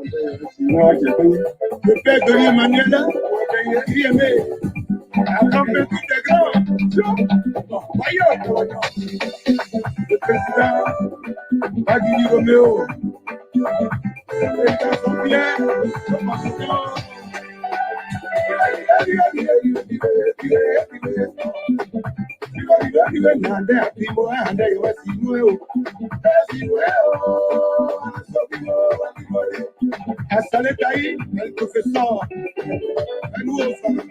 Le père de Emmanuel, il aimait. Après tout des grands, voyons, le président Bagini Roméo, le président Jean-Pierre, le président. Assaletaï, le professeur, un nouveau femme.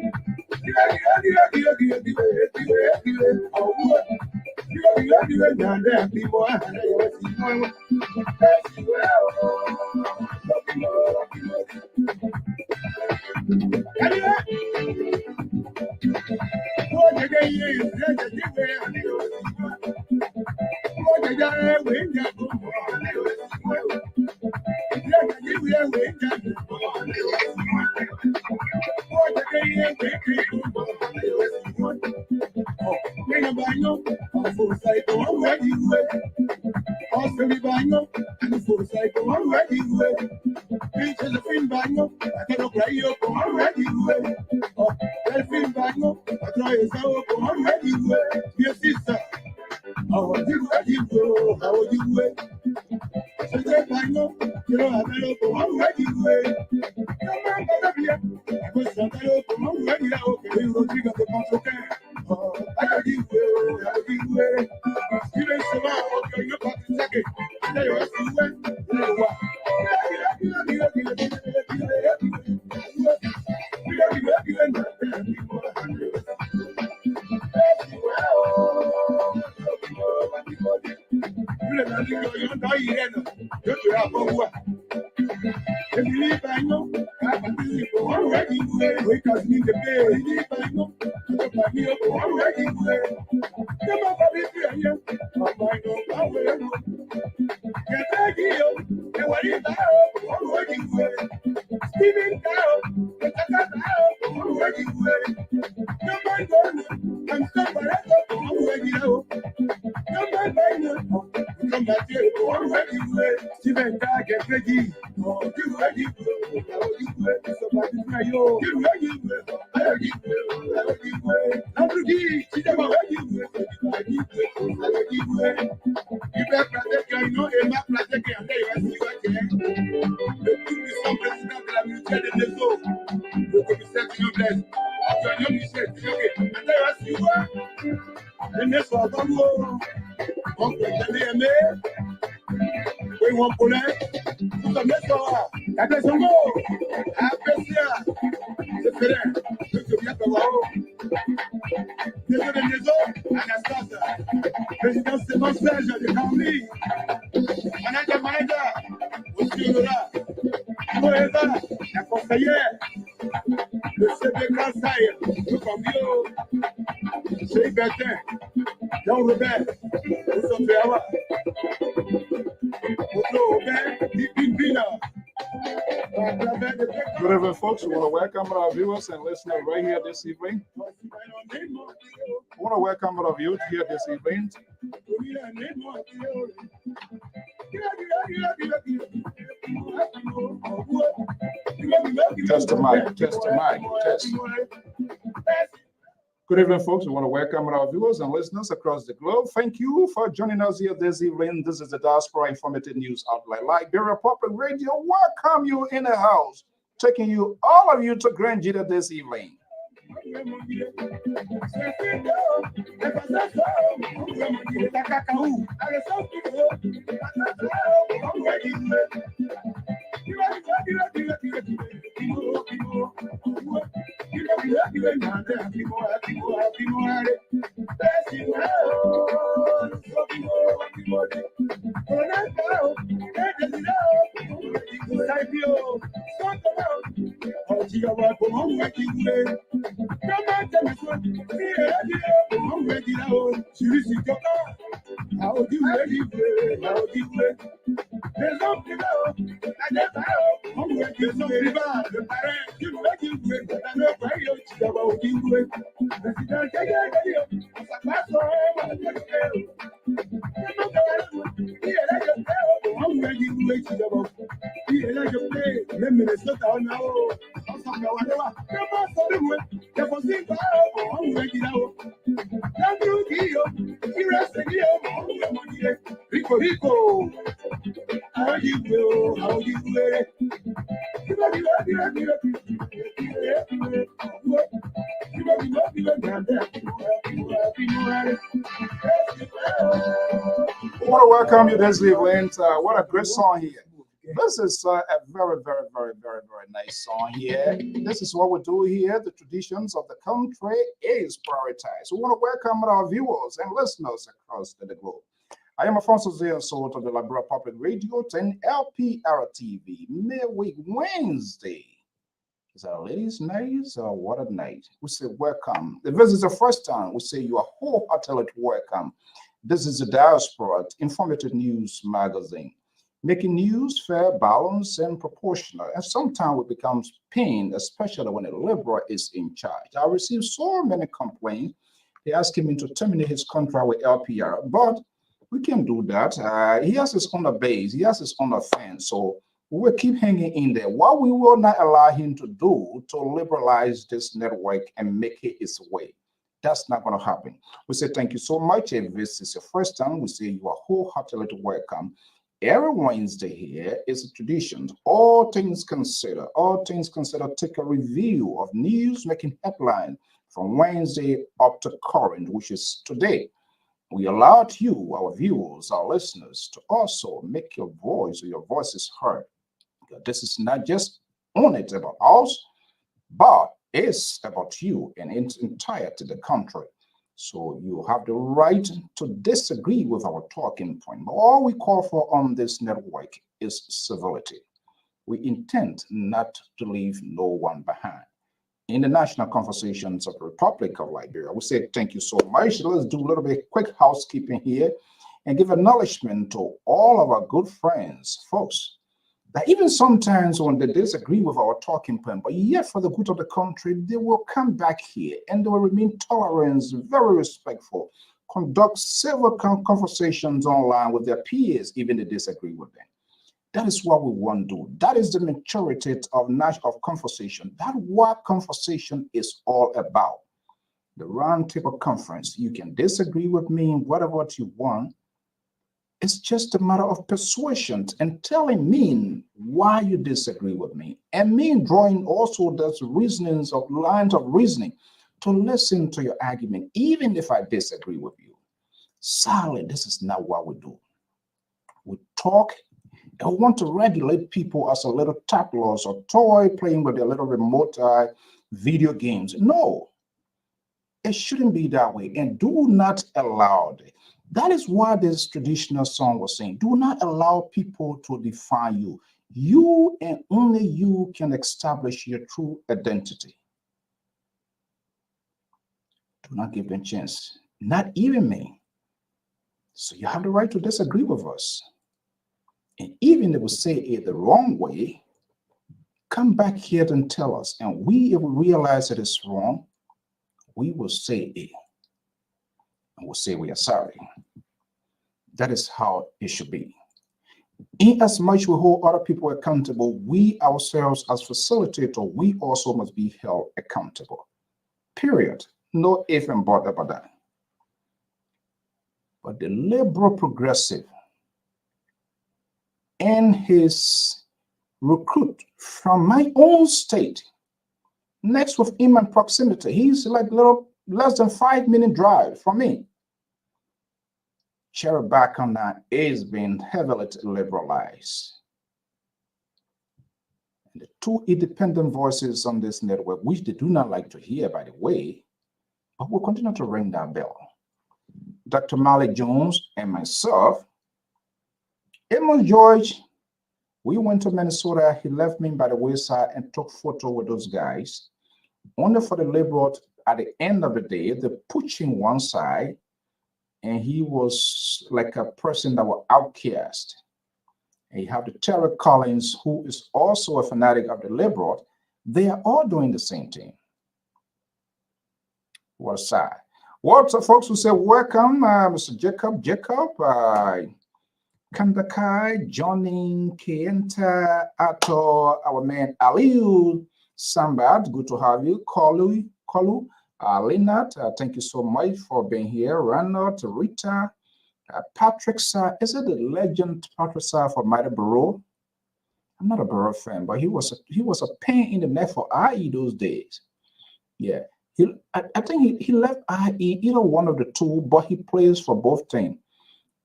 Good evening, folks. We want to welcome our viewers and listeners right here this evening. We want to welcome our viewers here this evening. Test the mic, test the mic, test. Good evening, folks. We want to welcome our viewers and listeners across the globe. Thank you for joining us here this evening. This is the Diaspora Informative News Outlet, Liberia Public Radio. Welcome you in the house, taking you, all of you, to Grand Jita this evening. Rico, Rico, how you do, how you do it. I want to welcome you this evening. What a great song here. This is a very, very, very, very, very nice song here. This is what we do here. The traditions of the country is prioritized. We want to welcome our viewers and listeners across the globe. I am Alfonso Zia Soto of the Liberal Public Radio 10 LPR-TV, midweek Wednesday. Is our ladies' night or what a night? We say welcome. If this is the first time, we say you are wholeheartedly welcome. This is the Diaspora Informative News Magazine, making news fair, balanced, and proportional. And sometimes it becomes pain, especially when a liberal is in charge. I received so many complaints. They asked him to terminate his contract with LPR, but we can do that. He has his own base. He has his own fans. So we will keep hanging in there. What we will not allow him to do to liberalize this network and make it its way. That's not going to happen. We say thank you so much. If this is your first time, we say you are wholeheartedly welcome. Every Wednesday here is a tradition. All things considered, take a review of news making headline from Wednesday up to current, which is today. We allowed you, our viewers, our listeners, to also make your voices heard. This is not just on it about us, but it's about you and its entirety, the country. So you have the right to disagree with our talking point. But all we call for on this network is civility. We intend not to leave no one behind. In the national conversations of the Republic of Liberia, we say thank you so much. Let's do a little bit quick housekeeping here and give acknowledgement to all of our good friends, folks, that even sometimes when they disagree with our talking point, but yet for the good of the country, they will come back here and they will remain tolerant, very respectful, conduct several conversations online with their peers, even if they disagree with them. That is what we want to do. That is the maturity of conversation. That's what conversation is all about. The roundtable conference. You can disagree with me in whatever you want. It's just a matter of persuasion and telling me why you disagree with me, and me drawing also those reasonings of lines of reasoning to listen to your argument, even if I disagree with you. Sadly, this is not what we do. We talk. I want to regulate people as a little tabloids or toy playing with their little remote video games. No, it shouldn't be that way. And do not allow it. That is why this traditional song was saying, do not allow people to define you. You and only you can establish your true identity. Do not give them a chance, not even me. So you have the right to disagree with us. And even if we say it the wrong way, come back here and tell us. And if we realize that it's wrong, we will say it. And we'll say we are sorry. That is how it should be. In as much we hold other people accountable, we ourselves as facilitator, we also must be held accountable. Period. No if and but about that. But the liberal progressive and his recruit from my own state, next with him in proximity, he's like little less than 5 minute drive from me. Cherry Bakana is being heavily liberalized. And the two independent voices on this network, which they do not like to hear, by the way, but we'll continue to ring that bell. Dr. Malik Jones and myself, Amos George, we went to Minnesota. He left me by the wayside and took photo with those guys. Only for the liberal, at the end of the day, they pushed him one side, and he was like a person that was outcast. And you have the Terry Collins, who is also a fanatic of the liberal. They are all doing the same thing. What a side. Well, so folks who say welcome, Mr. Jacob. Kandakai, Johnny, Kienta, Ato, our man Aliu, Sambat, good to have you. Kolu, Linat, thank you so much for being here. Ranot, Rita, Patrick Sir, is it the legend Patrick Sir for Mighty Borough? I'm not a Borough fan, but he was a pain in the neck for IE those days. Yeah, I think he left IE, either one of the two, but he plays for both teams.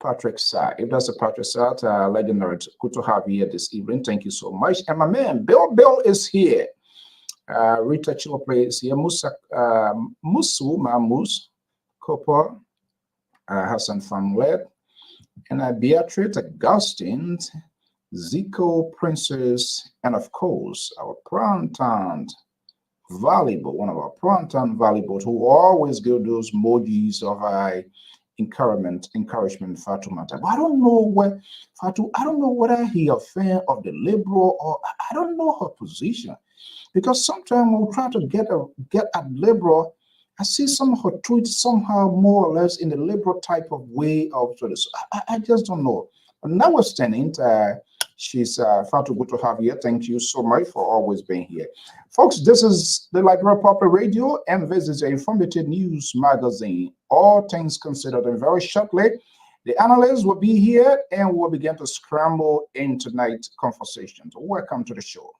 Patrick Sir, if that's a Patrick Sir, legendary, good to have you here this evening. Thank you so much. And my man Bill is here. Rita Chilopre is here. Musu Mamus, Cooper, Hassan Famlet, and Beatrice Augustine, Zico Princess, and of course our Prantan valuable, one of our Prantan valuables who always give those emojis of encouragement Fatumata. But I don't know where Fatu, I don't know whether he a fan of the liberal or I don't know her position. Because sometimes we'll try to get at liberal. I see some of her tweets somehow more or less in the liberal type of way of this. I just don't know. But notwithstanding, she's far too good to have you. Thank you so much for always being here. Folks, this is the Liberal Popular Radio, and this is a informative news magazine. All things considered, and very shortly, the analysts will be here and we'll begin to scramble in tonight's conversation. So welcome to the show.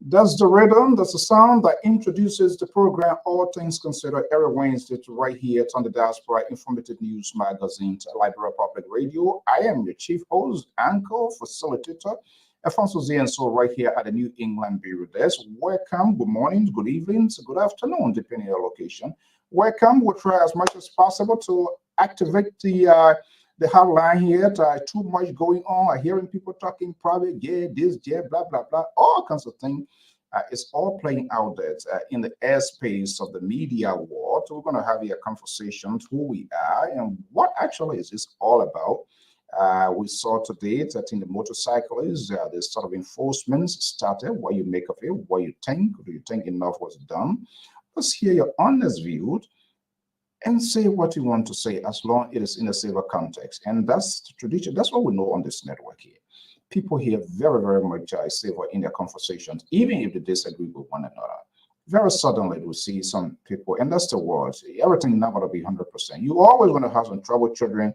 That's the rhythm, that's the sound that introduces the program All Things Considered every Wednesday to right here on the Diaspora Informative News Magazine, Liberal Public Radio. I am your chief host, anchor, facilitator, Alfonso Z, and so right here at the New England Bureau Desk. Welcome, good morning, good evening, good afternoon, depending on your location. Welcome, we'll try as much as possible to activate the hotline here. Too much going on. I'm hearing people talking private, yeah, this, yeah, blah, blah, blah, all kinds of things. It's all playing out there in the airspace of the media world. So we're going to have a conversation who we are and what actually is this all about. We saw today that in the motorcyclists, the sort of enforcement started. What you make of it, what you think, do you think enough was done? Let's hear your honest view and say what you want to say as long as it is in a civil context. And that's the tradition. That's what we know on this network here. People here very, very much civil in their conversations, even if they disagree with one another. Very suddenly we see some people, and that's the word, everything not going to be 100%. You always going to have some troubled children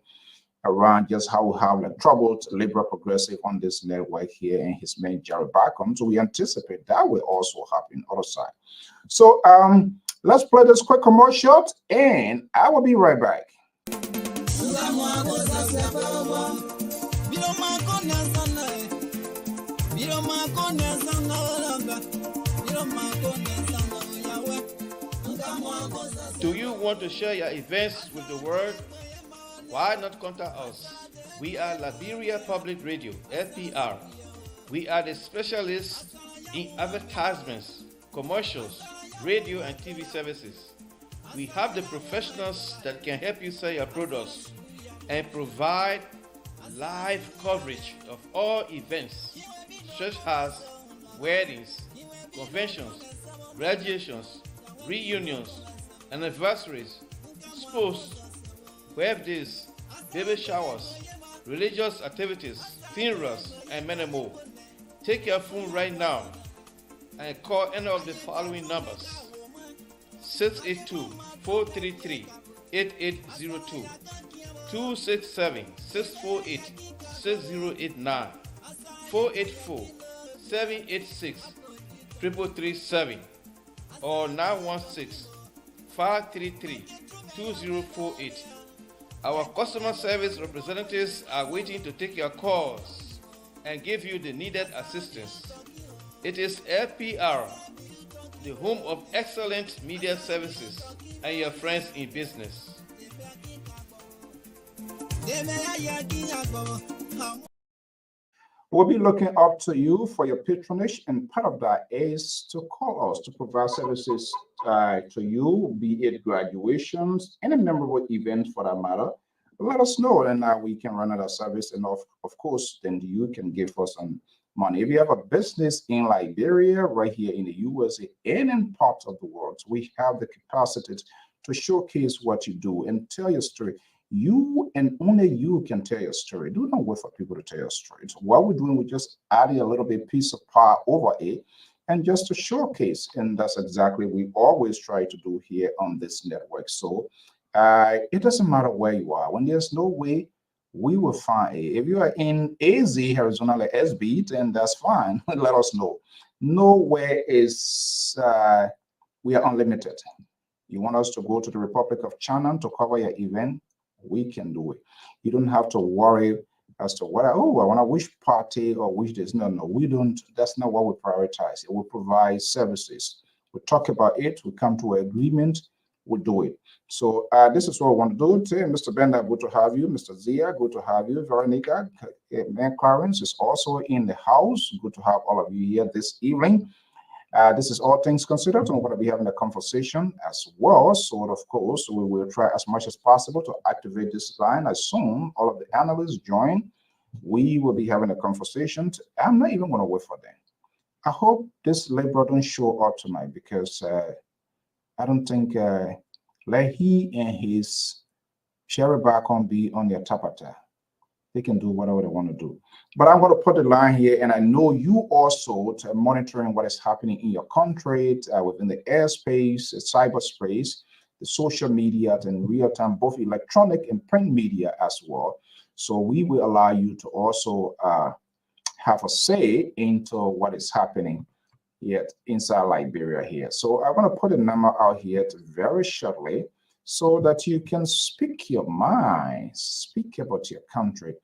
around, just how we have like troubled liberal progressive on this network here and his man Jerry Bacon. So we anticipate that will also happen on the other side. So let's play this quick commercial and I will be right back. Do you want to share your events with the world? Why not contact us? We are Liberia Public Radio, LPR. We are the specialists in advertisements, commercials, radio and TV services. We have the professionals that can help you sell your products and provide live coverage of all events such as weddings, conventions, graduations, reunions, anniversaries, sports, birthdays, baby showers, religious activities, funerals, and many more. Take your phone right now and call any of the following numbers: 682-433-8802, 267-648-6089, 484-786-3337, or 916-533-2048. Our customer service representatives are waiting to take your calls and give you the needed assistance. It is LPR, the home of excellent media services, and your friends in business. We'll be looking up to you for your patronage, and part of that is to call us to provide services to you, be it graduations, any memorable event for that matter. Let us know, and we can run out of service. And of course, then you can give us some money. If you have a business in Liberia, right here in the USA, and in parts of the world, we have the capacity to showcase what you do and tell your story. You and only you can tell your story. Do not wait for people to tell your story. So what we're doing, we're just adding a little bit piece of pie over it, and just to showcase. And that's exactly we always try to do here on this network. So it doesn't matter where you are. When there's no way, we will find it. If you are in AZ, Arizona, like SB, then that's fine. Let us know. Nowhere is we are unlimited. You want us to go to the Republic of China to cover your event? We can do it. You don't have to worry as to what, oh, I want to which party or which this. No, no, we don't. That's not what we prioritize. We provide services. We talk about it. We come to an agreement. We do it. So this is what we want to do. Mr. Bender, good to have you. Mr. Zia, good to have you. Veronica, Clarence is also in the house. Good to have all of you here this evening. This is all things considered. I'm going to be having a conversation as well. So, of course, we will try as much as possible to activate this line as soon all of the analysts join. We will be having a conversation. I'm not even going to wait for them. I hope this labor don't show up tonight because I don't think let he and his Sherry back on be on their tapata. They can do whatever they want to do. But I'm going to put the line here, and I know you also monitoring what is happening in your country, within the airspace, the cyberspace, the social media, and real time, both electronic and print media as well. So we will allow you to also have a say into what is happening yet inside Liberia here. So I'm going to put a number out here very shortly so that you can speak your mind, speak about your country.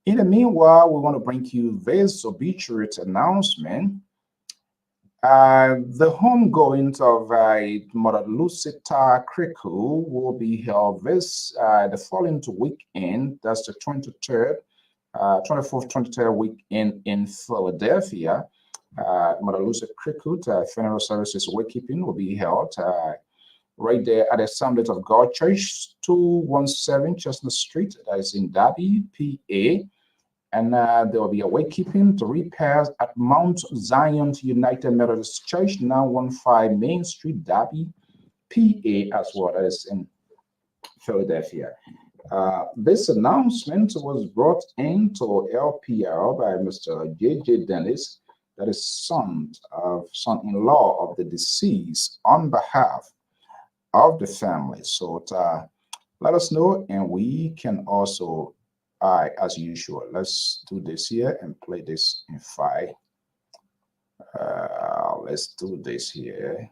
In the meanwhile, we want to bring you this obituary announcement. The homegoing of Mother Lucita Kriku will be held the following weekend. That's the 23rd, 24th, 23rd weekend in Philadelphia. Mother Lucita Kriku funeral services wakekeeping will be held right there at the Assembly of God Church, 217 Chestnut Street. That is in Darby, PA. And there will be a wakekeeping to repairs at Mount Zion United Methodist Church, 915 Main Street, Darby, PA, as well. That is in Philadelphia. This announcement was brought into LPR by Mr. J.J. Dennis, that is son-in-law of the deceased, on behalf of the family. So let us know, and we can also, as usual, let's do this here and play this in 5. Let's do this here.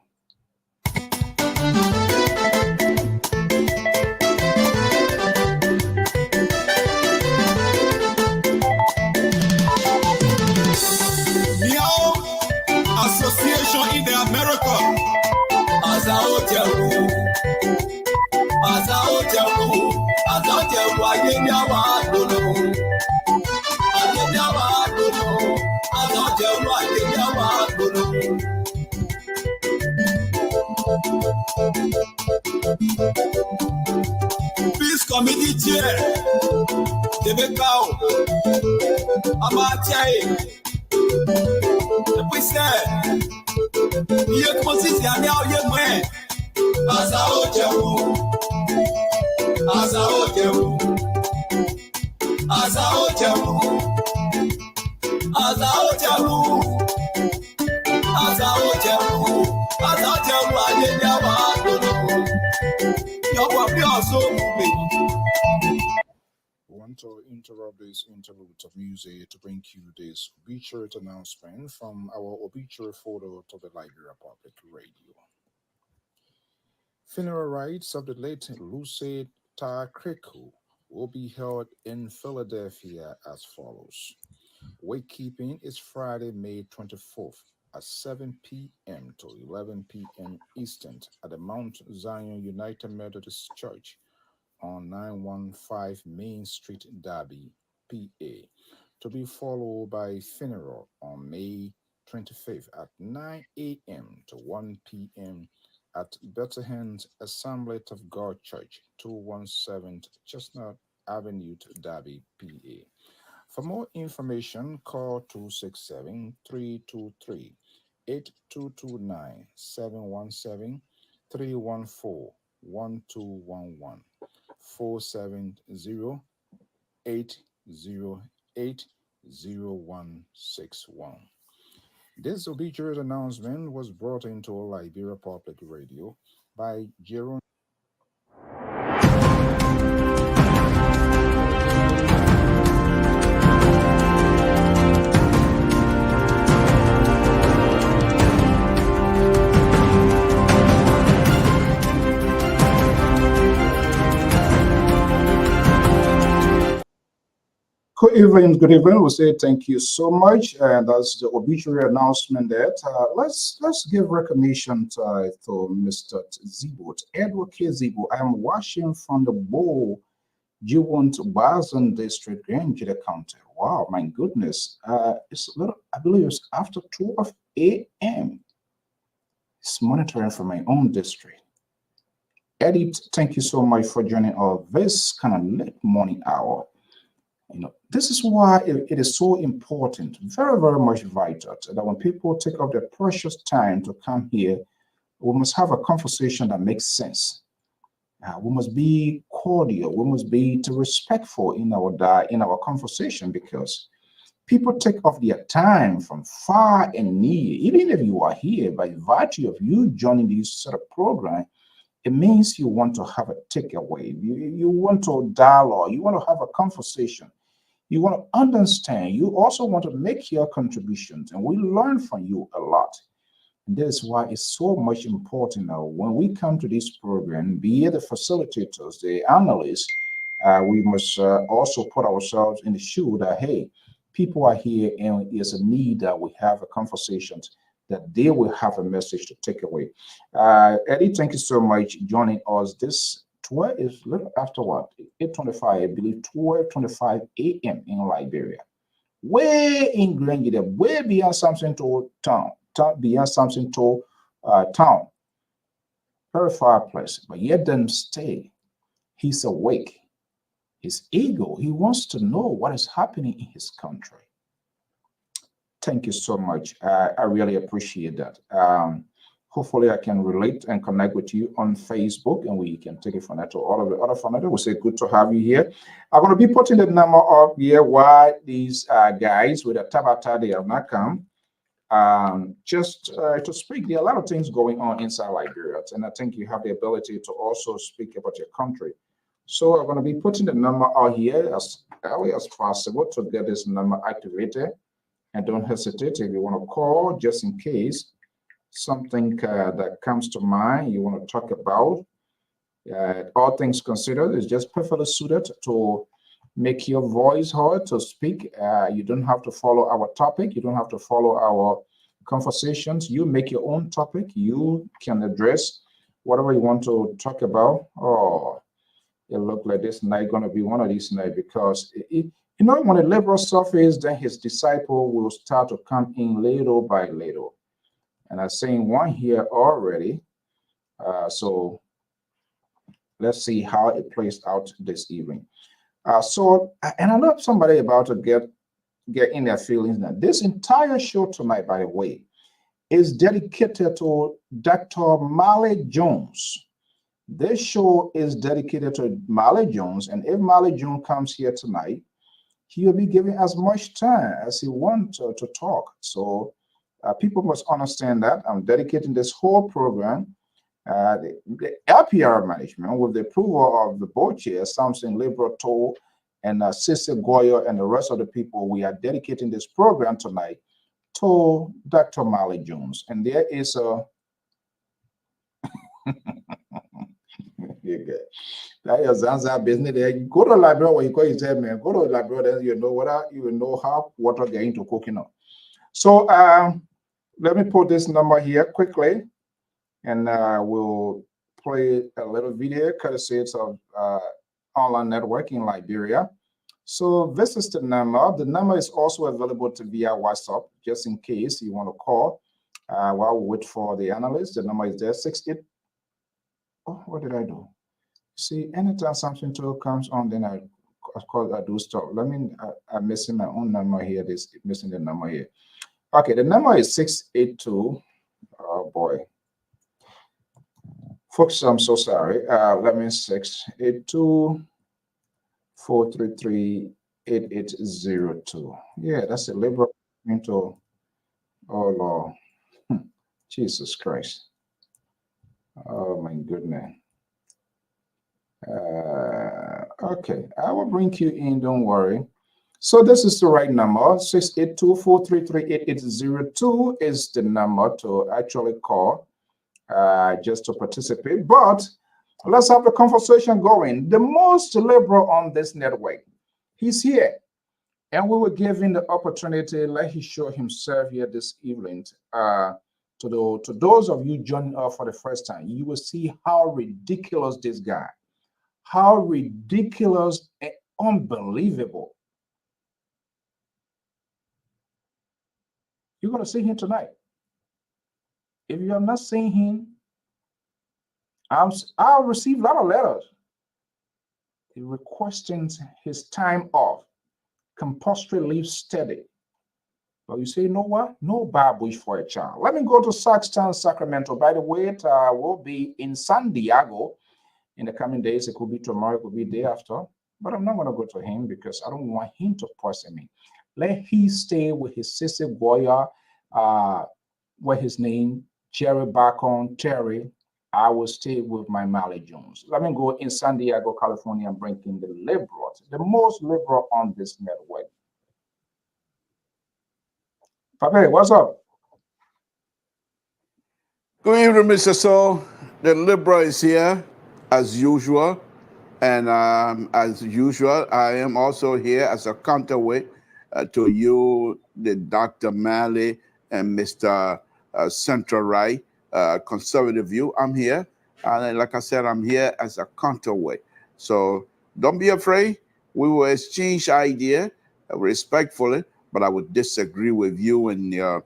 Association in the America. As a hotel room. As a hotel room. As a hotel room. I get your don't know. I get your don't know. As a hotel room. I get your don't know. Peace committee chair. Debekao. Amatia. We said, you come see now, you man. As a hotel, as a hotel, as a hotel, as a hotel, as a hotel, as a hotel, I didn't know. You're also moving. Want to interrupt this interlude of music to bring you this obituary announcement from our obituary photo to the Liberia Public Radio. Funeral rites of the late Lucid Kriku will be held in Philadelphia as follows. Wakekeeping is Friday, May 24th. at 7 p.m. to 11 p.m. Eastern at the Mount Zion United Methodist Church on 915 Main Street, Derby, PA, to be followed by funeral on May 25th at 9 a.m. to 1 p.m. at Bethlehem's Assembly of God Church, 217 Chestnut Avenue, Derby, PA. For more information, call 267 323 8229 717 314 1211 470 808 0161. This obituary announcement was brought into Liberia Public Radio by Jerome. Good evening. We'll say thank you so much. And that's the obituary announcement that let's give recognition to Mr. Zibo, Edward K. Zibo. I'm watching from the Bow Jiwont Bazan District, Grangida County. Wow, my goodness. It's a little, I believe it's after 12 a.m. It's monitoring from my own district. Eddie, thank you so much for joining us this kind of late morning hour. This is why it is so important, very, very much vital, that when people take up their precious time to come here, we must have a conversation that makes sense. We must be cordial. We must be respectful in our conversation, because people take off their time from far and near. Even if you are here, by virtue of you joining this sort of program, it means you want to have a takeaway. You want to dialogue. You want to have a conversation. You want to understand. You also want to make your contributions, and we learn from you a lot. And that is why it's so much important now when we come to this program, be it the facilitators, the analysts, we must also put ourselves in the shoe that, hey, people are here and there's a need that we have a conversation that they will have a message to take away. Eddie, thank you so much joining us. This 12 is little after what? 8:25, I believe, 12:25 a.m. in Liberia. Way in Grangida, way beyond something to town, beyond something to town. Very far place, but yet doesn't stay. He's awake. His ego, he wants to know what is happening in his country. Thank you so much. I really appreciate that. Hopefully, I can relate and connect with you on Facebook, and we can take it from there to all of the other from there. We say good to have you here. I'm going to be putting the number up here why these guys with a tabata, they have not come. Just to speak, there are a lot of things going on inside Liberia, and I think you have the ability to also speak about your country. So I'm going to be putting the number out here as early as possible to get this number activated. And don't hesitate if you want to call, just in case something that comes to mind you want to talk about. All things considered, is just perfectly suited to make your voice heard, to speak. You don't have to follow our topic. You don't have to follow our conversations. You make your own topic. You can address whatever you want to talk about. Oh, it looked like this night going to be one of these nights, because when the liberal surface, then his disciple will start to come in little by little. And I'm saying one here already. So let's see how it plays out this evening. And I know somebody about to get in their feelings now. This entire show tonight, by the way, is dedicated to Dr. Marley Jones. This show is dedicated to Marley Jones. And if Marley Jones comes here tonight, he will be given as much time as he wants to talk. So people must understand that I'm dedicating this whole program. The LPR management, with the approval of the board chair, Samson Liberato, and Sister Goyo, and the rest of the people, we are dedicating this program tonight to Dr. Marley Jones. And there is a that is Zanza business there. Go to Liberia where you call yourself, man. Go to Liberia, then you know how water getting into cooking up. So let me put this number here quickly, and we'll play a little video courtesy of online network in Liberia. So this is the number. The number is also available to via WhatsApp, just in case you want to call. While we wait for the analyst, the number is there, 68. Oh, what did I do? See, anytime something to comes on, then I do stop. I'm missing my own number here. This missing the number here. Okay, the number is 682. Oh boy. Folks, I'm so sorry. Let me 682 433 8802. Yeah, that's a liberal into. Oh Lord. Jesus Christ. Oh my goodness. Okay, I will bring you in, don't worry. So this is the right number. 682-433-8802 is the number to actually call just to participate. But let's have the conversation going. The most liberal on this network, he's here. And we will give him the opportunity, let him show himself here this evening. To those of you joining us for the first time, you will see how ridiculous this guy, how ridiculous and unbelievable. You're going to see him tonight. If you have not seen him, I'll receive a lot of letters requesting his time off, compulsory leave steady. But you say, you know what? No bar bush for a child. Let me go to Saxton, Sacramento. By the way, it will be in San Diego in the coming days. It could be tomorrow, it could be the day after. But I'm not going to go to him because I don't want him to poison me. Let he stay with his sister Goya, what his name, Jerry Bacon, Terry. I will stay with my Mally Jones. Let me go in San Diego, California, and bring in the liberals, the most liberal on this network. Pape, what's up? Good evening, Mr. Saul. The Libra is here, as usual. And as usual, I am also here as a counterweight to you, the Dr. Malley and Mr. Central Right, conservative view. I'm here. And like I said, I'm here as a counterweight. So don't be afraid. We will exchange ideas respectfully, but I would disagree with you and your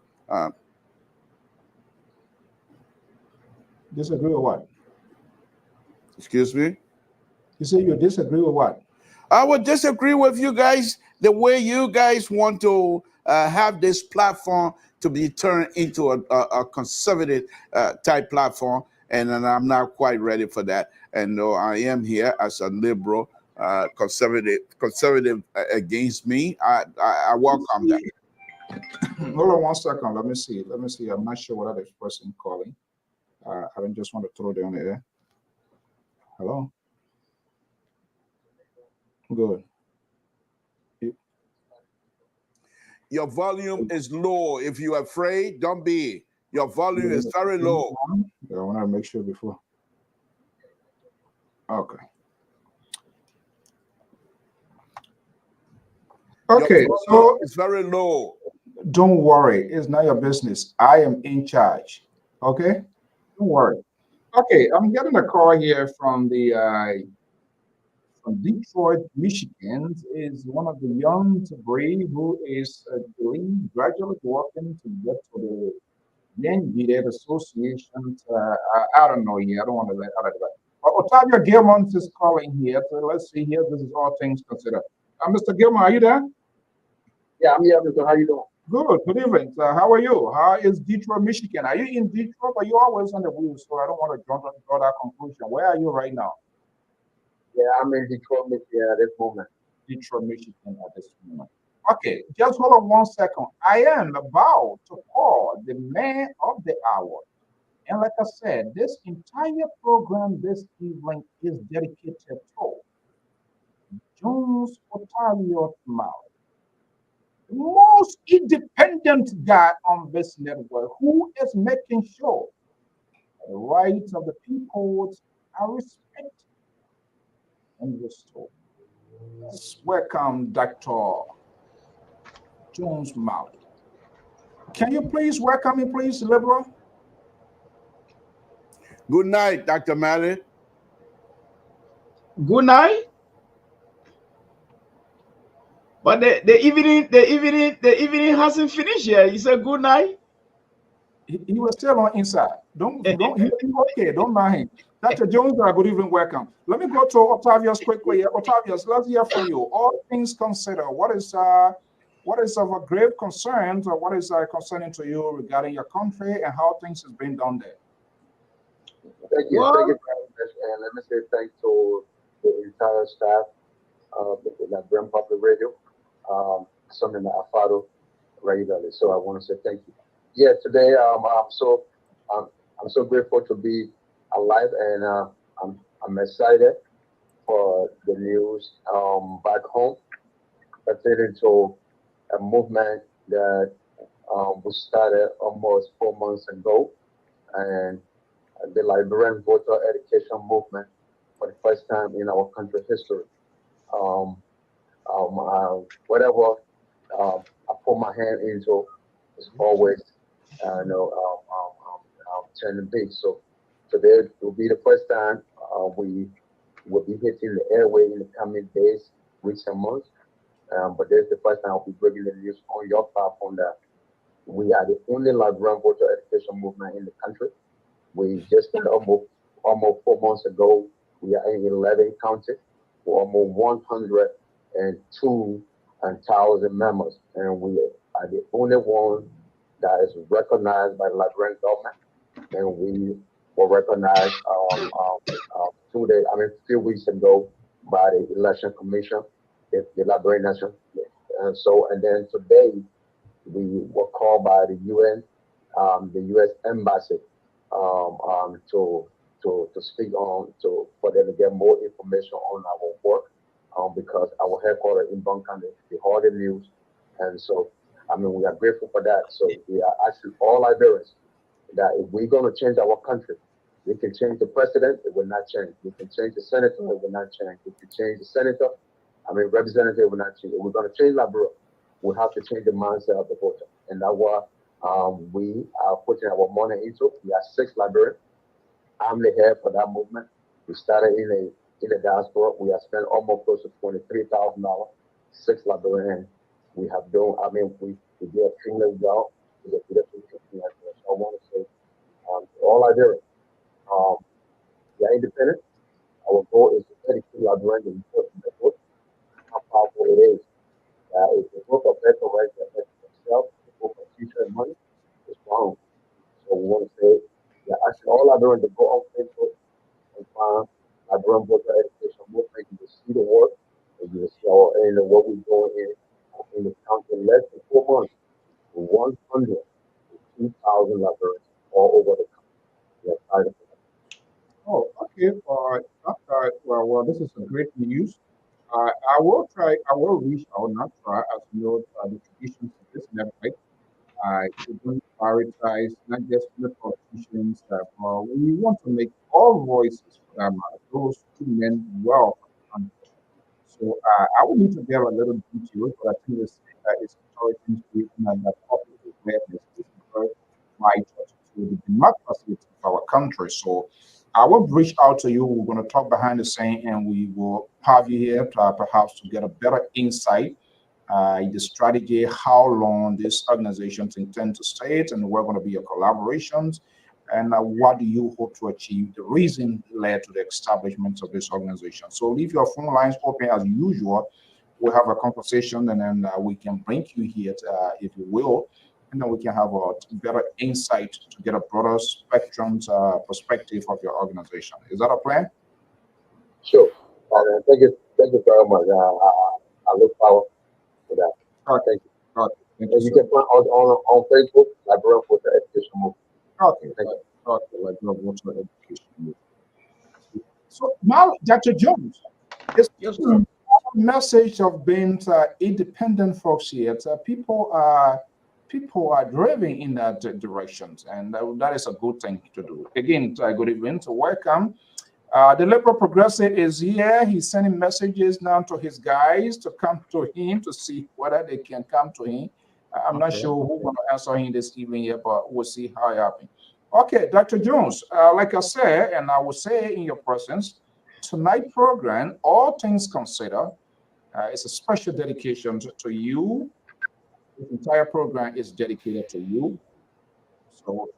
Disagree with what? excuse me? You say you disagree with what? I would disagree with you guys the way you guys want to have this platform to be turned into a conservative type platform, and I'm not quite ready for that. And though I am here as a liberal, conservative against me, I welcome that. Hold on 1 second. Let me see. I'm not sure what other person calling. I don't just want to throw them on the air. Hello. Good. Your volume is low. If you're afraid, don't be. Your volume is very low. I want to make sure before. Okay. Okay, so it's very low. Don't worry. It's not your business. I am in charge. Okay? Don't worry. Okay, I'm getting a call here from from Detroit, Michigan. Is one of the young breed who is gradually working to get to the Yankee Association. I don't know here. I don't want to let out of that. But Otavia Gilmont is calling here. So let's see here. This is all things considered. Mr. Gilmont, are you there? Yeah, I'm here, Mr. How you doing? Good. Good evening. How are you? How is Detroit, Michigan? Are you in Detroit? But you're always on the wheel, so I don't want to draw that conclusion. Where are you right now? Yeah, I'm in Detroit, Michigan at this moment. Detroit, Michigan at this moment. Okay, just hold on 1 second. I am about to call the man of the hour. And like I said, this entire program this evening is dedicated to Jones Otavio Mao, the most independent guy on this network, who is making sure the rights of the people are respected and restored. Welcome, Dr. Jones Malley. Can you please welcome me, please, Liberal? Good night, Dr. Malley. Good night. But the evening hasn't finished yet. You said good night. He was still on inside. He okay, don't mind him. Dr. Jones, good evening, welcome. Let me go to Octavius quickly. Octavius, let's hear from you. All things considered, what is of a grave concern, or what is concerning to you regarding your country and how things is being done there? Thank you very much. And let me say thanks to the entire staff of the Grand Public Radio, something that I follow regularly. So I want to say thank you. Yeah, today I'm so grateful to be alive, and I'm excited for the news back home pertaining to a movement that we started almost 4 months ago, and the Liberian voter education movement for the first time in our country history. Whatever I put my hand into is always turning big. So today will be the first time we will be hitting the airway in the coming days, weeks, and months. But this is the first time I'll be breaking the news on your platform that we are the only Liberian voter education movement in the country. We just started almost 4 months ago. We are in 11 counties, with almost 102,000 members, and we are the only one that is recognized by the Liberian government, and we were recognized a few weeks ago by the Election Commission, the Liberian Nation. And then today we were called by the UN, the U.S. Embassy, to speak on for them to get more information on our work, because our headquarters in Bunkan, they heard the news, and so we are grateful for that. So we are asking all Liberians that if we're going to change our country, we can change the president, it will not change. We can change the senator, it will not change. We can change the senator, representative, it will not change. If we're going to change Liberia, we have to change the mindset of the voter, and that's what we are putting our money into. We are 6 Liberians. I'm the head for that movement. We started in the diaspora. We have spent almost close to $23,000. 6 Liberians. We have done. We did extremely well. So I want to say to all Liberians, we are independent. Our goal is to educate Liberians and vote. How powerful it is. If the vote of better rights that themselves, the vote for future and money is wrong. So we want to say, asking all Liberians to go on Facebook and find Liberian voter education movement. You will see the work, and you will see what we're doing in the county in less than 4 months. 102,000 Liberians all over the country. We are excited for that. Oh, okay. Well, this is a great news. I will reach out, not try, as you know, the traditions of this network. We don't prioritize not just the politicians, but we want to make all voices for that matter, those who meant well for the country. So I will need to get a little detail, but I think it's encouraging to that public awareness is very vital to the democracy of our country. So I will reach out to you. We're going to talk behind the scene, and we will have you here to, perhaps to get a better insight, the strategy, how long these organizations intend to stay, and we're going to be a collaborations, and what do you hope to achieve, the reason led to the establishment of this organization. So leave your phone lines open as usual. We'll have a conversation, and then we can bring you here, if you will, and then we can have a better insight to get a broader spectrum perspective of your organization. Is that a plan? Sure. Thank you very much. I look forward to that. All right. Thank you. All right. Thank you can find us on Facebook, Liberian Voter Education Movement. Okay. Thank you. Okay. Liberian Voter Education Movement. So now, Dr. Jones, it's a message of being independent folks here. People are driving in that direction, and that is a good thing to do. Again, good evening, to welcome. The Liberal Progressive is here. He's sending messages now to his guys to come to him to see whether they can come to him I'm not sure who's going to answer him this evening yet, but we'll see how it happens. Okay, Dr. Jones, like I said, and I will say in your presence, tonight's program, all things considered, it's a special dedication to you. The entire program is dedicated to you. So,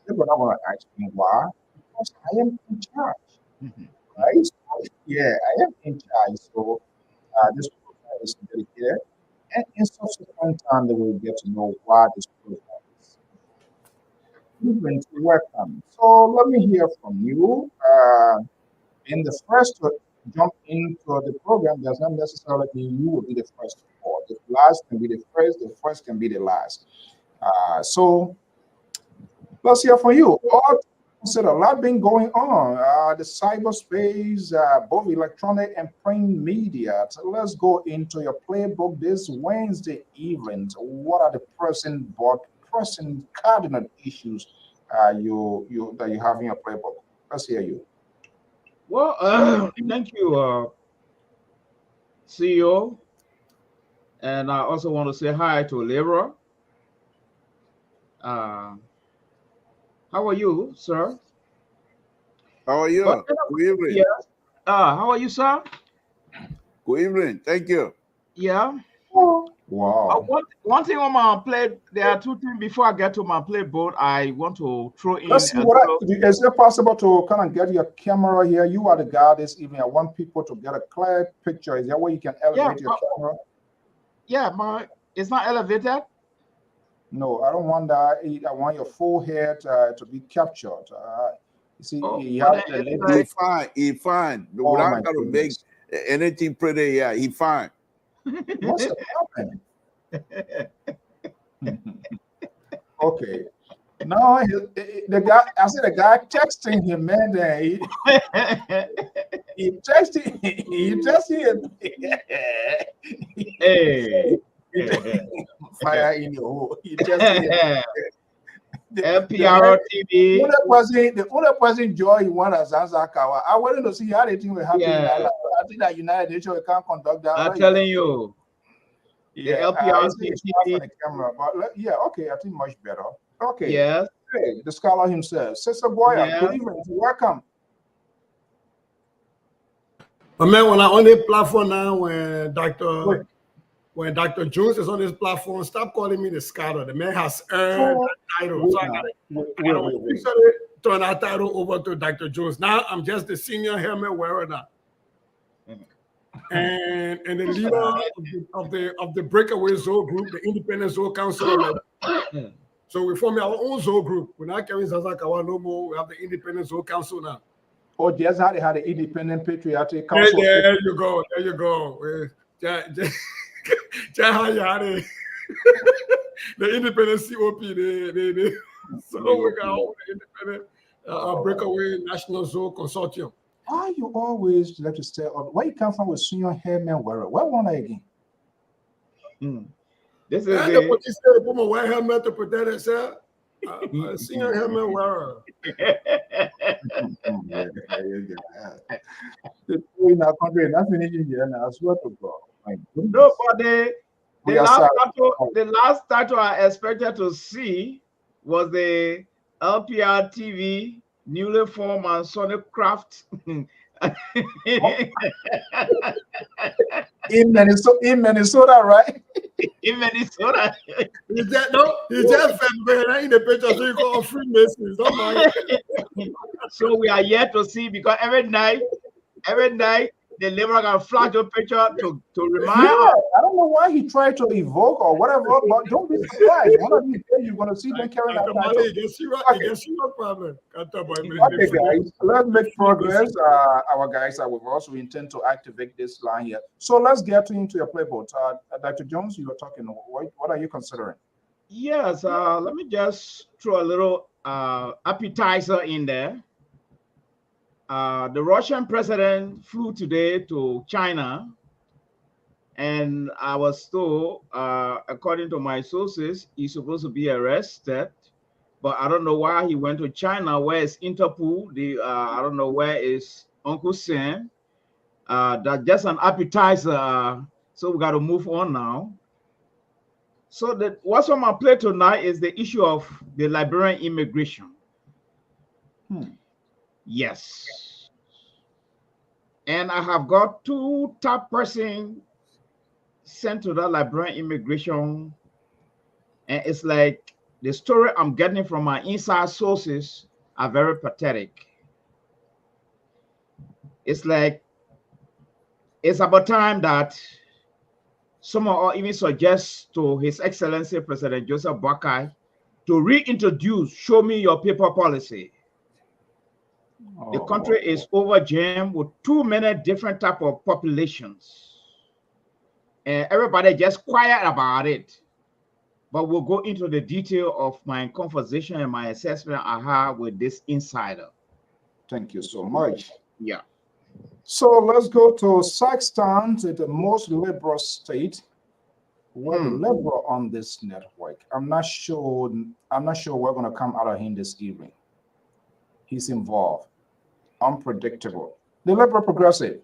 but I want to ask you why. Because I am in charge, right? So, yeah, I am in charge. So, this program is dedicated. And in subsequent time, they will get to know why this program is different. Welcome. So let me hear from you. In the first to jump into the program, does not necessarily mean you will be the first or the last can be the first can be the last. So let's hear from you. All said a lot been going on. The cyberspace, both electronic and print media. So let's go into your playbook this Wednesday evening. What are the present cardinal issues you that you have in your playbook? Let's hear you. Well, thank you, CEO. And I also want to say hi to Leroy. How are you, sir? How are you? But, Good evening. yes. How are you, sir? Good evening. Thank you. Yeah. Wow. One thing on my plate, there are two things before I get to my playbook. I want to throw in. Let's see is it possible to kind of get your camera here? You are the guy this evening. I want people to get a clear picture. Is there a way you can elevate your camera? Yeah, it's not elevated. No, I don't want that. I want your full head to be captured. You see, you have He fine. He fine. Oh, We're not gonna make anything pretty. Yeah, he fine. What's happening? Okay. No, the guy. I see the guy texting him, man. He texting. He texting him. Hey. Fire in your hole. He texting. LPR-TV. The only person joy he want as Zanzakawa. I wanted to see how the thing will happen. Yeah. I think that United Nations can't conduct that. I'm telling you. Yeah, the LPR-TV. The camera, but yeah, okay, I think much better. Okay. Yes. Hey, the scholar himself, Sister Boya, good evening. Welcome. But man, when I'm on the platform now, when Dr. Jones is on this platform, stop calling me the scholar. The man has earned that title. So I gotta officially turn that title over to Dr. Jones. Now I'm just the senior helmet wearer now. And the leader of the breakaway Zoe group, the Independent Zoe Council. So we formed our own Zoe group. We're not carrying Zazakawa no more. We have the Independent Zoe Council now. Oh, just how they had the Independent Patriotic Council. There you go. There you go. The Independent COP. So we got the Independent Breakaway National Zoe Consortium. Why you always like to stay up? Where you come from with senior hairman wearer? Where one again? This is the put my white helmet to protect itself. Senior helmet wearer. In our country, not finishing here now. I swear to God. No, but the last title I expected to see was the LPR-TV newly formed and Sonic Craft. In Minnesota, right? In Minnesota. He just in the picture so you call Freemasons. Don't mind. So we are yet to see, because every night the liberal can flash your picture to remind us. I don't know why he tried to evoke or whatever, but don't be surprised. One of these days you're going to see them carrying that title. Okay, guys, let's make progress. Our guys, we also intend to activate this line here. So let's get into your playbook. Dr. Jones, you were talking. What are you considering? Yes, let me just throw a little appetizer in there. The Russian president flew today to China, and I was told, according to my sources, he's supposed to be arrested, but I don't know why he went to China. Where is Interpol? I don't know where is Uncle Sam. That's just an appetizer. So we got to move on now. So what's on my plate tonight is the issue of the Liberian immigration. Yes. And I have got two top persons sent to that Liberian immigration. And it's like the story I'm getting from my inside sources are very pathetic. It's like it's about time that someone or even suggest to His Excellency President Joseph Boakai to reintroduce show me your paper policy. The country is overjammed with too many different type of populations. And everybody just quiet about it. But we'll go into the detail of my conversation and my assessment I have with this insider. Thank you so much. Yeah. So let's go to Saxton, the most liberal state. We're liberal on this network. I'm not sure we're going to come out of him this evening. He's involved. Unpredictable. The liberal progressive.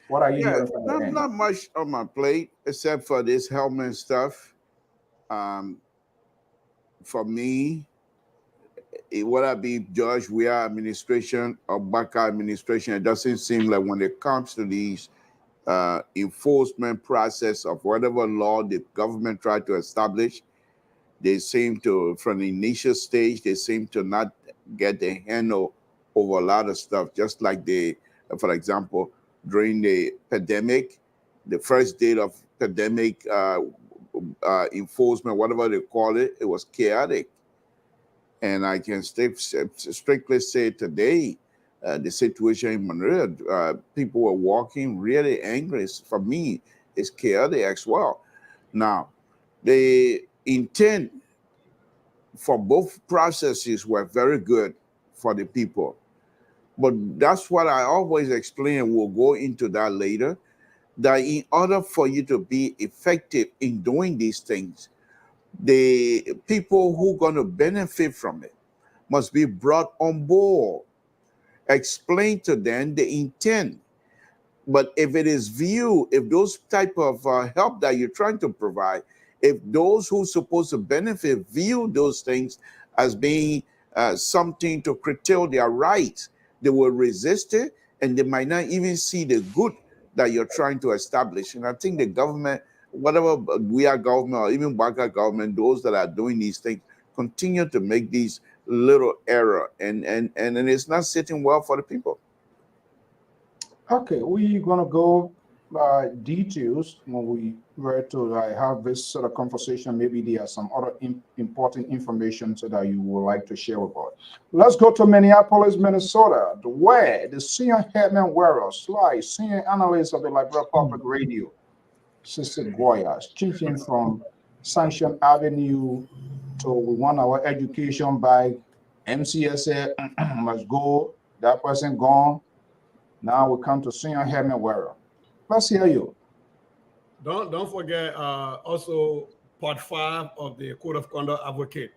What are you hearing from the end? Not much on my plate except for this helmet stuff. For me, whether it be George Weah administration or Boakai administration, it doesn't seem like when it comes to these enforcement process of whatever law the government tried to establish, they seem to, from the initial stage, they seem to not get the handle over a lot of stuff. Just like for example, during the pandemic, the first date of pandemic enforcement, whatever they call it, it was chaotic. And I can strictly say today, the situation in Madrid, people were walking really angry. For me, it's chaotic as well. Now, the intent for both processes were very good for the people. But that's what I always explain, we'll go into that later, that in order for you to be effective in doing these things, the people who are going to benefit from it must be brought on board. Explain to them the intent. But if it is viewed, if those type of help that you're trying to provide, if those who are supposed to benefit view those things as being something to curtail their rights, they will resist it, and they might not even see the good that you're trying to establish. And I think the government, whatever we are government or even Boakai government, those that are doing these things, continue to make these little error, and it's not sitting well for the people. Okay, we're gonna go details when we were to have this sort of conversation. Maybe there are some other important information so that you would like to share with us. Let's go to Minneapolis, Minnesota, where the senior headman wearer, senior analyst of the Liberia Public Radio, Sister Goyas, changing from Sanction Avenue to we want our education by MCSA must go, that person gone. Now we come to senior headman wearer. Let's hear you. Don't forget also part 5 of the Code of Conduct Advocate.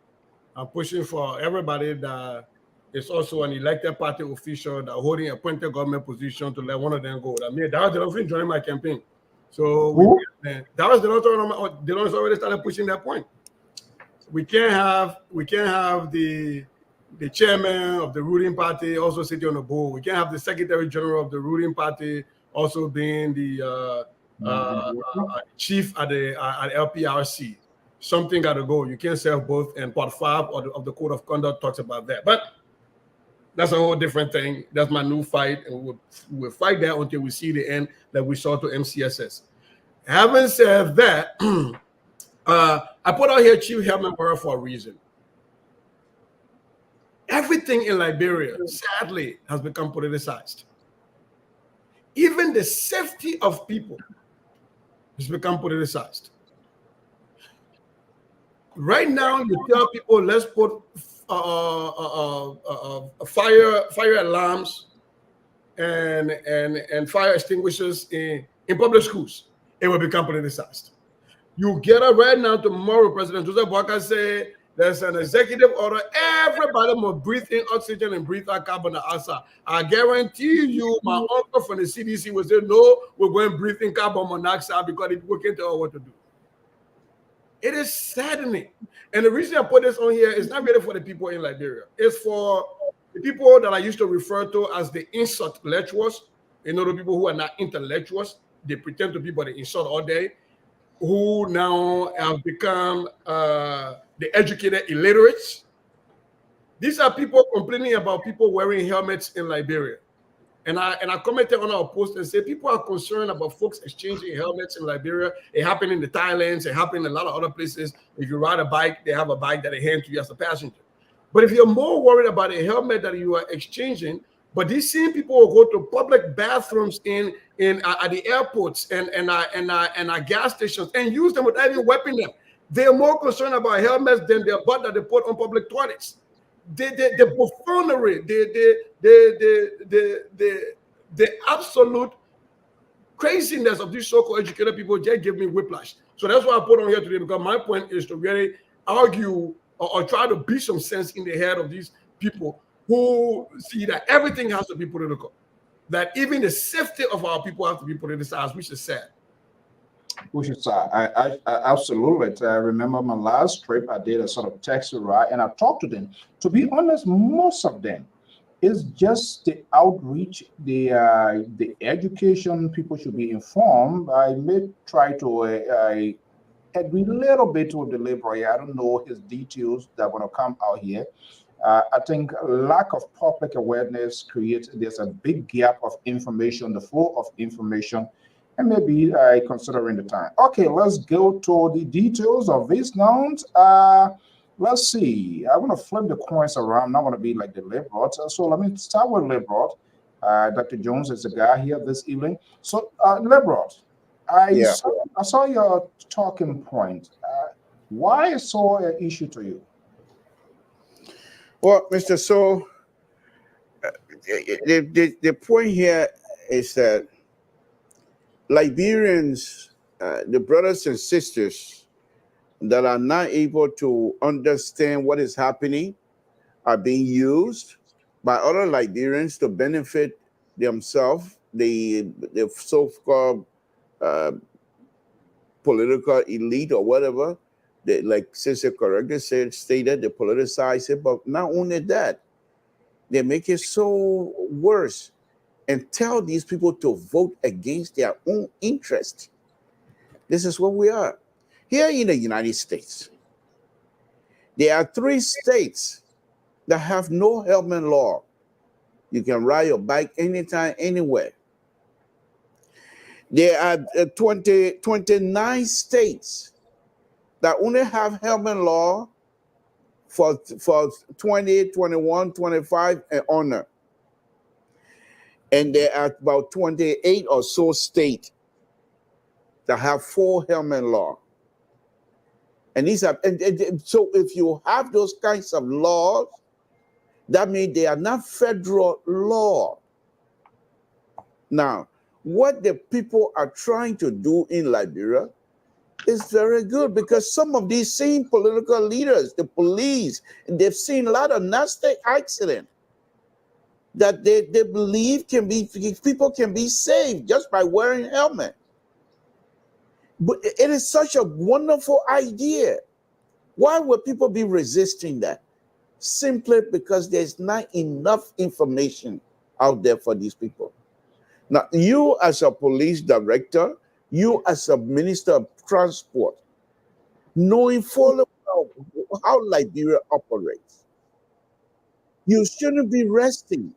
I'm pushing for everybody that is also an elected party official that holding appointed government position to let one of them go. I mean, that was the nothing joining my campaign. So that was the nothing. They already started pushing that point. We can't have the chairman of the ruling party also sitting on the board. We can't have the secretary general of the ruling party also being the chief at the LPR-TV. Something got to go. You can't serve both. And part 5 of the Code of Conduct talks about that. But that's a whole different thing. That's my new fight, and we'll fight that until we see the end that we saw to MCSS. Having said that, I put out here Chief Helman Wearer for a reason. Everything in Liberia, sadly, has become politicized. Even the safety of people has become politicized. Right now, you tell people, let's put fire alarms and fire extinguishers in public schools. It will become politicized. You get up right now, tomorrow, President Joseph Boakai say there's an executive order. Everybody must breathe in oxygen and breathe out carbon dioxide. I guarantee you, my uncle from the CDC will say, no, we're going to breathe in carbon monoxide because the people can't tell what to do. It is saddening. And the reason I put this on here is not really for the people in Liberia. It's for the people that I used to refer to as the intellectuals. You know, the people who are not intellectuals. They pretend to be, but they insult all day. Who now have become the educated illiterates. These are people complaining about people wearing helmets in Liberia. And I commented on our post and said people are concerned about folks exchanging helmets in Liberia. It happened in the Thailands. It happened in a lot of other places. If you ride a bike, they have a bike that they hand to you as a passenger. But if you're more worried about a helmet that you are exchanging, but these same people will go to public bathrooms at the airports and gas stations and use them without even wiping them. They're more concerned about helmets than their butt that they put on public toilets. The buffoonery, the absolute craziness of these so-called educated people just give me whiplash. So that's why I put on here today, because my point is to really argue or try to beat some sense in the head of these people who see that everything has to be political, that even the safety of our people have to be politicized, which is sad. Which is I absolutely. I remember my last trip, I did a sort of taxi ride and I talked to them. To be honest, most of them is just the outreach, the education. People should be informed. I may try to agree a little bit with the Liberia. I don't know his details that want to come out here. I think lack of public awareness creates, there's a big gap of information, the flow of information, and maybe considering the time. Okay, let's go to the details of this now. Let's see. I want to flip the coins around. I'm not going to be like the Liberal. So let me start with Liberal. Dr. Jones is the guy here this evening. So Liberal, I saw your talking point. Why is so an issue to you? Well, Mr. So, the point here is that Liberians, the brothers and sisters that are not able to understand what is happening, are being used by other Liberians to benefit themselves, the so-called political elite or whatever. They, like Sister correctly stated, they politicize it, but not only that, they make it so worse and tell these people to vote against their own interest. This is what we are. Here in the United States, there are 3 states that have no helmet law. You can ride your bike anytime, anywhere. There are 29 states that only have helmet law for 20, 21, 25 and under. And there are about 28 or so states that have full helmet law. And these are, so if you have those kinds of laws, that means they are not federal law. Now, what the people are trying to do in Liberia is very good, because some of these same political leaders, the police, they've seen a lot of nasty accidents that they believe people can be saved just by wearing a helmet. But it is such a wonderful idea. Why would people be resisting that? Simply because there's not enough information out there for these people. Now, you as a police director, you as a minister of transport, knowing fully well how Liberia operates, you shouldn't be resting.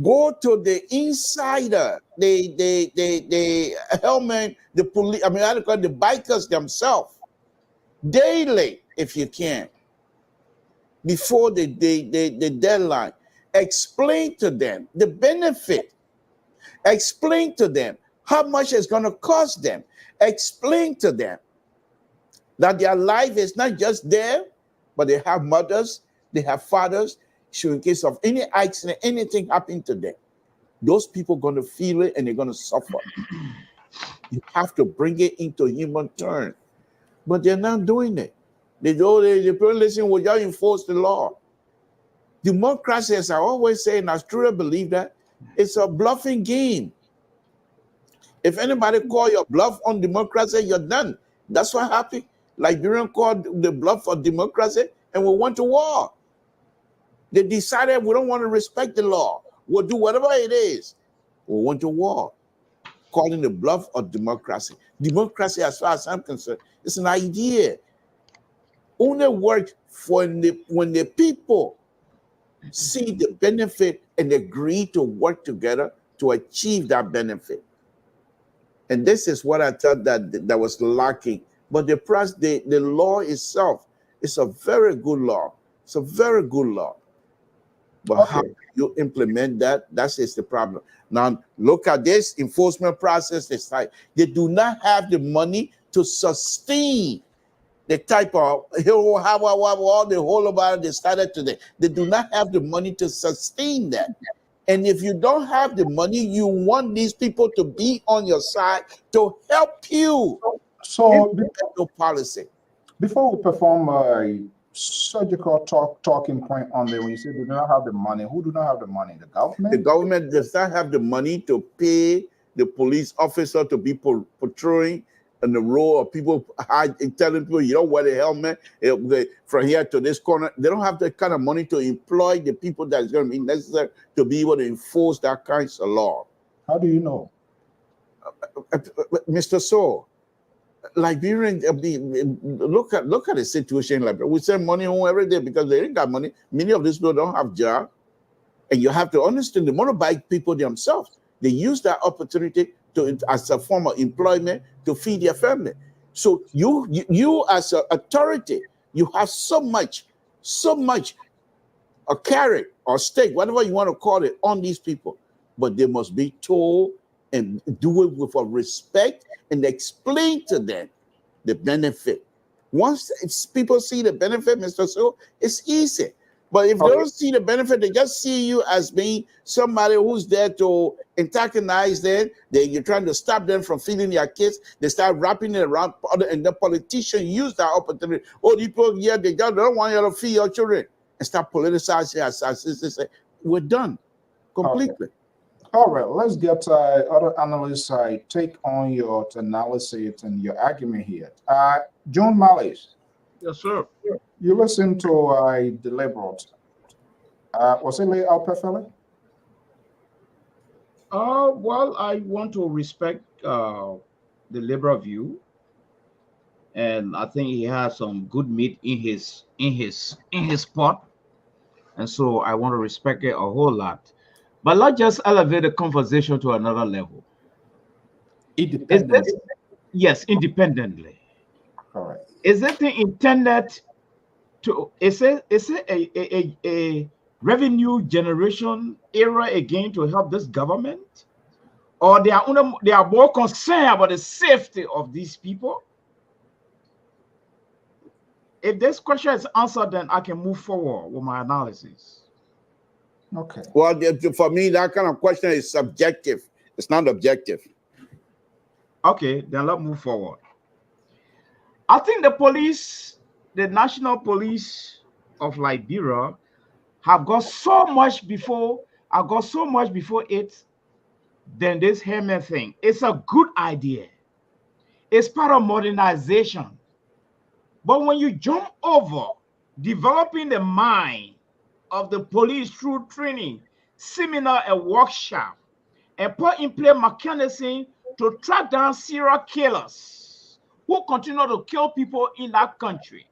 Go to the insider, the helmet, the police, I call it the bikers themselves, daily, if you can, before the deadline. Explain to them the benefit. Explain to them how much it's going to cost them. Explain to them that their life is not just there, but they have mothers, they have fathers. So in case of any accident, anything happen to them, those people are going to feel it and they're going to suffer. You have to bring it into human terms. But they're not doing it. They listen, well, y'all enforce the law. Democracy, as I always say, and I truly believe that, it's a bluffing game. If anybody call your bluff on democracy, you're done. That's what happened. Liberians called the bluff for democracy, and we went to war. They decided we don't want to respect the law. We'll do whatever it is. We went to war, calling the bluff of democracy. Democracy, as far as I'm concerned, is an idea. Only works when the people see the benefit and agree to work together to achieve that benefit. And this is what I thought that was lacking. But the law itself is a very good law. It's a very good law. But how you implement that, that is the problem. Now, look at this enforcement process. It's like they do not have the money to sustain the type of all the whole about they started today. They do not have the money to sustain that. And if you don't have the money, you want these people to be on your side to help you. So, no policy. Before we perform a surgical talking point on there, when you say they do not have the money, who do not have the money? The government? The government does not have the money to pay the police officer to be patrolling in the road, of people telling people you don't wear the helmet from here to this corner. They don't have the kind of money to employ the people that is going to be necessary to be able to enforce that kinds of law. How do you know? Mr. So, Liberian, look at the situation in Liberia. We send money home every day because they ain't got money. Many of these people don't have jobs. And you have to understand the motorbike people themselves. They use that opportunity as a form of employment to feed their family. So you as an authority, you have so much a carrot or stake, whatever you want to call it, on these people. But they must be told and do it with a respect and explain to them the benefit. Once people see the benefit, Mr. So, it's easy. But if they don't see the benefit, they just see you as being somebody who's there to antagonize them. You're trying to stop them from feeding their kids. They start wrapping it around, and the politicians use that opportunity. Oh, people, yeah, they don't want you to feed your children. And start politicizing us. We're done completely. All right, let's get other analysts' take on your analysis and your argument here. John Malice. Yes, sir. You listened to deliberate. Was it laid out perfectly? Well, I want to respect the liberal view, and I think he has some good meat in his pot, and so I want to respect it a whole lot. But let's just elevate the conversation to another level. Independently. Yes, independently. Correct. Is it intended to? Is it a revenue generation era again to help this government, or they are more concerned about the safety of these people? If this question is answered, then I can move forward with my analysis. Okay. Well, for me, that kind of question is subjective. It's not objective. Okay, then let's move forward. I think the National Police of Liberia, have got so much before it than this helmet thing. It's a good idea. It's part of modernization. But when you jump over developing the mind of the police through training, seminar, and workshop, and put in place mechanism to track down serial killers who continue to kill people in that country.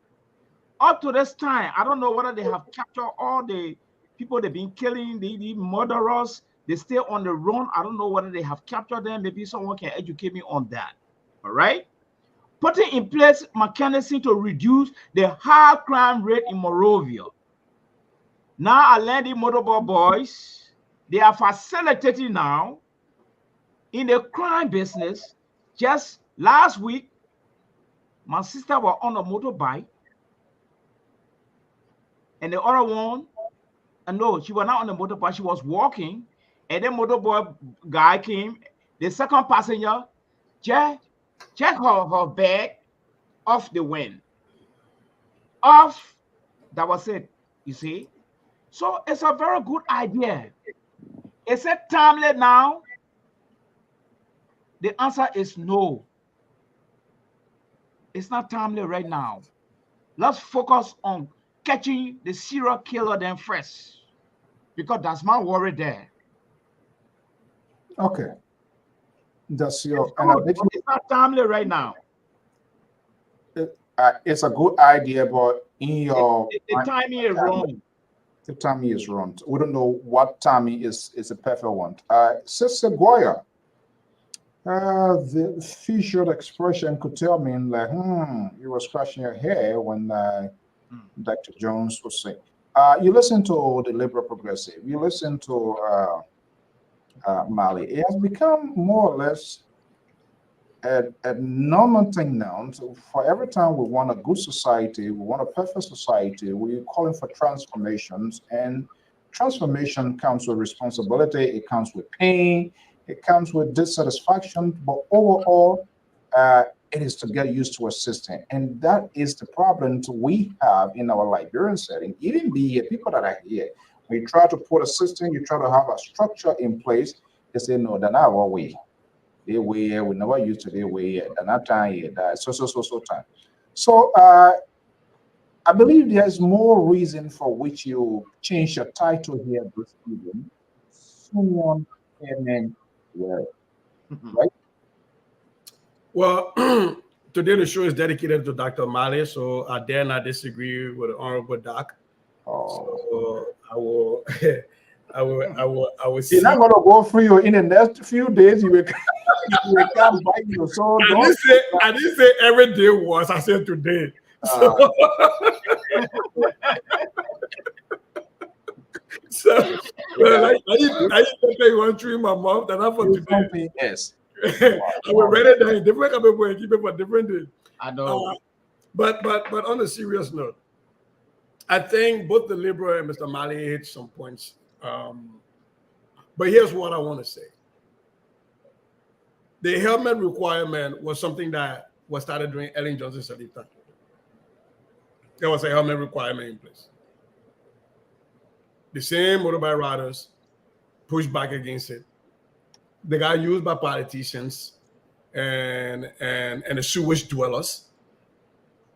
Up to this time, I don't know whether they have captured all the people they've been killing, the murderers. They stay on the run. I don't know whether they have captured them. Maybe someone can educate me on that. All right? Putting in place mechanism to reduce the high crime rate in Monrovia. Now, I learned the motorball boys, they are facilitating now in the crime business. Just last week, my sister was on a motorbike, and the other one, no, she was not on the motorbike, she was walking, and the motorboy guy came, the second passenger, check her bag off the wind. Off, that was it, you see? So it's a very good idea. Is it timely now? The answer is no. It's not timely right now. Let's focus on catching the serial killer then first, because that's my worry there. Okay. That's your. It's good, but it's not timely right now. It's a good idea, but in your The timing is wrong. The timing is wrong. We don't know what timing is a perfect one. Sister Goya, the featured expression could tell me like, you were scratching your hair when Dr. Jones was saying. You listen to the liberal progressive. You listen to Mali. It has become more or less a normal thing now. So for every time we want a good society, we want a perfect society, we're calling for transformations, and transformation comes with responsibility, it comes with pain, it comes with dissatisfaction, but overall, it is to get used to a system. And that is the problem we have in our Liberian setting. Even the people that are here, when you try to put a system, you try to have a structure in place, they say, no, that's not our way. They way we never used to their way at that time, that so time. So I believe there's more reason for which you change your title here, this evening. Someone came well, right? Well, today the show is dedicated to Dr. Mali, so I dare not disagree with the Honorable Doc. So I will You're not gonna go through in the next few days. You will come back. So I didn't say every day was. I said today. So I didn't want to in my mouth, and I for today. Yes. I will write it down. Different people and keep it for different days. I know. But on a serious note, I think both the Liberal and Mr. Mali hit some points. But here's what I want to say. The helmet requirement was something that was started during Ellen Johnson's lifetime. There was a helmet requirement in place. The same motorbike riders pushed back against it. They got used by politicians and the sewage dwellers.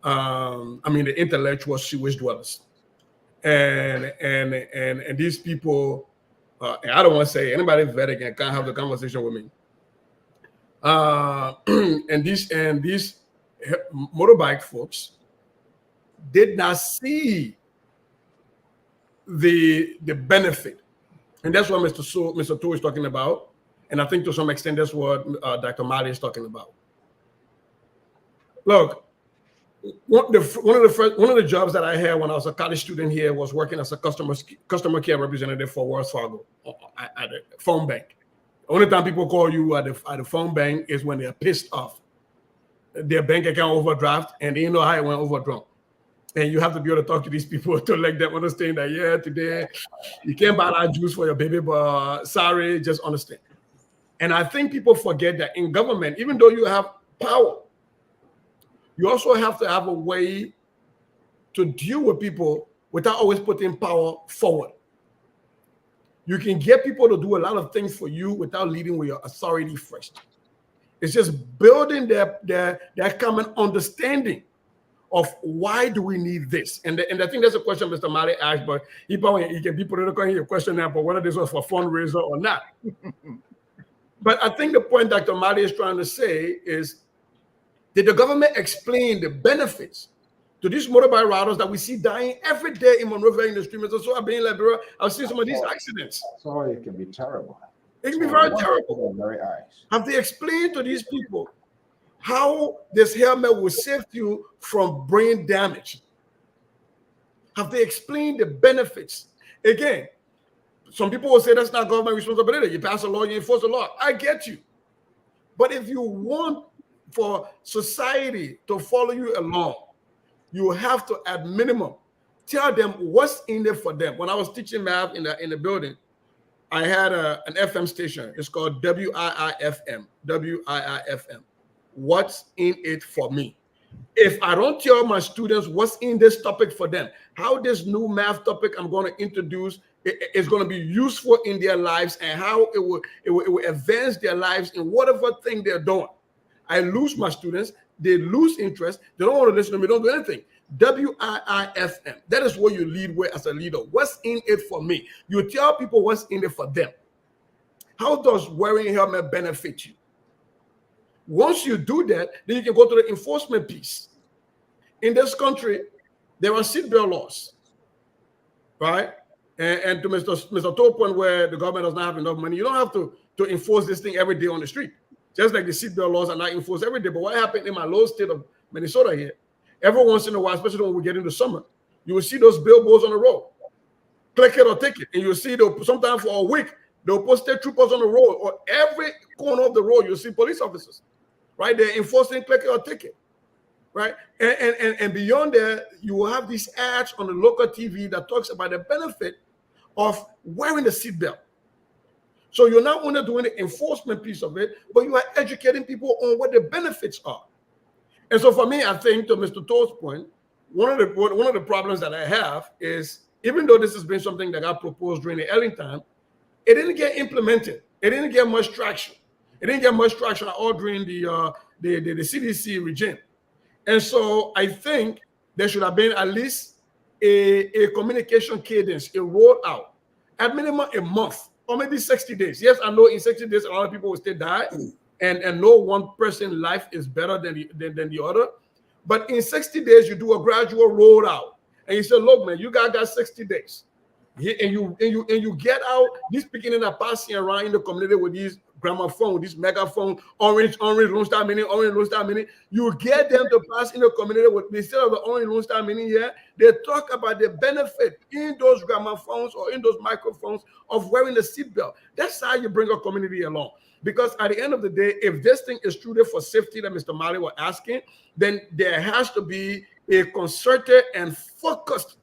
The intellectual sewage dwellers. And these people, and I don't want to say anybody vetting and can't have the conversation with me. And these motorbike folks did not see the benefit, and that's what Mr. Tu is talking about, and I think to some extent that's what Dr. Mali is talking about. Look, one of the jobs that I had when I was a college student here was working as a customer care representative for Wells Fargo at a phone bank. The only time people call you at the phone bank is when they're pissed off. Their bank account overdraft and they know how it went overdrawn. And you have to be able to talk to these people to let them understand that, yeah, today you can't buy that juice for your baby, but sorry, just understand. And I think people forget that in government, even though you have power, you also have to have a way to deal with people without always putting power forward. You can get people to do a lot of things for you without leading with your authority first. It's just building their common understanding of why do we need this. And I think that's a question Mr. Mali asked, but he can be political in your question now, but whether this was for fundraiser or not. But I think the point Dr. Mali is trying to say is, did the government explain the benefits to these motorbike riders that we see dying every day in Monrovia in the streets? So I've been in Liberia, I've seen some of these accidents. Sorry, it can be terrible. It can be very terrible. Very eyes. Have they explained to these people how this helmet will save you from brain damage? Have they explained the benefits? Again, some people will say that's not government responsibility. You pass a law, you enforce a law. I get you. But if you want for society to follow you along, you have to, at minimum, tell them what's in it for them. When I was teaching math in the building, I had an FM station. It's called WIIFM. WIIFM. What's in it for me? If I don't tell my students what's in this topic for them, how this new math topic I'm going to introduce is going to be useful in their lives and how it will advance their lives in whatever thing they're doing, I lose my students they lose interest. They don't want to listen to me. Don't do anything. WIIFM. That is what you lead with as a leader. What's in it for me? You tell people what's in it for them. How does wearing a helmet benefit you? Once you do that, then you can go to the enforcement piece. In this country, there are seatbelt laws, right? And to Mr. To's point, where the government does not have enough money, you don't have to enforce this thing every day on the street. Just like the seatbelt laws are not enforced every day. But what happened in my low state of Minnesota here, every once in a while, especially when we get into summer, you will see those billboards on the road. Click it or take it. And you'll see, sometimes for a week, they'll post state troopers on the road, or every corner of the road, you'll see police officers, right? They're enforcing click it or take it, right? And beyond that, you will have these ads on the local TV that talks about the benefit of wearing the seatbelt. So you're not only doing the enforcement piece of it, but you are educating people on what the benefits are. And so for me, I think, to Mr. To's point, one of the problems that I have is, even though this has been something that got proposed during the early time, it didn't get implemented. It didn't get much traction. It didn't get much traction at all during the CDC regime. And so I think there should have been at least a communication cadence, a rollout, at minimum a month or maybe 60 days. Yes, I know in 60 days, a lot of people will still die, and no one person's life is better than the other. But in 60 days, you do a gradual rollout, and you say, look, man, you got 60 days. And you get out, these beginning are passing around in the community with these gramophone, these megaphone, orange Lone Star Mini, orange Lone Star Mini. You get them to pass in the community with, instead of the orange Lone Star Mini here, they talk about the benefit in those gramophones or in those microphones of wearing the seatbelt. That's how you bring a community along. Because at the end of the day, if this thing is truly for safety that Mr. Mali was asking, then there has to be a concerted and focused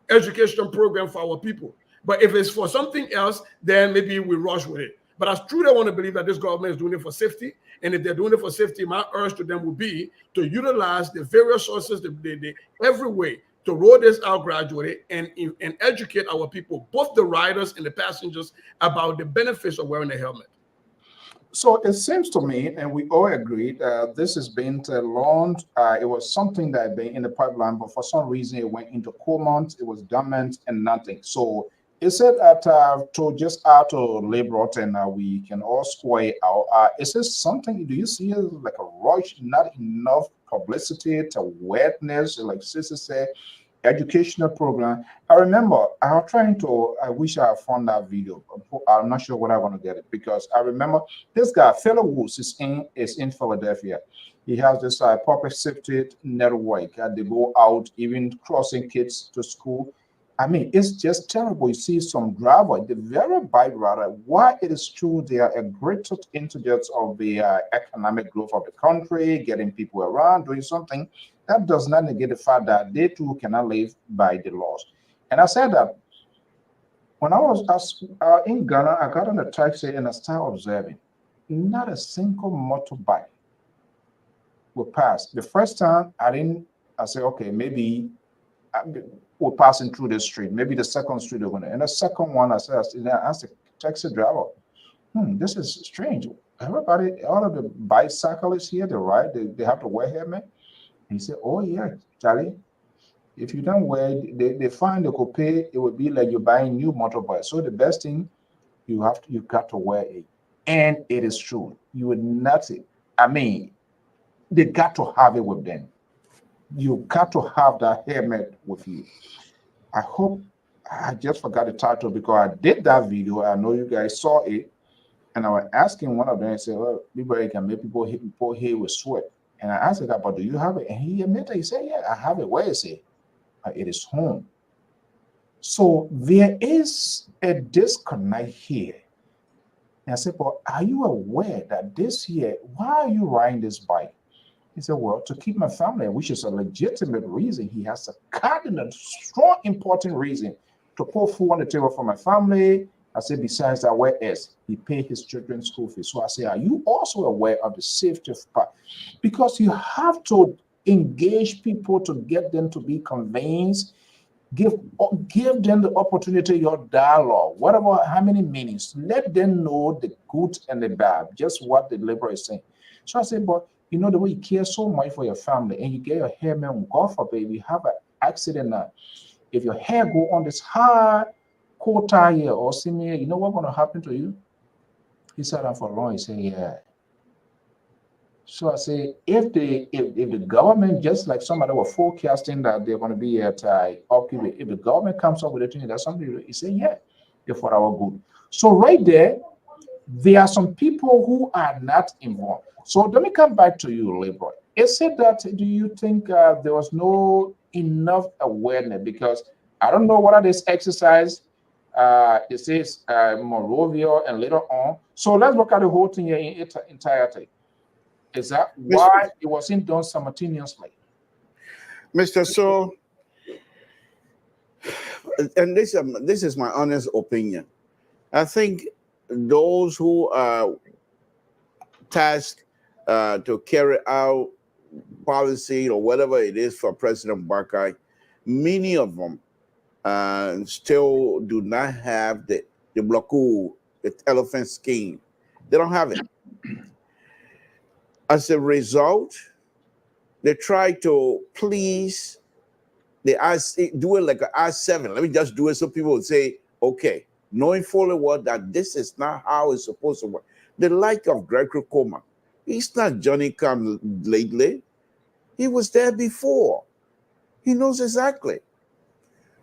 education program for our people. But if it's for something else, then maybe we rush with it. But I truly want to believe that this government is doing it for safety. And if they're doing it for safety, my urge to them will be to utilize the various sources, every way to roll this out gradually and educate our people, both the riders and the passengers, about the benefits of wearing a helmet. So it seems to me, and we all agree, this has been launched. It was something that had been in the pipeline, but for some reason it went into dormant, it was dormant and nothing. So is it that to just add to labor and we can all square out? Is this something, do you see it like a rush, not enough publicity to awareness, like Sissy said, educational program? I remember I wish I had found that video. I'm not sure what I want to get it, because I remember this guy, Fellow Woods, is in Philadelphia. He has this public safety network. They go out, even crossing kids to school. I mean, it's just terrible. You see some driver, the very bike rider, why it is true they are a great integers of the economic growth of the country, getting people around, doing something. That does not negate the fact that they too cannot live by the laws. And I said that when I was in Ghana, I got on a taxi and I started observing. Not a single motorbike will pass. The first time I said, okay, maybe we're passing through the street. Maybe the second street over there. And the second one, I asked the taxi driver, this is strange. Everybody, all of the bicyclists here, they have to wear helmet. He said, oh yeah, Charlie, if you don't wear, they find they could pay, it would be like you're buying new motorbike. So the best thing, you got to wear it. And it is true. You would not, they got to have it with them. You got to have that helmet with you. I hope, I just forgot the title because I did that video. I know you guys saw it. And I was asking one of them, I said, well, people can make people here with sweat. And I asked that, but do you have it? And he admitted, he said, yeah, I have it. Where is it? It is home. So there is a disconnect here. And I said, but are you aware that this year, why are you riding this bike? He said, well, to keep my family, which is a legitimate reason. He has a cardinal, strong, important reason to put food on the table for my family. I said, besides that, where else? He paid his children's school fees. So I say, are you also aware of the safety part? Because you have to engage people to get them to be convinced. Give them the opportunity, your dialogue, whatever, how many minutes. Let them know the good and the bad, just what the liberal is saying. So I said, but you know, the way you care so much for your family, and you get your hair, man, God forbid, you have an accident now. If your hair go on this hard quarter here or semi, you know what's going to happen to you? He sat down for long. He said, yeah. So I say, if the government, just like somebody were forecasting that they're going to be at okay, if the government comes up with a thing that's something, he said, yeah, it's for our good. So right there are some people who are not involved. So let me come back to you, Leroy. It said that, do you think there was no enough awareness? Because I don't know whether this exercise, it says Monrovia and later on. So let's look at the whole thing here in its entirety. Is that why it wasn't done simultaneously? Mr. So, and this is my honest opinion. I think those who are tasked to carry out policy or whatever it is for President Barkai, many of them still do not have the bloku, the elephant skin. They don't have it. As a result, they try to please do it like an I-7. Let me just do it so people would say, okay, knowing fully well that this is not how it's supposed to work. The like of Gregory Coleman, he's not Johnny come lately. He was there before. He knows exactly.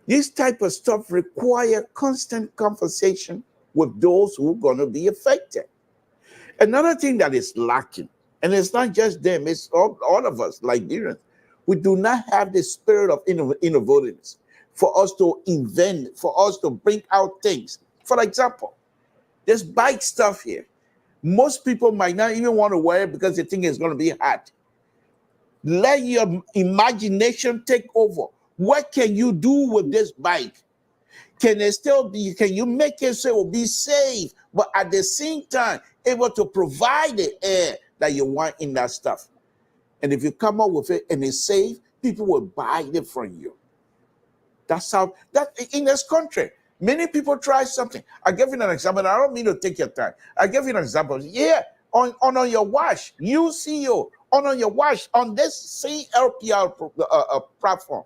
This type of stuff require constant conversation with those who are going to be affected. Another thing that is lacking, and it's not just them, it's all of us, Liberians. We do not have the spirit of innovativeness for us to invent, for us to bring out things. For example, this bike stuff here. Most people might not even want to wear it because they think it's going to be hot. Let your imagination take over. What can you do with this bike? Can it still be, can you make it so it will be safe, but at the same time, able to provide the air that you want in that stuff? And if you come up with it and it's safe, people will buy it from you. That's how, that in this country, many people try something. I give you an example. I don't mean to take your time. I give you an example. Yeah, on your watch, you CEO, on your watch, on this same LPR platform.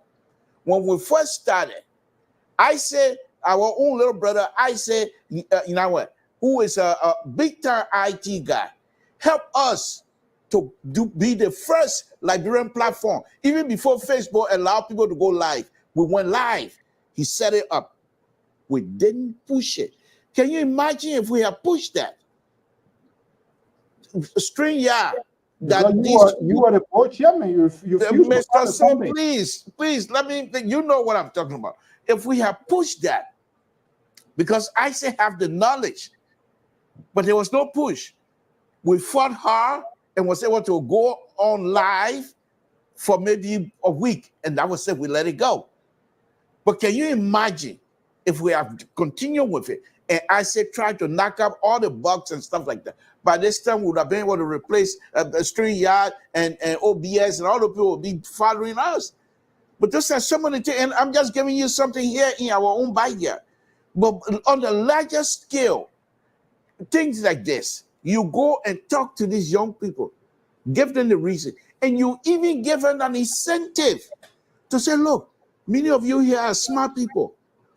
When we first started, I said, our own little brother, I said, you know what, who is a big-time IT guy, help us to be the first Liberian platform. Even before Facebook allowed people to go live, we went live. He set it up. We didn't push it. Can you imagine if we had pushed that? StreamYard. That you are the board chairman. You Mr. So please, let me, you know what I'm talking about. If we have pushed that, because I say have the knowledge, but there was no push. We fought hard and was able to go on live for maybe a week, and that was it, we let it go. But can you imagine if we have continued with it, and I said try to knock up all the bugs and stuff like that? By this time, we would have been able to replace StreamYard and OBS, and all the people would be following us. But this has so many things, and I'm just giving you something here in our own backyard. But on the larger scale, things like this, you go and talk to these young people, give them the reason, and you even give them an incentive to say, look, many of you here are smart people.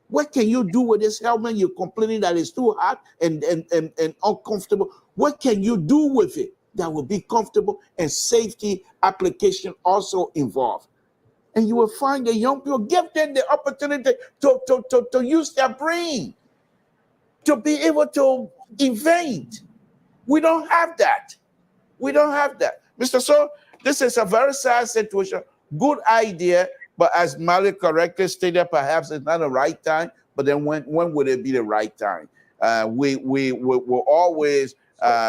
What can you do with this helmet? You're complaining that it's too hot and uncomfortable. What can you do with it that will be comfortable and safety application also involved? And you will find the young people, give them the opportunity to use their brain, to be able to invent. We don't have that. We don't have that. Mr. So, this is a very sad situation. Good idea, but as Malik correctly stated, perhaps it's not the right time, but then when would it be the right time? We're always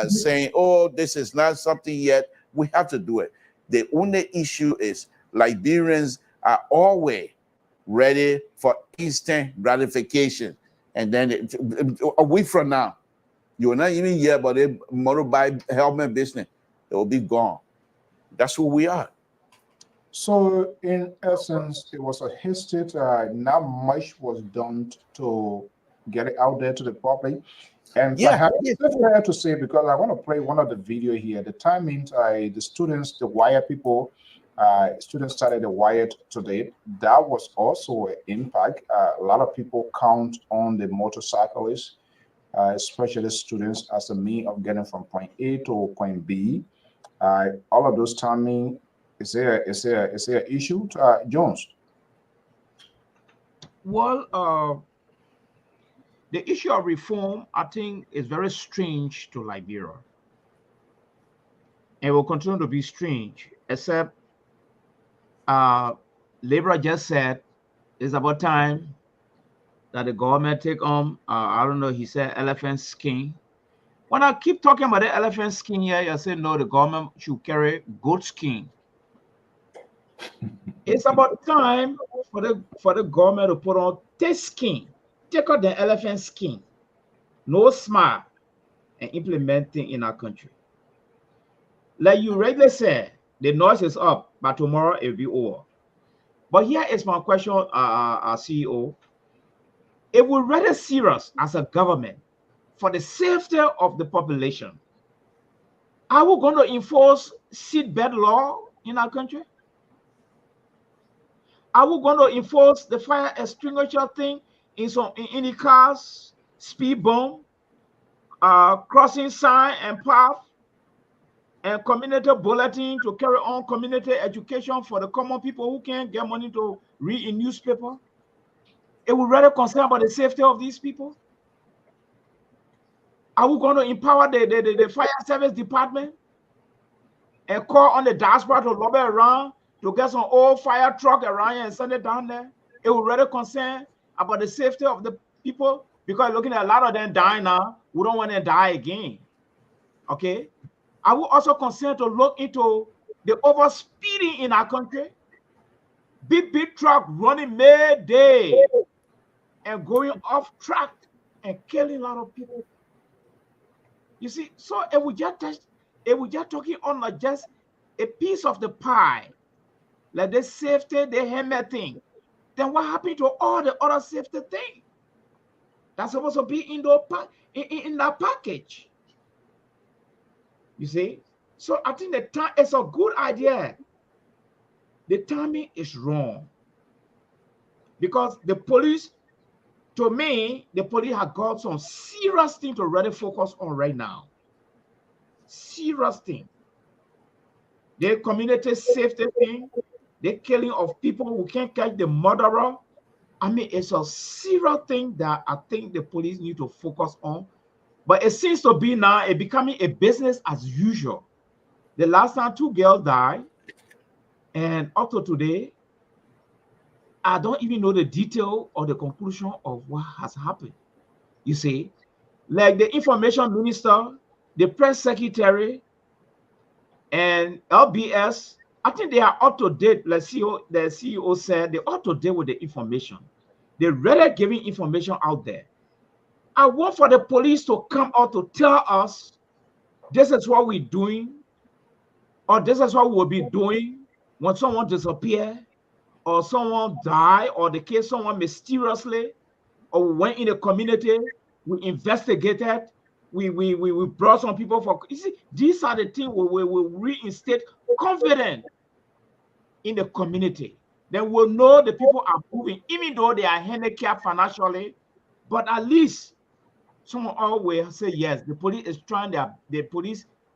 saying, oh, this is not something yet. We have to do it. The only issue is Liberians are always ready for instant gratification. And then a week from now, you will not even hear about the motorbike helmet business. It will be gone. That's who we are. So, in essence, it was a hasty. Not much was done to get it out there to the public. And Yeah, perhaps yeah. if I have to say, because I want to play one of the video here. The timing, the students, the wire people, students started the wire today. That was also an impact. A lot of people count on the motorcyclists, especially students, as a means of getting from point A to point B. All of those timing is there an issue, Jones? Well, the issue of reform, I think, is very strange to Liberia, and will continue to be strange. Except, Liberia just said it's about time that the government take on. I don't know. He said elephant skin. When I keep talking about the elephant skin here, I say no. The government should carry goat skin. It's about time for the government to put on this skin. Take out the elephant skin. No smile. And implementing in our country. Like you regularly said, the noise is up, but tomorrow it will be over. But here is my question, CEO. It will rather serious as a government for the safety of the population. Are we going to enforce seatbelt law in our country? Are we going to enforce the fire extinguisher thing in the cars, speed bump, crossing sign and path, and community bulletin to carry on community education for the common people who can't get money to read in newspaper? It would rather concern about the safety of these people. Are we going to empower the fire service department and call on the diaspora to lobby around to get some old fire truck around here and send it down there? It would rather concern about the safety of the people, because looking at a lot of them dying now, we don't want to die again. Okay? I will also concerned to look into the overspeeding in our country. Big truck running midday and going off track and killing a lot of people. You see, so it was just talking on like just a piece of the pie, like the safety, the helmet thing. Then what happened to all the other safety things that's supposed to be in that package? You see, so I think the time is a good idea. The timing is wrong, because the police, to me, the police have got some serious thing to really focus on right now. Serious thing. The community safety thing, the killing of people who can't catch the murderer. I mean, it's a serious thing that I think the police need to focus on. But it seems to be now it becoming a business as usual. The last time 2 girls died, and up to today, I don't even know the detail or the conclusion of what has happened. You see, like the information minister, the press secretary, and LBS, I think they are up to date. Like the CEO said, they're up to date with the information. They're really giving information out there. I want for the police to come out to tell us this is what we're doing, or this is what we'll be doing when someone disappears, or someone die, or the case someone mysteriously, or we went in the community, we investigated, we brought some people for. You see, these are the things we will reinstate confidence in the community. Then we'll know the people are moving, even though they are handicapped financially, but at least someone always say yes. The police is trying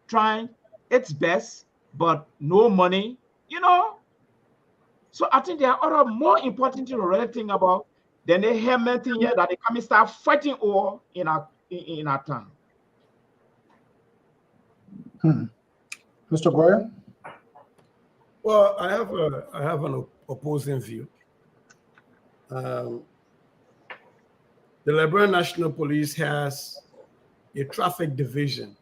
trying its best, but no money, you know. So I think there are other more important things to really think about than the helmet thing here that they come and start fighting over in our town. Mr. Goya? Well, I have an opposing view. The Liberian National Police has a traffic division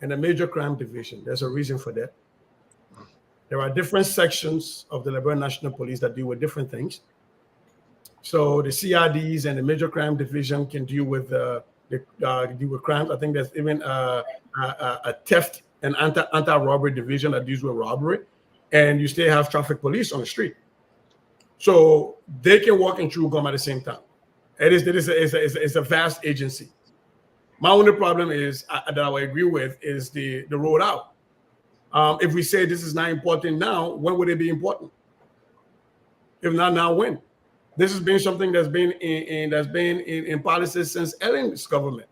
and a major crime division. There's a reason for that. There are different sections of the Liberian National Police that deal with different things. So the CRDs and the major crime division can deal with crimes. I think there's even a theft and anti-robbery division that deals with robbery, and you still have traffic police on the street. So they can walk and chew gum at the same time. It's a vast agency. My only problem is that I would agree with is the road out. If we say this is not important now, when would it be important? If not now, when? This has been something that's been in policy since Ellen's government.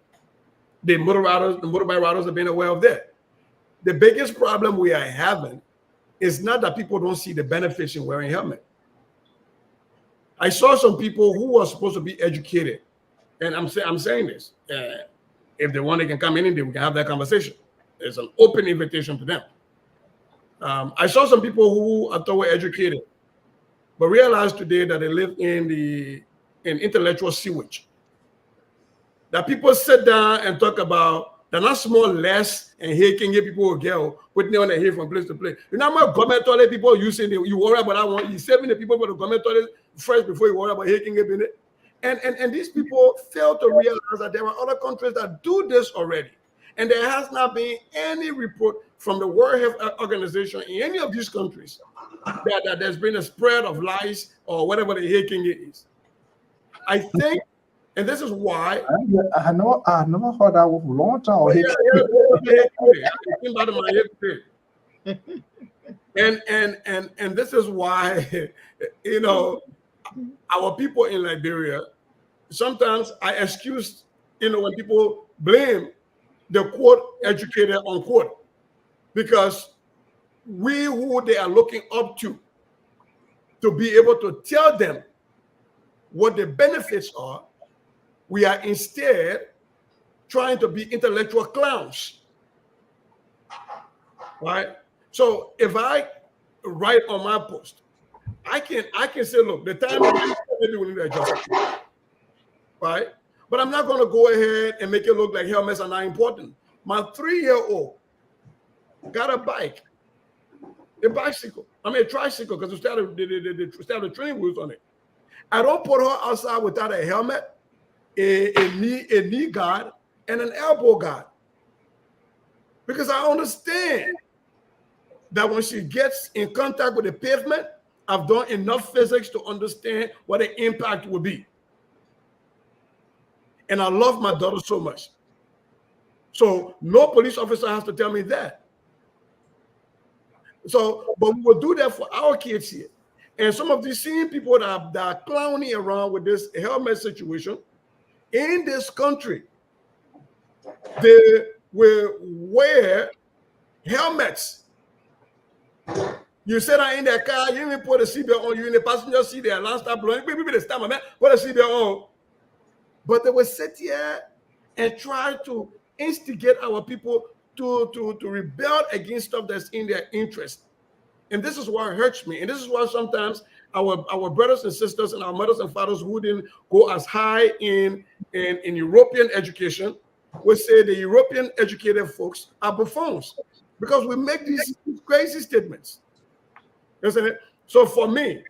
The motorbike riders have been aware of that. The biggest problem we are having is not that people don't see the benefits in wearing helmet. I saw some people who are supposed to be educated, and I'm saying this. If they want, they can come in and we can have that conversation. It's an open invitation to them. I saw some people who I thought were educated, but realized today that they live in intellectual sewage. That people sit down and talk about they're not small less and here can get people a girl putting it on their head from place to place. You know how much government toilet people using you worry about that one. You saving the people for the government toilet first before you worry about here can get in it. And these people fail to realize that there are other countries that do this already. And there has not been any report from the World Health Organization in any of these countries that there's been a spread of lies or whatever the hacking is. I think, and this is why I never heard that for a long time. And this is why, you know, our people in Liberia, sometimes I excuse, you know, when people blame the quote educated unquote, because we who they are looking up to be able to tell them what the benefits are, we are instead trying to be intellectual clowns, right? So if I write on my post, I can say, look, the time maybe we need to adjust, right? But I'm not going to go ahead and make it look like helmets are not important. My 3-year-old got a bike, a bicycle. I mean, a tricycle, because they started training wheels on it. I don't put her outside without a helmet, a knee guard, and an elbow guard. Because I understand that when she gets in contact with the pavement, I've done enough physics to understand what the impact will be. And I love my daughter so much. So no police officer has to tell me that. So, but we will do that for our kids here. And some of these same people that are clowning around with this helmet situation in this country, they will wear helmets. You sit down in their car, you even put a seatbelt on, you in the passenger seat, their alarm start blowing, maybe they stand on that, put a seatbelt on. But they will sit here and try to instigate our people to rebel against stuff that's in their interest. And this is what hurts me. And this is why sometimes our brothers and sisters and our mothers and fathers who didn't go as high in European education will say the European educated folks are buffoons because we make these crazy statements. Isn't it? So for me,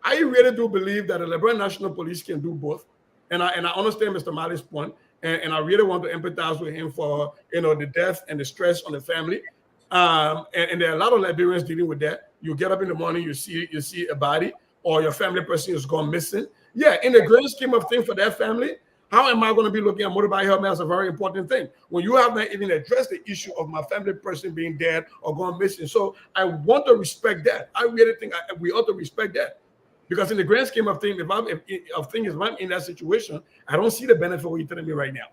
I really do believe that the Liberian National Police can do both. And I understand Mr. Mali's point, and I really want to empathize with him for, you know, the death and the stress on the family. And there are a lot of Liberians dealing with that. You get up in the morning, you see a body, or your family person is gone missing. Yeah, in the grand scheme of things for that family, how am I going to be looking at motorbike helmet as a very important thing when you have not even addressed the issue of my family person being dead or gone missing? So I want to respect that. I really think we ought to respect that. Because in the grand scheme of things, if I'm in that situation, I don't see the benefit of what you're telling me right now.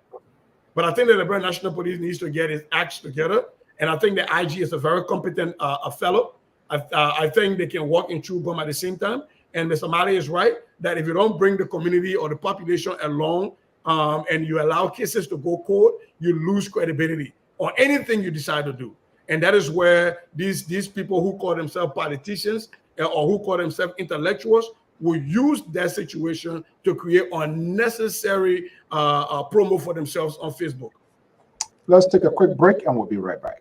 But I think that the Liberian National Police needs to get its acts together. And I think the IG is a very competent fellow. I think they can walk and chew gum at the same time. And Mr. Mali is right that if you don't bring the community or the population along and you allow cases to go court, you lose credibility on anything you decide to do. And that is where these people who call themselves politicians or who call themselves intellectuals will use that situation to create unnecessary promo for themselves on Facebook. Let's take a quick break and we'll be right back.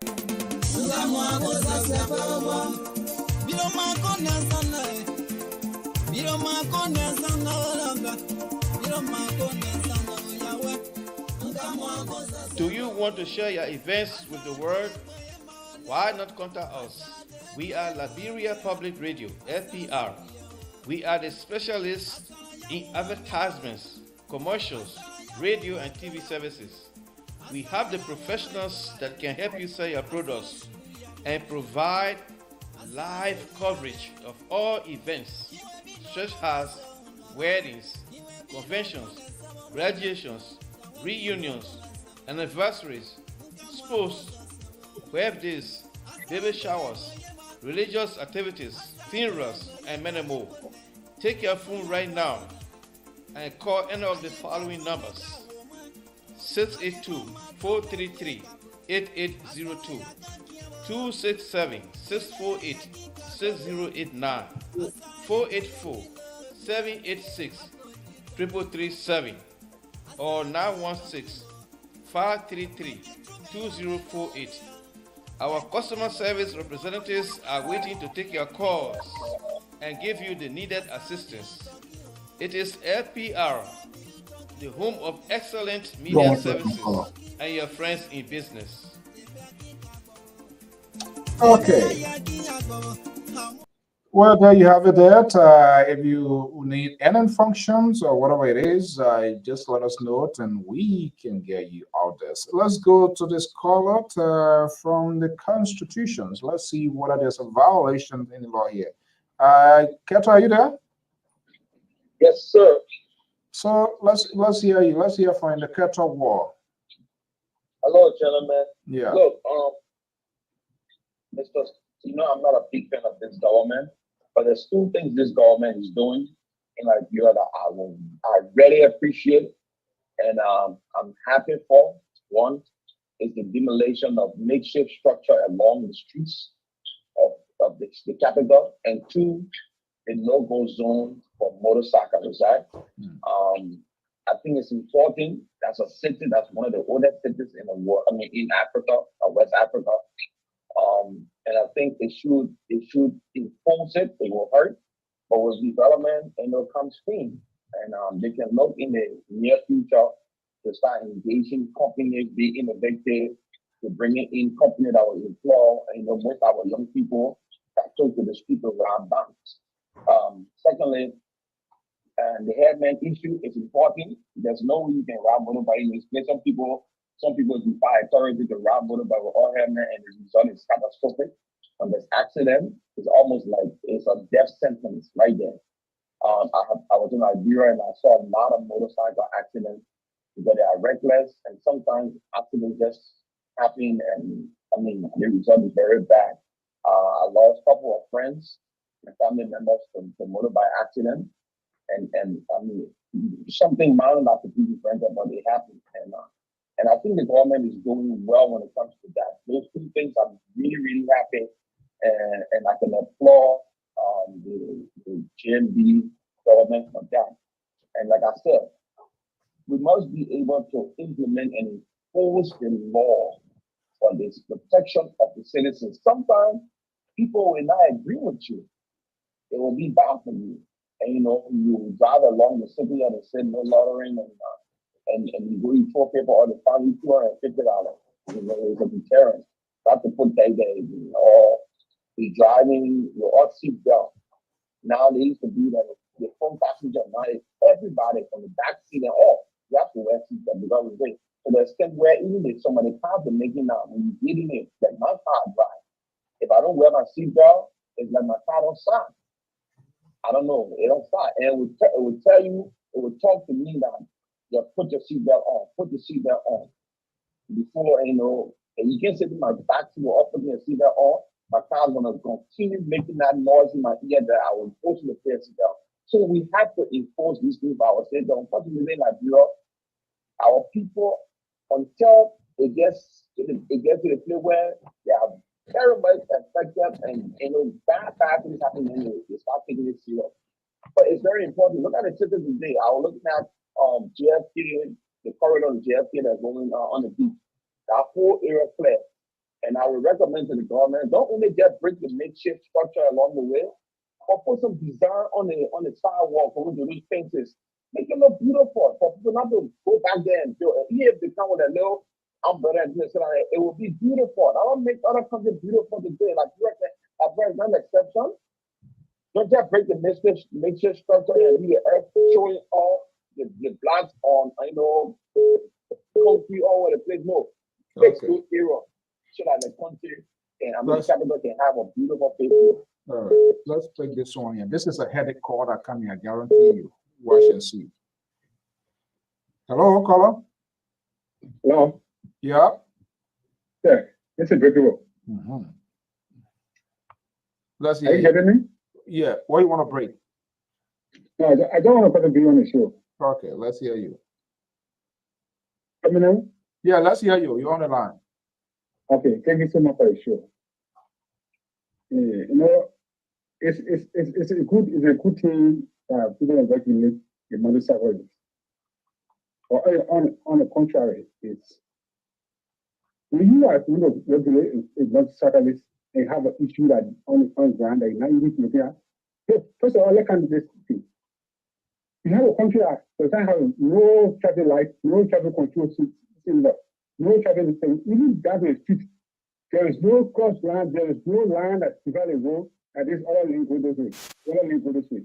Do you want to share your events with the world? Why not contact us? We are Liberia Public Radio, LPR. We are the specialists in advertisements, commercials, radio and TV services. We have the professionals that can help you sell your products and provide live coverage of all events such as weddings, conventions, graduations, reunions, anniversaries, sports, birthdays, baby showers, religious activities, funerals, and many more. Take your phone right now and call any of the following numbers: 682-433-8802, 267-648-6089, 484-786-3337, or 916-533-2048. Our customer service representatives are waiting to take your calls and give you the needed assistance. It is LPR, the home of excellent media services and your friends in business. Okay. Well, there you have it. That if you need any functions or whatever it is, just let us know it and we can get you out there. So let's go to this call out from the constitutions. Let's see what there's a violation in the law here. Keto, are you there? Yes, sir. So let's hear you. Let's hear from the Keto War. Hello, gentlemen. Yeah. Look, Mr. I'm not a big fan of this government, but there's two things this government is doing in Liberia that I really appreciate and I'm happy for. One is the demolition of makeshift structure along the streets of the capital, and two, the no-go zone for motorcycles, right? I think it's important. That's a city that's one of the oldest cities in the world. I mean, in Africa, or West Africa. And I think it should enforce it. It will hurt, but with development, comes pain. And they can look in the near future to start engaging companies, be innovative, to bringing in companies that will employ, most of our young people that talk to the street around banks. Secondly, the headman issue is important. There's no way you can rob motorbike in this place. Some people defy authority to rob motorbike with all headmen, and the result is catastrophic. And this accident is almost like it's a death sentence right there. I was in Liberia and I saw a lot of motorcycle accidents because they are reckless, and sometimes accidents just happen, and the result is very bad. I lost a couple of friends and family members from motorbike accident, and something minor not to be friends about it happened, and I think the government is doing well when it comes to that. Those two things, I'm really, really happy, and I can applaud the GMB government for that. And like I said, we must be able to implement and enforce the law for this protection of the citizens. Sometimes people will not agree with you. It will be bad for you. And you drive along the city and they say no loitering, and you go eat 4 people or the family $250. It's a deterrent. Not to put that there, or be driving your all seat belt. Now they used to be that the front passenger, now everybody from the back seat and all, you have to wear seat belt because of it. So the extent where even if somebody cars are making out when you're getting it, like my car drive. If I don't wear my seat belt, it's like my car don't start. I don't know, it don't start. And it would tell you, it would talk to me that you put your seatbelt on, before, and you can't say to my back seat or putting your seatbelt on, my car's gonna continue making that noise in my ear that I will force you to pay a seatbelt. So we have to enforce these things by ourselves. Unfortunately, in Liberia, our people, until it gets to the place where they are very much affected and bad things happen anyway, they start taking it serious. But it's very important. Look at the city today. I was looking at JFK, the corridor of JFK that's going on the beach. That whole area clear. And I would recommend to the government, don't only just bring the makeshift structure along the way, but put some design on the sidewalk or with those fences. Make it look beautiful for people not to go back there and build. And even if they come with a little umbrella and this, it will be beautiful. I want to make other countries beautiful today. Like Liberia is not an exception. Don't just break the makeshift structure and leave the earth showing all the blacks on, country all over the place. No, fix those areas so that the country and the capital can have a beautiful place. All right, let's take this one here. This is a headache call that coming, I guarantee you. Watch and see. Hello, caller. Hello. Yeah. Yeah, it's a big deal. Let's Are you getting me? Yeah. What do you want to break? No, I don't want to be on the show. Okay, let's hear you. Coming in? Yeah, let's hear you. You're on the line. Okay, thank you so much for the show. You know, it's a good thing that people are regulate the money salaries. Or on the contrary, it's when you are going to regulate a money salaries and have an issue that on ground that now you need to look at. First of all, let candidates think. You have a country that does not have no traffic light, no traffic control system, no traffic system. Even that is street. There is no cross line, there is no line that divides a road and this other lane go this way, other lane go this way.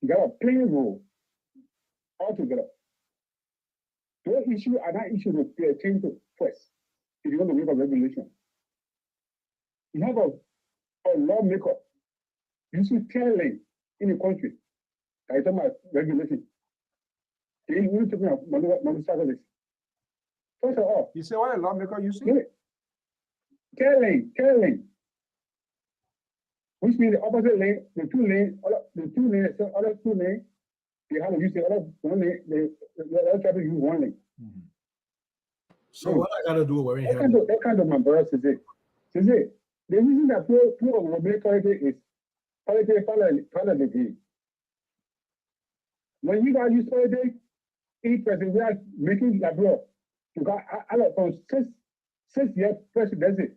You got a plain road altogether. Those issues are not issues to pay attention to first if you want to make a regulation. You have a lawmaker. You see 10 lanes in the country. I talk about regulation. They need to be money services. First of all, you say what a lawmaker you see? 10 lane. Which means the opposite lane, the two lanes, other two lanes, they have to use the other one lane, the other traffic use one lane. So what I gotta do over here? That kind of my brother says it. The reason that people will make quality is quality follow the game. When you guys use quality, each person we are making the law. You got from 6 years presidency.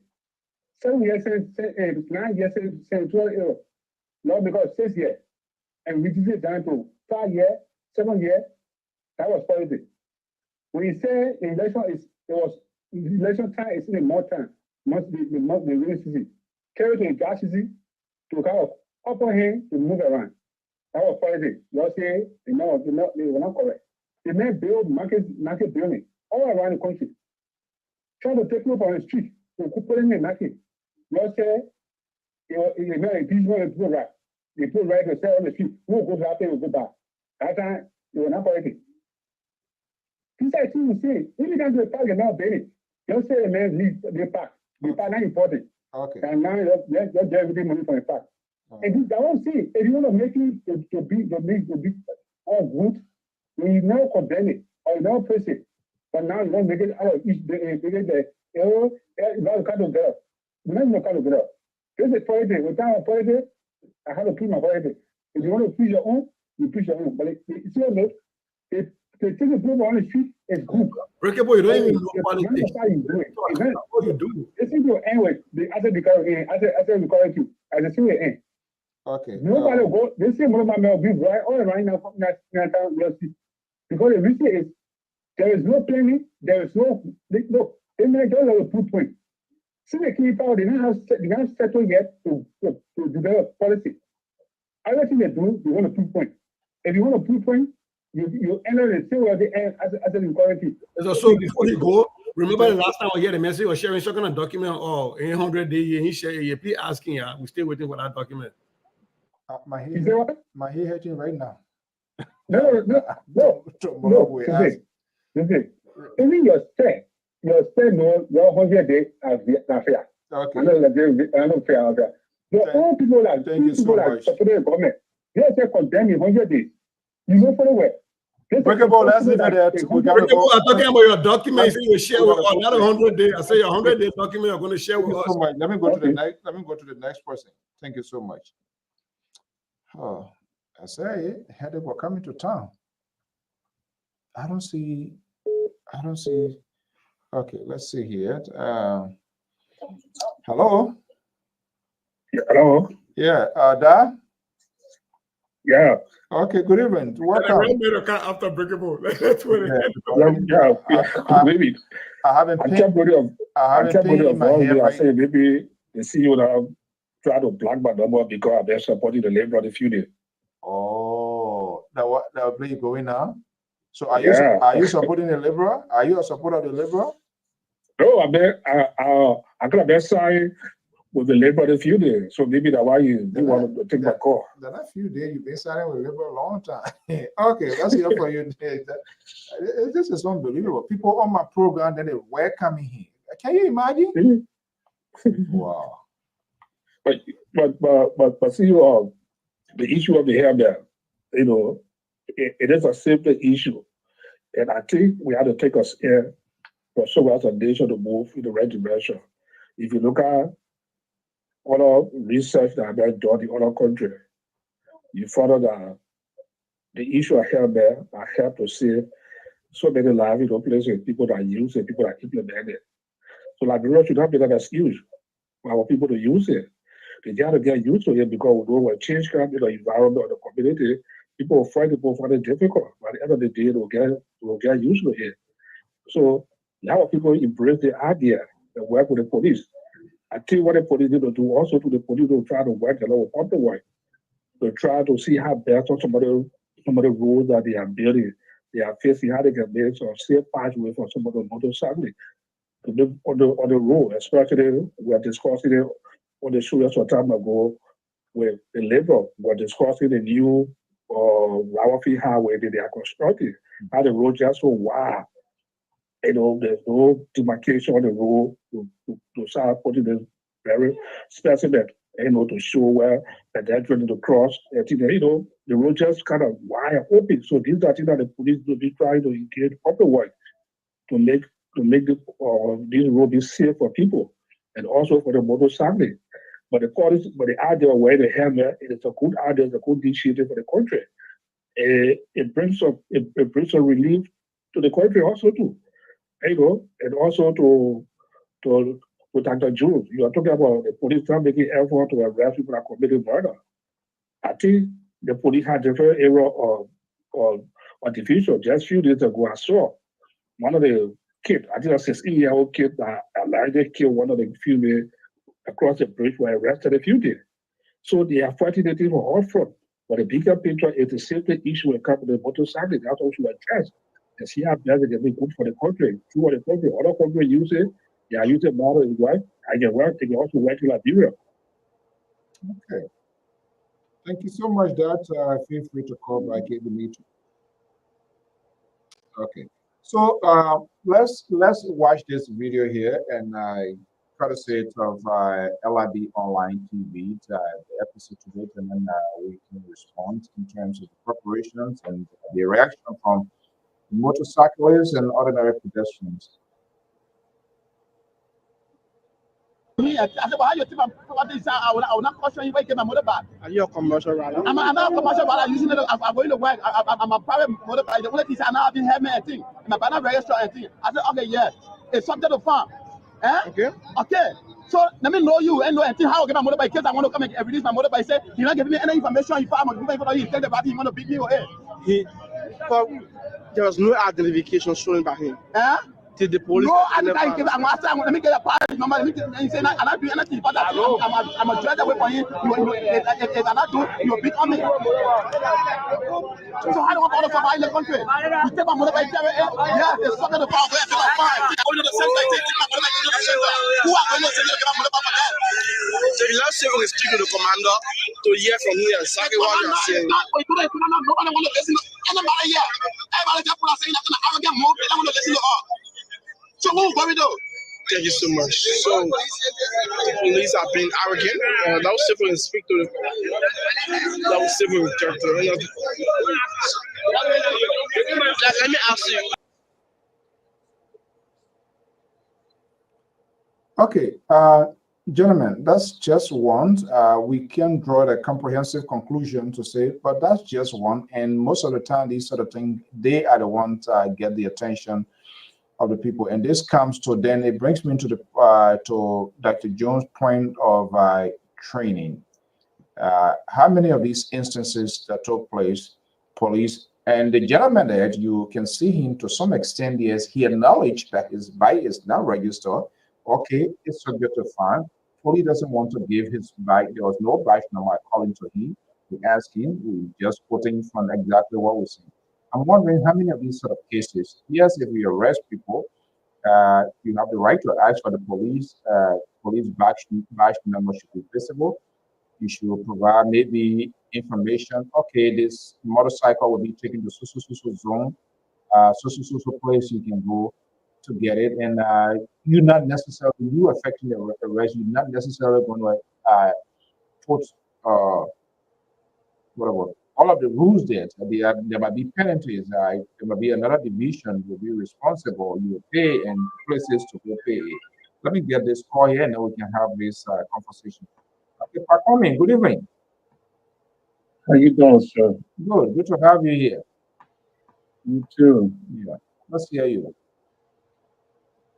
7 years, 9 years, 12 years. Not because 6 years. And reduce it down to 5 years, 7 years. That was quality. When you say election time is in more time, must be really easy. Carry to the judge easy to kind of upper hand to move around. That was quality. You say they were not correct. They may build market building all around the country. Try to take people on the street to put in the market. You say you know a people right. They put right to sell on the street. Who goes out there will go back. That time they were not correct. This I see you say, if you come to the park, you're not bailing. Don't say the man leave the park. The park not important. Okay. And now you're getting everything money from the park. And this, I want to say, if you want to make it to be all good, when you never condemn it or you never praise it, but now you want to make it out of each day, you kind of girl. You're not kind of girl. There's a politics. Without a politics, I have to preach my politics. If you want to preach your own, you preach your own. But it's your note. If they take the people on the street, it's good. Breakable, you don't even know politics. How you do it. What you do? Listen to your end with the after the correct you. As a single end. Okay. Nobody go. They say one of my men will be right all around now from that because the reason is there is no planning. There is no. They may just have a proof point. See the key power. They don't settle yet to develop policy. Everything they do, they want a proof point. If you want a proof point, you enter the same way the end as an inquiry. So before you go, remember the last time I heard the message was sharing some kind of document. Oh, in 100 days, he share. You please asking. We still waiting for that document. My hair hurting right now. No. Even your stay no, your 100 days as not fair. Okay. I know fair. The only people that supporting the government, they say condemn you 100 days. You know for the way. Breakable, let's leave it there. I'm talking about your documents you share with another 100 days. I say your 100 days document you're going to share with us. So much. Let me go to the next person. Thank you so much. Oh, I say headache were coming to town. I don't see. Okay, let's see here. Hello. Yeah, hello. Yeah, Da. Yeah. Okay, good evening. Welcome. After Breakable. That's what maybe. I haven't paid my hair right. I say maybe the CEO now try to block my number because they're supporting the labor of the few days. Oh, that will play going now? So are you supporting the Liberal? Are you a supporter of the Liberal? No, I could have been signed with the Liberal a few days. So maybe that's why you want to take my call. That a few days you've been signing with Liberal a long time. Okay, let's hear for you. This is unbelievable. People on my program, then they welcome me here. Can you imagine? Wow. But see, the issue of the hairnet, it is a simple issue. And I think we have to take us in for so as a nation to move in the right direction. If you look at other research that have been done in other countries, you find out that the issue of hairnet are helped to save so many lives in places, people that use it, people that implement it. So Liberia should not be that excuse for our people to use it. They got to get used to it because we know when change comes in the environment or the community, people find it difficult. By the end of the day, they'll get used to it. So a lot of people embrace the idea and work with the police. I think what the police need to do also to the police to try to work along with public work. To try to see how best on some of the roads that they are building, they are facing, how they can make some safe pathway for some of the motorcycles on the road, especially we are discussing it on the show some time ago with the Liberal. We are discussing the new Rawafi highway that they are constructing. How the road just so wide. There's no demarcation on the road to start putting the very specimen, to show where pedestrians to cross. The road just kind of wide open. So these are things that the police will be trying to engage public work to make this road be safe for people and also for the motorcycling. But the idea of wearing the helmet is a good idea, it's a good initiative for the country. It brings some relief to the country also too. And also to Dr. Jules, you are talking about the police not making effort to arrest people that committed murder. I think the police had different area of division. Just a few days ago, I saw one of the kids, I think a 16-year-old kid that allegedly killed one of the female across the bridge were arrested a few days. So they are fighting the thing for all front. But the bigger picture is the safety issue when it comes to the motorcycle. That's also addressed. And see how best it can be good for the country. True for the country. Other countries use it. They are using model as well. I can work. They can also work in Liberia. Okay. Thank you so much, Dad. Feel free to call back if you need to. Okay. So let's watch this video here, and I courtesy of LIB Online TV, the episode today, and then we can respond in terms of the preparations and the reaction from motorcyclists and ordinary pedestrians. I said, well, how you think I will not question you where you get my motor back. Are you a commercial rider? I'm not a commercial rider. I'm using it. I'm going to work. I'm a private motor rider. The only thing I'm not having helmet and thing. My banner register and thing. I said, okay, yes. It's something to farm. Okay. Okay. So let me know you and know anything how I get my motorbike because I want to come and release my motorbike. Say you're not giving me any information. If I'm going to you tell the party you want to beat me or there was no identification shown by him. Did the police? No, I'm let me get a party number. Let me get, and say I'm not doing anything. But I'm a drive away from you. If I'm not doing, you beat on me. So I don't want all of us in the country. You take my motorbike there. Yeah, there's something to find. Where to find? Who are going to say you get my motorbike for that? So you last seven is speak to the commander to hear from me exactly what you're saying. Nobody want to listen to anybody here. Everybody just put us saying that I will get more. They don't want to listen to us. So what we do? Thank you so much. So the police are being arrogant. That was civil inspector. That was civil inspector. Let me ask you. Okay, gentlemen, that's just one. We can draw a comprehensive conclusion to say, but that's just one. And most of the time, these sort of things, they are the ones get the attention of the people. And this comes to, then it brings me to the to Dr. Jones' point of training. How many of these instances that took place, police, and the gentleman that you can see him to some extent, yes, he acknowledged that his bike is not registered. Okay, it's subject to fine. Police doesn't want to give his bike. There was no bike number according to him. We asked him, we just putting from exactly what we see. I'm wondering how many of these sort of cases, yes, if we arrest people, you have the right to ask for the police badge number should be visible. You should provide maybe information. Okay, this motorcycle will be taken to so zone, so place you can go to get it, and you're not necessarily you affecting the arrest. You're not necessarily going to put whatever all of the rules there. There might be penalties. There might be another division will be responsible. You will pay and places to go pay. Let me get this call here, and then we can have this conversation. Okay, Pakomi, good evening. How you doing, sir? Good to have you here. You too. Yeah, let's hear you.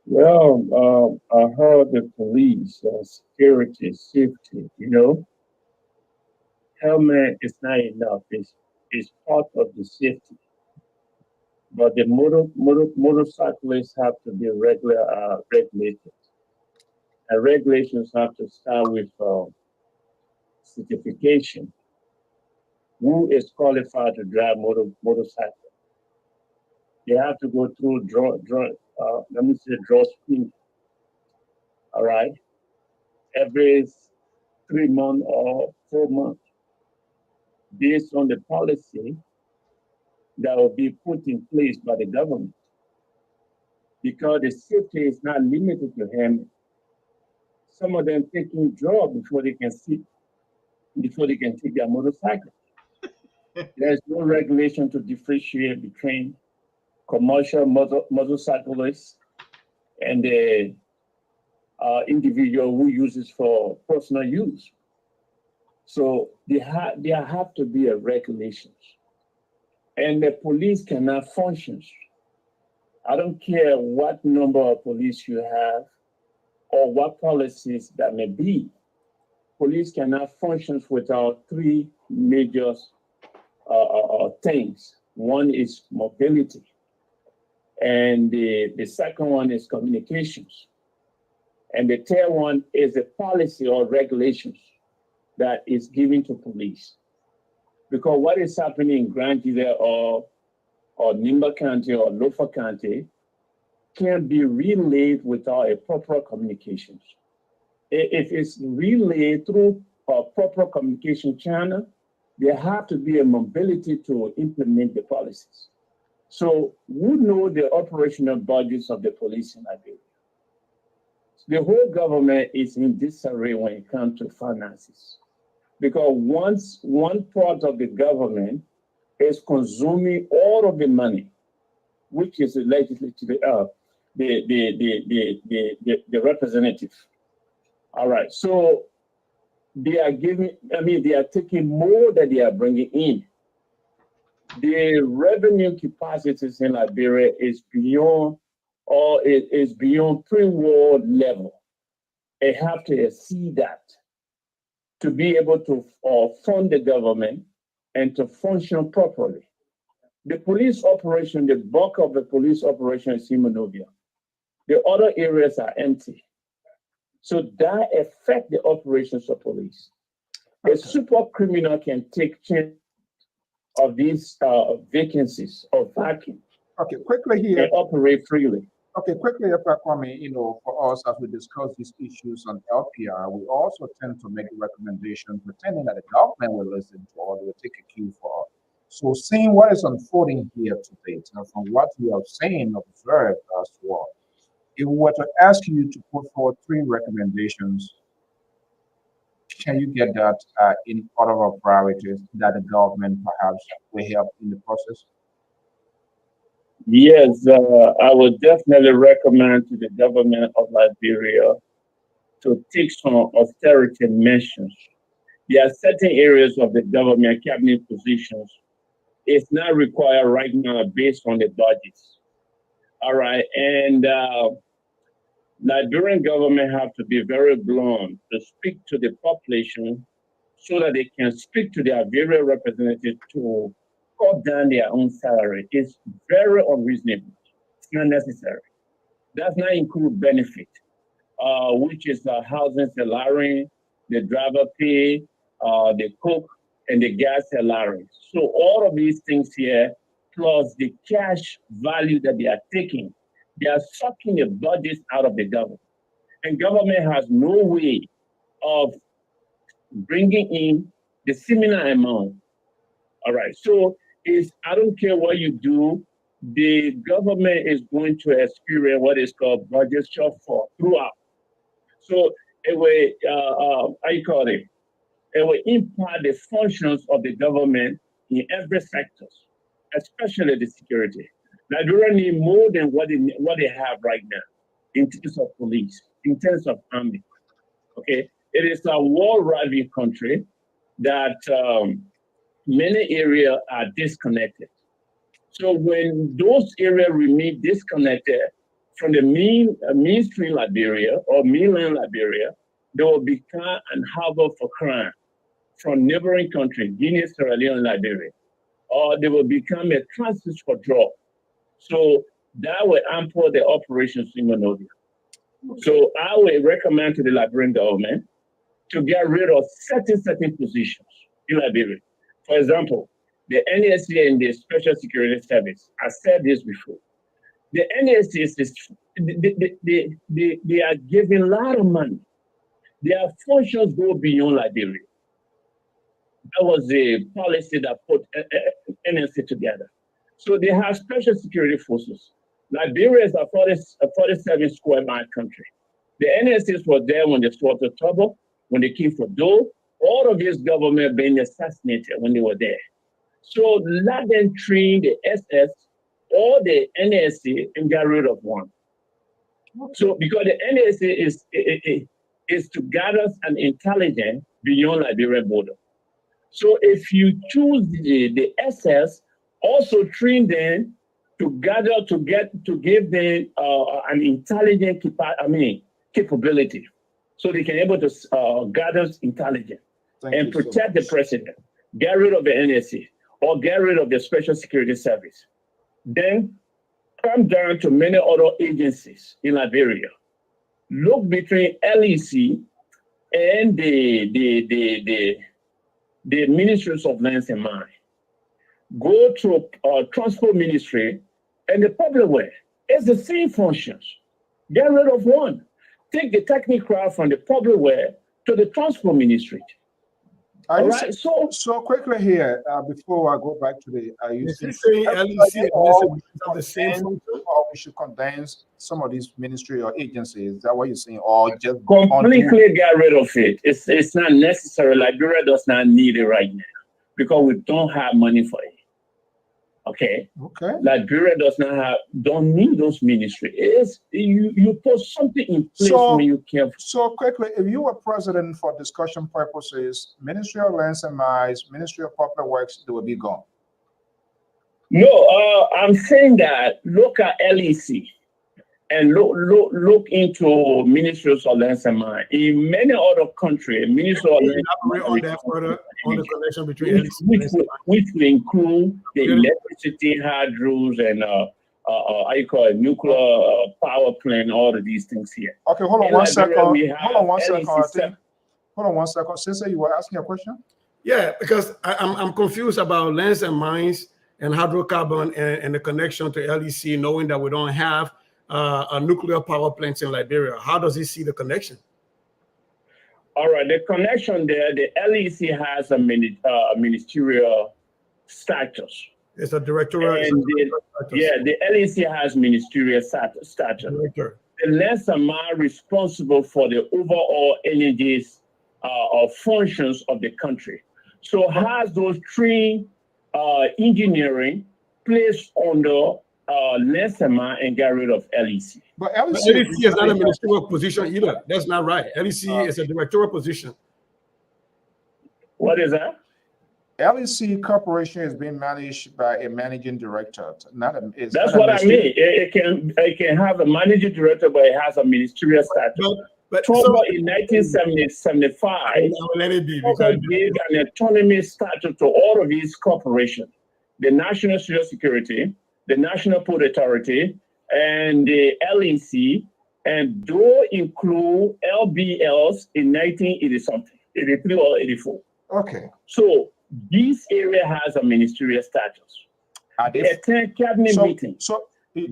Well, I heard the police, security, safety, helmet is not enough. It's part of the safety. But the motorcyclists have to be regulated. And regulations have to start with certification. Who is qualified to drive motorcycle? They have to go through draw screen. All right, every 3 months or 4 months, based on the policy that will be put in place by the government. Because the safety is not limited to him. Some of them taking drugs before they can take their motorcycle. There's no regulation to differentiate between commercial motorcyclists and the individual who uses for personal use. So there have to be a regulations. And the police cannot function. I don't care what number of police you have or what policies that may be. Police cannot function without three major things. One is mobility, and the second one is communications, and the third one is a policy or regulations that is given to police. Because what is happening in Grand Isle or Nimba County or Lofa County can't be relayed without a proper communications. If it's relayed through a proper communication channel, there have to be a mobility to implement the policies. So who know the operational budgets of the police in Liberia? The whole government is in disarray when it comes to finances. Because once one part of the government is consuming all of the money, which is the legislative, the representative. All right, so they are taking more than they are bringing in. The revenue capacities in Liberia is beyond pre-war level. They have to exceed that to be able to fund the government and to function properly. The police operation, the bulk of the police operation is in Monrovia. The other areas are empty. So that affects the operations of police. A super criminal can take charge of these vacancies or vacuum. Okay, quickly here. And operate freely. Okay, quickly, Kwame, for us as we discuss these issues on LPR, we also tend to make recommendations pretending that the government will listen to or will take a cue for us. So seeing what is unfolding here today, from what you have seen, observed as well, if we were to ask you to put forward 3 recommendations, can you get that in order of priorities that the government perhaps will help in the process? Yes, I would definitely recommend to the government of Liberia to take some austerity measures. There are certain areas of the government cabinet positions. It's not required right now based on the budgets. All right, and Liberian government have to be very blunt to speak to the population so that they can speak to their various representatives to cut down their own salary. It's very unreasonable. It's not necessary. Does not include benefit, which is the housing salary, the driver pay, the cook, and the gas salary. So all of these things here plus the cash value that they are taking, they are sucking the budgets out of the government. And government has no way of bringing in the similar amount. All right. So I don't care what you do, the government is going to experience what is called budget shortfall throughout. So it will, it will impact the functions of the government in every sector, especially the security. Nigeria need more than what they have right now in terms of police, in terms of army. Okay, it is a war-ravaged country that many areas are disconnected. So when those areas remain disconnected from the mainstream Liberia or mainland Liberia, they will become an harbor for crime from neighboring countries, Guinea, Sierra Leone, and Liberia, or they will become a transit for drugs. So that will ample the operations in Monrovia. So I will recommend to the Liberian government to get rid of certain positions in Liberia. For example, the NSC and the Special Security Service, I said this before. The NSC they are giving a lot of money. Their functions go beyond Liberia. That was the policy that put NSC together. So they have special security forces. Liberia is a 47 square mile country. The NSCs were there when they slaughtered Tobo, when they came for Dole, all of this government being assassinated when they were there. So let them train the SS or the NSC and get rid of one. So because the NSC is to gather an intelligence beyond Liberian border. So if you choose the SS, also train them to gather to give them an intelligent capability, so they can able to gather intelligence and protect the president. Get rid of the NSC or get rid of the Special Security Service. Then come down to many other agencies in Liberia. Look between LEC and the Ministries of Lands and Mine. Go to Transport Ministry and the Public Way. It's the same functions. Get rid of one. Take the technical from the Public Way to the Transport Ministry. All right. So quickly here, before I go back to the, you saying LEC the same function, or we should condense some of these ministry or agencies? Is that what you're saying, or just completely get rid of it? It's not necessary. Liberia does not need it right now because we don't have money for it. Okay. Liberia don't need those ministries. You put something in place when you care. So quickly, if you were president for discussion purposes, Ministry of Lands and Mines, Ministry of Public Works, they will be gone. No, I'm saying that look at LEC and look into Ministries of Lands and Mines. In many other countries, Ministry of Lands on that further on the connection between LEC which will include the electricity, hydros, and nuclear power plant, all of these things here. Okay, hold on one second. Hold on one second. Since you were asking a question? Yeah, because I'm confused about lands and mines and hydrocarbon and the connection to LEC, knowing that we don't have a nuclear power plant in Liberia. How does he see the connection? All right, the connection there, the LEC has a ministerial status. It's a directorial. The LEC has ministerial status. Director. The lands and mines responsible for the overall energies functions of the country. So has those three engineering placed under lands and mines and get rid of LEC. But LEC is not a ministerial position either. That's not right. LEC is a directorial position. What is that? LEC Corporation is being managed by a managing director. That's what I mean. It can have a managing director, but it has a ministerial status. But in 1975, gave an autonomy status to all of these corporations: the National Social Security, the National Port Authority, and the LEC, and those include LBLs in 1980 something, 83 or 84. Okay. So this area has a ministerial status. They attend cabinet meetings. So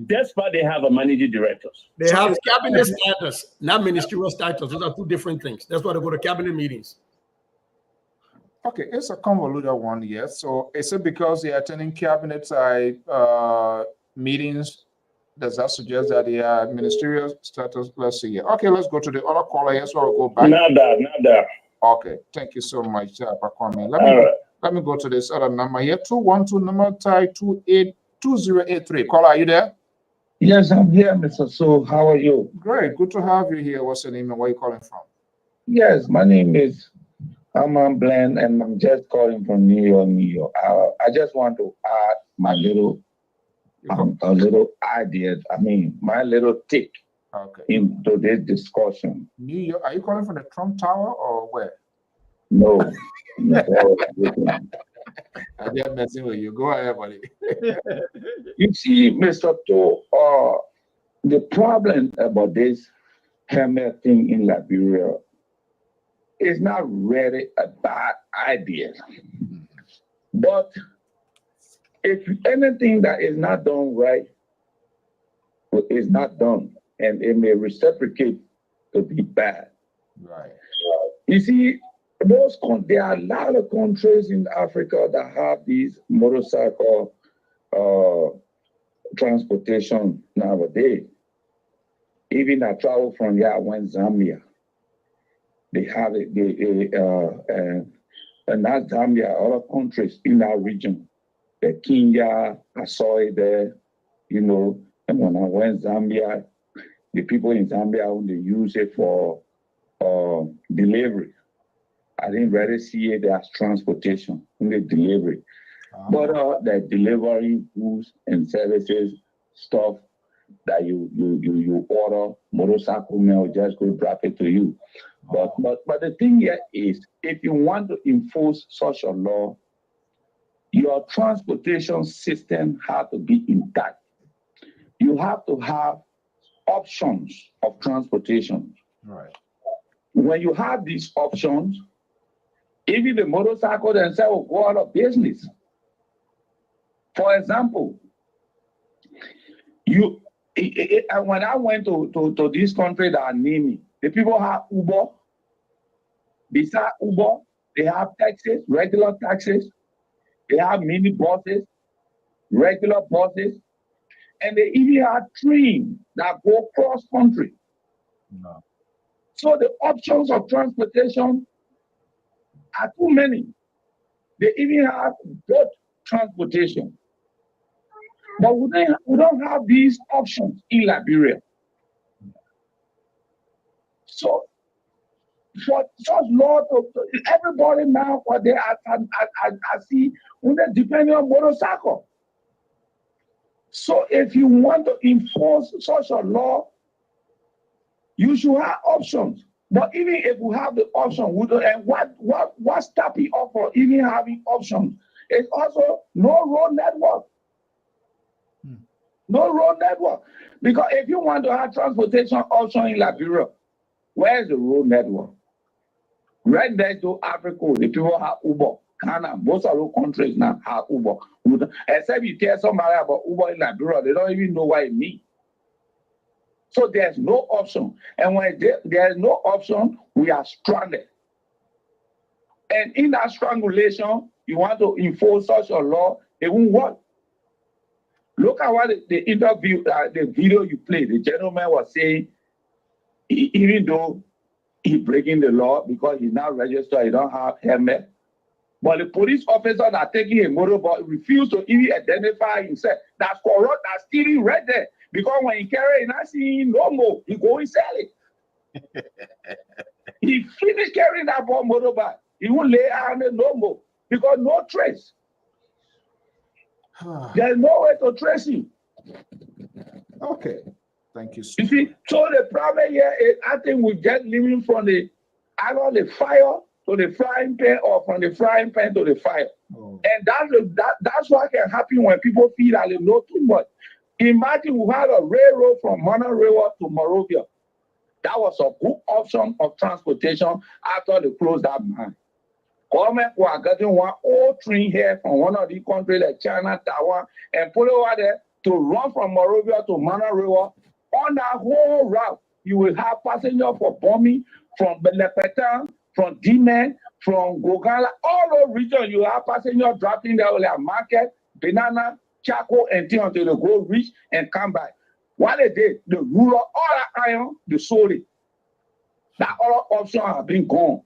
that's why they have a managing directors. They have cabinet status, not ministerial status. Those are two different things. That's why they go to cabinet meetings. Okay, it's a convoluted one, yes. So is it because they're attending cabinet meetings? Does that suggest that they are ministerial status? Let's see here. Okay, let's go to the other caller here. So I'll go back. Not that. Okay, thank you so much, Pakwame. Let me go to this other number here. 212 number tie 2083. Caller, are you there? Yes, I'm here, Mr. So. How are you? Great, good to have you here. What's your name and where are you calling from? Yes, my name is Aman Bland, and I'm just calling from New York, New York. I just want to add my little idea. I mean, my little take into this discussion. New York. Are you calling from the Trump Tower or where? No. I'm just messing with you. Go ahead, buddy. You see, Mr. To, the problem about this helmet thing in Liberia is not really a bad idea. But if anything that is not done right is not done, and it may reciprocate to be bad. Right. You see, there are a lot of countries in Africa that have these motorcycle transportation nowadays. Even I traveled from here, I went Zambia. They have it, and not Zambia, other countries in that region. The Kenya, I saw it there, you know, and when I went Zambia, the people in Zambia only use it for delivery. I didn't really see it as transportation, only delivery. But they're delivering goods and services, stuff that you order, motorcycle mail, just go drop it to you. But the thing here is, if you want to enforce such a law, your transportation system has to be intact. You have to have options of transportation. Right. When you have these options, even the motorcycle themselves will go out of business. For example, when I went to this country that are near me, the people have Uber. Beside Uber, they have taxis, regular taxis. They have mini buses, regular buses, and they even have trains that go cross country. No. So the options of transportation are too many. They even have boat transportation. But we don't have these options in Liberia. So for such lot of everybody now, what they I see, when they depending on motorcycle. So if you want to enforce such a law, you should have options. But even if we have the option, we don't, and what stopping up for even having options is also no road network. No road network. Because if you want to have transportation option in Liberia, where's the road network? Right next to Africa, the people have Uber. Ghana, most of those countries now have Uber. Except you tell somebody about Uber in Liberia, they don't even know what it means. So there's no option. And when there's no option, we are stranded. And in that strangulation, you want to enforce such a law, it won't work. Look at what the interview, the video you played. The gentleman was saying, even though he's breaking the law because he's not registered, he don't have helmet. But the police officer that taking a motorbike refused to even identify himself. That's corrupt, that's stealing right there. Because when he carry it, not seeing no more, he go and sell it. He finished carrying that motorbike. He won't lay on it no more because no trace. There's no way to trace him. Okay, thank you. You see, so the problem here is I think we get living from either the fire to the frying pan or from the frying pan to the fire. Oh. And that's what can happen when people feel that they know too much. Imagine we had a railroad from Monrovia to Monrovia. That was a good option of transportation after they closed that mine. Because government who are getting one old train here from one of these countries like China, Taiwan, and put it over there to run from Monrovia to Mana River. On that whole route, you will have passengers for bombing from Belepetan, from Dimen, from Gogala, all those regions. You have passengers dropping there like market, banana, charcoal, and things until they go reach and come back. What they did, the ruler, all that iron, they sold it. That other option have been gone.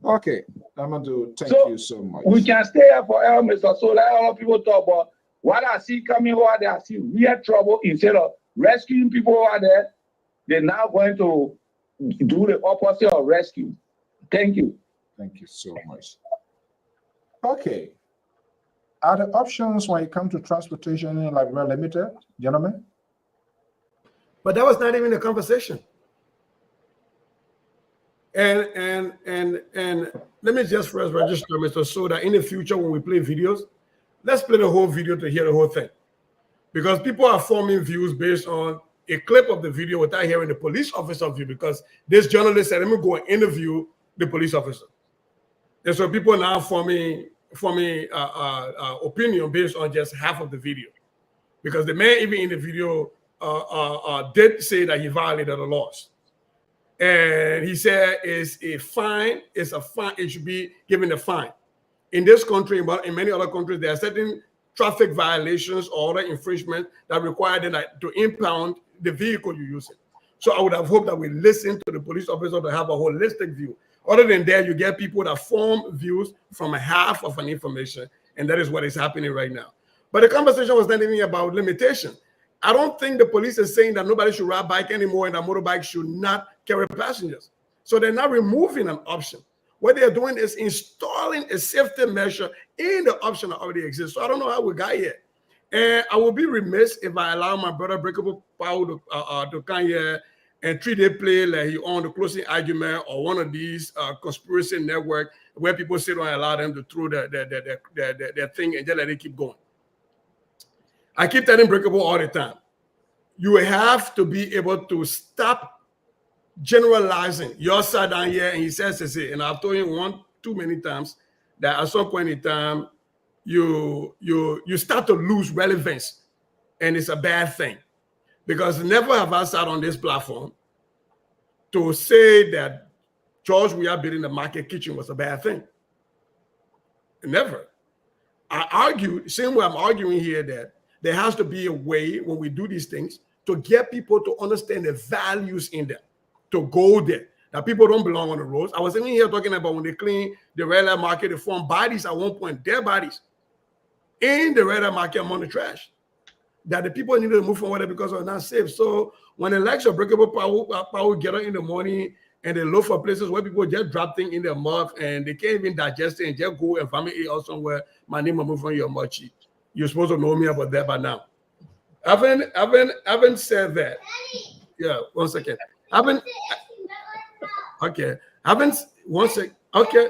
Okay, Amadou, thank you so much. We can stay here forever, Mr. So let all people talk about what I see coming over there. I see real trouble. Instead of rescuing people over there, they're now going to do the opposite of rescue. Thank you. Thank you so much. Okay. Are the options when it comes to transportation in Liberia limited, gentlemen? But that was not even a conversation. And let me just first register, Mr. So that in the future when we play videos, let's play the whole video to hear the whole thing. Because people are forming views based on a clip of the video without hearing the police officer view, because this journalist said, let me go and interview the police officer. And so people are now forming opinion based on just half of the video. Because the man even in the video did say that he violated the laws. And he said it's a fine, it should be given a fine. In this country, but in many other countries, there are certain traffic violations or other infringements that require them to impound the vehicle you're using. So I would have hoped that we listen to the police officer to have a holistic view. Other than that, you get people that form views from a half of an information, and that is what is happening right now. But the conversation was not even about limitation. I don't think the police is saying that nobody should ride bike anymore and that motorbike should not carry passengers. So they're not removing an option. What they're doing is installing a safety measure in the option that already exists. So I don't know how we got here. And I will be remiss if I allow my brother Breakable Power to come here and treat it play like he on the closing argument or one of these conspiracy network where people sit and allow them to throw their thing and just let it keep going. I keep telling Breakable all the time, you have to be able to stop generalizing your side down here. And he says, and I've told him too many times that at some point in time, you start to lose relevance, and it's a bad thing. Because never have I sat on this platform to say that George we are building the market kitchen was a bad thing. Never. I argued, same way I'm arguing here, that there has to be a way when we do these things to get people to understand the values in them, to go there. Now, people don't belong on the roads. I was even here talking about when they clean the red light market, they form bodies at one point, their bodies in the red light market among the trash. That the people need to move from there because they're not safe. So when the likes of Breakable Power get up in the morning and they look for places where people just drop things in their mouth and they can't even digest it and just go and vomit it out somewhere, my name will move from your mouth cheek. You're supposed to know me about that by now. I haven't said that. Yeah, 1 second. Okay. One sec. Okay.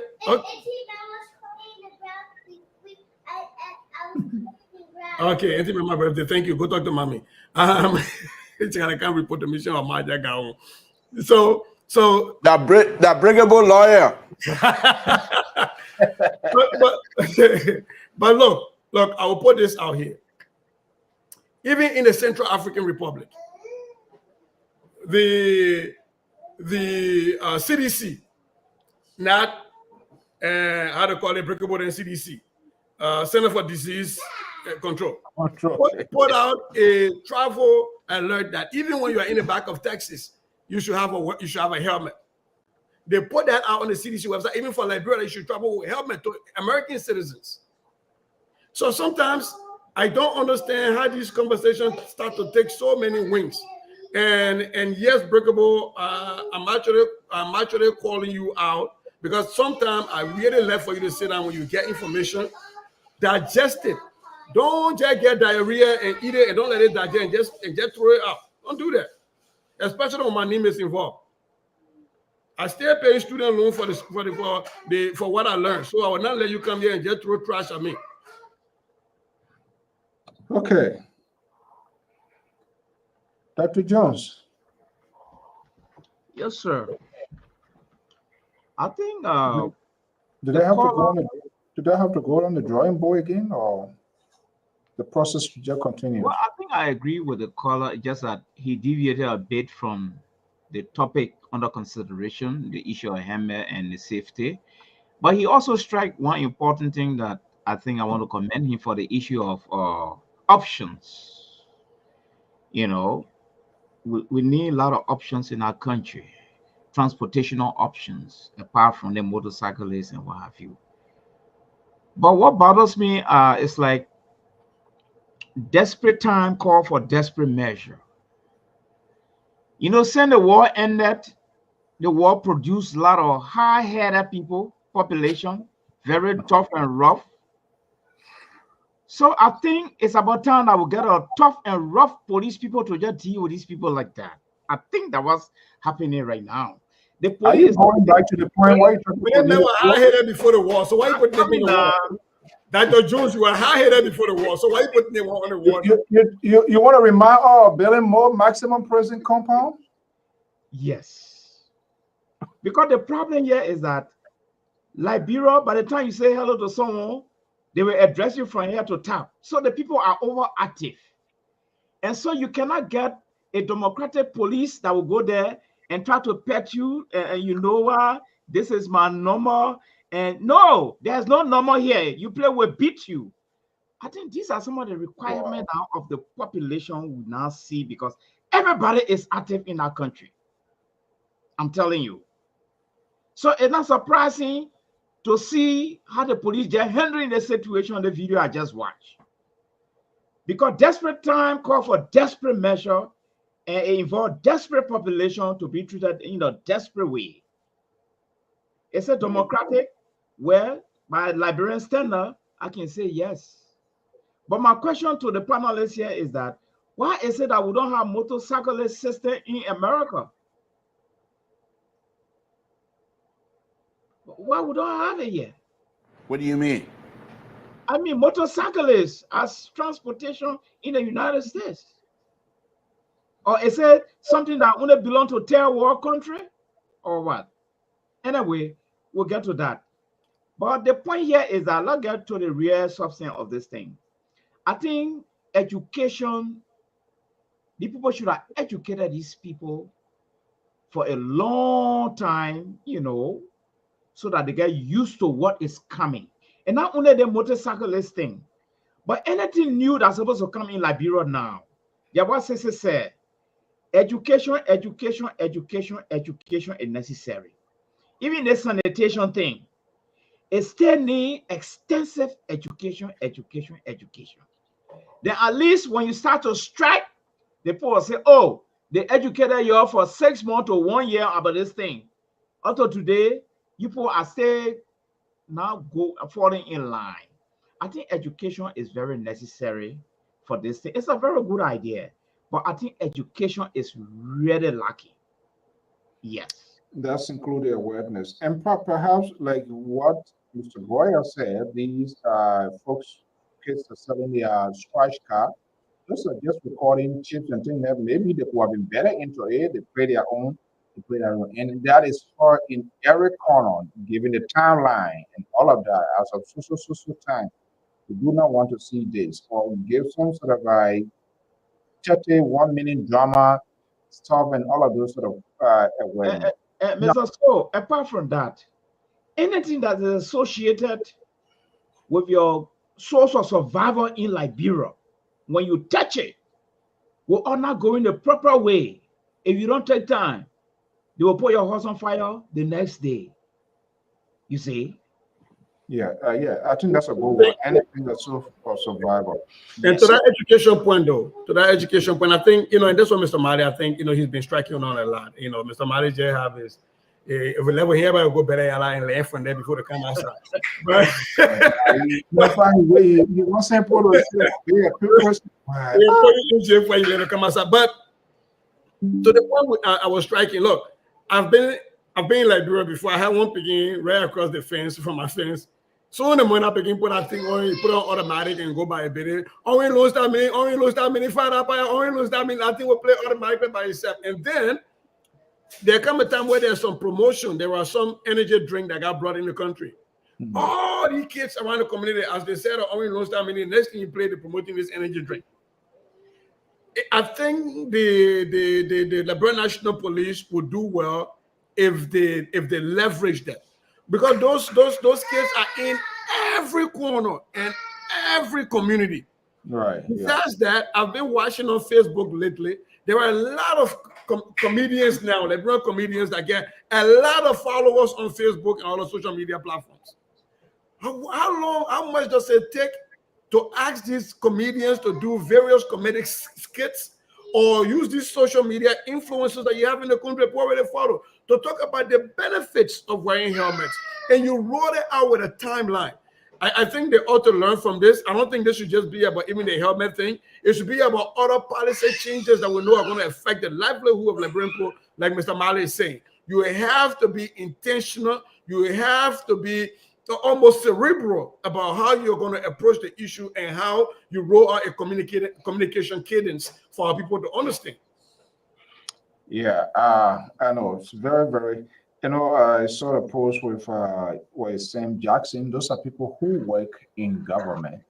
Okay, Auntie my birthday. Thank you. Go talk to mommy. I can't report the mission of my Jaga. So that breakable lawyer. but look, I will put this out here. Even in the Central African Republic, the CDC, not how to call it, breakable than CDC, Center for Disease Control, put out a travel alert that even when you are in the back of Texas, you should have a helmet. They put that out on the CDC website. Even for Liberia, you should travel with a helmet to American citizens. So sometimes I don't understand how these conversations start to take so many wings. And yes, Breakable, I'm actually calling you out because sometimes I really love for you to sit down when you get information, digest it. Don't just get diarrhea and eat it and don't let it digest and just throw it out. Don't do that, especially when my name is involved. I still pay student loan for what I learned, so I will not let you come here and just throw trash at me. Okay. Dr. Jones. Yes, sir. I think Did they have to go on the drawing board again, or the process just continues? Well, I think I agree with the caller, just that he deviated a bit from the topic under consideration, the issue of hammer and the safety. But he also struck one important thing that I think I want to commend him for, the issue of options. You know, we need a lot of options in our country, transportational options, apart from the motorcyclists and what have you. But what bothers me is like desperate time call for desperate measure. You know, since the war ended, the war produced a lot of high-headed people, population, very tough and rough. So I think it's about time that we get a tough and rough police people to just deal with these people like that. I think that was happening right now. The police Are you going back to the point where they were high-headed before the war, so why you putting them in the war? Dr. Jones, you were high-headed before the war, so why you putting them on the war? You want to remind all building more maximum prison compound? Yes. Because the problem here is that Liberia, by the time you say hello to someone, they will address you from here to tap. So the people are overactive. And so you cannot get a democratic police that will go there and try to pet you. And you know what? This is my number. And no, there's no number here. You play, will beat you. I think these are some of the requirements now of the population we now see, because everybody is active in our country. I'm telling you. So it's not surprising to see how the police just handling the situation on the video I just watched. Because desperate time call for desperate measure, and it involves desperate population to be treated in a desperate way. It's a democratic, well, by Liberian standard, I can say yes. But my question to the panelists here is that, why is it that we don't have motorcyclist system in America? Why we don't have it yet? What do you mean? I mean, motorcyclists as transportation in the United States. Or is it something that only belongs to third world country, or what? Anyway, we'll get to that. But the point here is that let's get to the real substance of this thing. I think education, the people should have educated these people for a long time, you know, so that they get used to what is coming. And not only the motorcyclist thing, but anything new that's supposed to come in Liberia now. Yeah, what Sese said, education is necessary. Even the sanitation thing, it still needs extensive education. Then at least when you start to strike, the people will say, oh, they educated you for 6 months to 1 year about this thing. Until today, people are still now falling in line. I think education is very necessary for this thing. It's a very good idea, but I think education is really lacking. Yes. That's included awareness. And perhaps like what Mr. Boyer said, these folks, kids are selling their scratch card. Those are just recording chips and things that maybe they could have been better into it. They play their own. And that is hard in every corner, given the timeline and all of that. As of so time, we do not want to see this, or give some sort of like 31-minute drama stuff and all of those sort of awareness. Mr. So, apart from that, anything that is associated with your source of survival in Liberia, when you touch it, will all not go in the proper way. If you don't take time, they will put your house on fire the next day. You see? Yeah, I think that's a good one. Anything that's for survival. And to that education point, though, I think, you know, and that's what Mr. Mari, I think, you know, he's been striking on a lot. You know, Mr. Mari just have his, if we level here, we'll go better and left from there before they come outside. But you want to but to the point I was striking, look, I've been in Liberia before. I had one picking right across the fence from my fence. So when the money picking put that thing on, you put on automatic and go by a bit. Only lose that many, fire up, only lose that many, that thing will play automatically by itself. And then there come a time where there's some promotion. There was some energy drink that got brought in the country. All these kids around the community, as they said, only knows that many. Next thing you play, they're promoting this energy drink. I think the Liberia National Police would do well if they leverage that, because those kids are in every corner and every community. Right. Besides that, I've been watching on Facebook lately. There are a lot of comedians now, Liberian comedians that get a lot of followers on Facebook and all the social media platforms. How much does it take to ask these comedians to do various comedic skits or use these social media influencers that you have in the country already follow to talk about the benefits of wearing helmets, and you roll it out with a timeline? I think they ought to learn from this. I don't think this should just be about even the helmet thing. It should be about other policy changes that we know are going to affect the livelihood of Liberian people, like Mr. Mali is saying. You have to be intentional. You have to be almost cerebral about how you're going to approach the issue and how you roll out a communication cadence for our people to understand. Yeah, I know it's very, very. I saw a post with Sam Jackson. Those are people who work in government.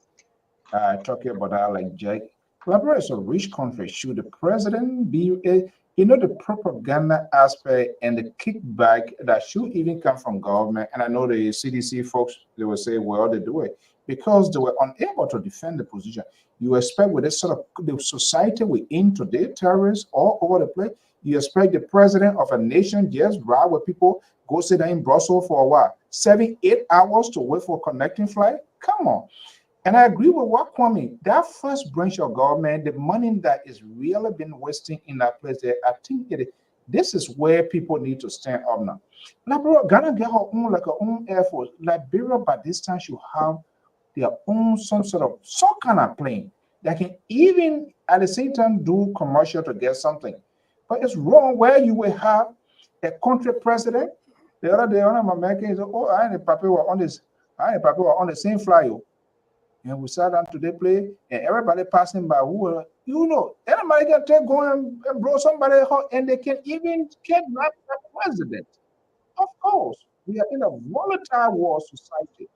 Talking about that, like Jack. Liberia is a rich country. Should the president be the propaganda aspect and the kickback that should even come from government? And I know the CDC folks, they will say, well, they do it because they were unable to defend the position. You expect with this sort of the society we're in today, terrorists all over the place, you expect the president of a nation just ride with people, go sit down in Brussels for a while, 7-8 hours to wait for a connecting flight? Come on. And I agree with what Kwame, that first branch of government, the money that is really been wasting in that place there, I think this is where people need to stand up now. Liberia, Ghana get her own, like her own Air Force. Liberia by this time should have their own some kind of plane that can even at the same time do commercial to get something. But it's wrong where you will have a country president. The other day, one of my Americans said, oh, I and the Papa were on the same flight. And we sat down to the play, and everybody passing by, anybody can go and blow somebody out, and they can even kidnap the president. Of course, we are in a volatile war society.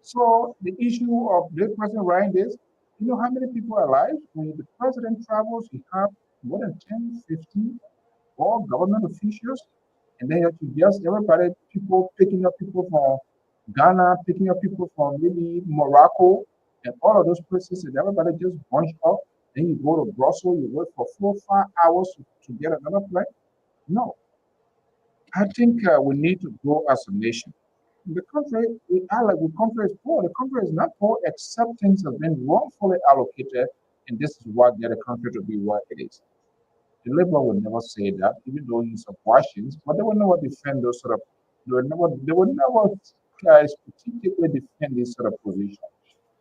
So the issue of the president writing this, you know how many people are alive? When the president travels, you have more than 10, 15, all government officials, and then you have to just everybody, people picking up people from Ghana, picking up people from maybe Morocco, and all of those places, and everybody just bunch up. Then you go to Brussels, you wait for 4 or 5 hours to get another flight. No, I think we need to grow as a nation. The country, the country is poor. The country is not poor, except things have been wrongfully allocated, and this is what get the country to be what it is. The Labour would never say that, even though he's a Washington, but they would never defend those sort of. They would never strategically defend this sort of position.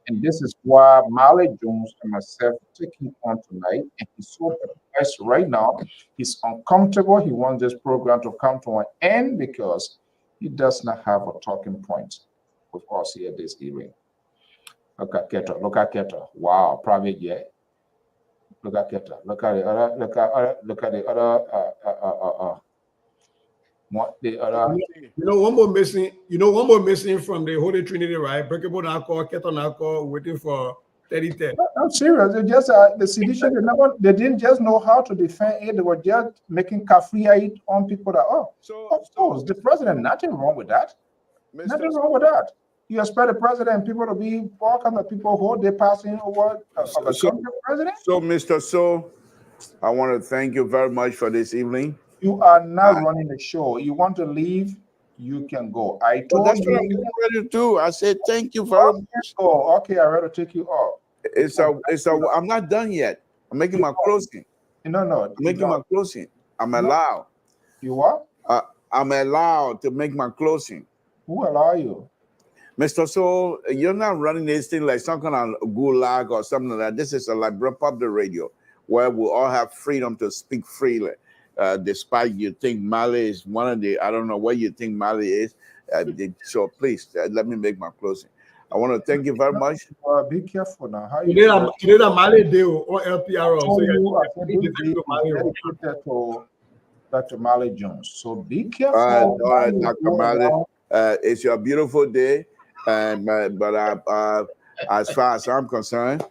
And this is why Marley Jones and myself taking on tonight. And he's so perplexed right now. He's uncomfortable. He wants this program to come to an end because he does not have a talking point with us here this evening. Look at Keto. Look at Keto. Wow, private jet. Look at Keto. Look at the other. Look at the other. One more missing from the Holy Trinity, right? Breakable Nako, Keto Nako, waiting for 3010. I'm serious. They just the sedition. They didn't just know how to defend it. They were just making kafria on people that. Of course, the president. Nothing wrong with that. Nothing wrong with that. You expect the president and people to be all kinds of people who they passing over of a country president. So, Mr. So, I want to thank you very much for this evening. You are not running the show. You want to leave, you can go. I told that's you. what I'm getting ready to do. I said thank you very much. Oh, okay. I rather take you off. I'm not done yet. I'm making my closing. No. I'm making my closing. I'm allowed. You what? I'm allowed to make my closing. Who allow you? Mr. So, you're not running this thing like some kind of gulag or something like that. This is a Liberian public radio where we all have freedom to speak freely. Despite you think Mali is one of the, I don't know what you think Mali is. So please, let me make my closing. I want to thank you very much. Be careful now. How you did a Mali deal or LPR? Dr. Mali Jones. So be careful. All right, Dr. Mali. It's your beautiful day, and as far as I'm concerned,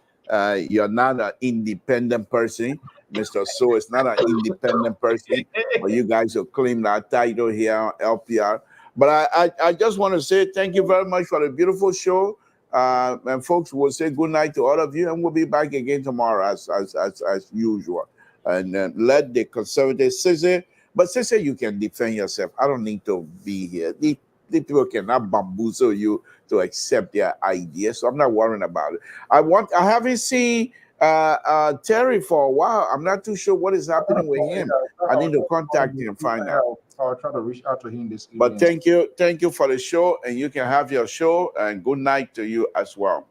you're not an independent person. Mr. So is not an independent person, but you guys will claim that title here on LPR. But I just want to say thank you very much for the beautiful show. And folks, will say good night to all of you, and we'll be back again tomorrow as usual. And let the conservatives say, but say you can defend yourself. I don't need to be here. The people cannot bamboozle you to accept their ideas, so I'm not worrying about it. I haven't seen Terry for a while. I'm not too sure what is happening with him. I need to contact him and find out. I'll try to reach out to him this evening. But thank you for the show, and you can have your show, and good night to you as well.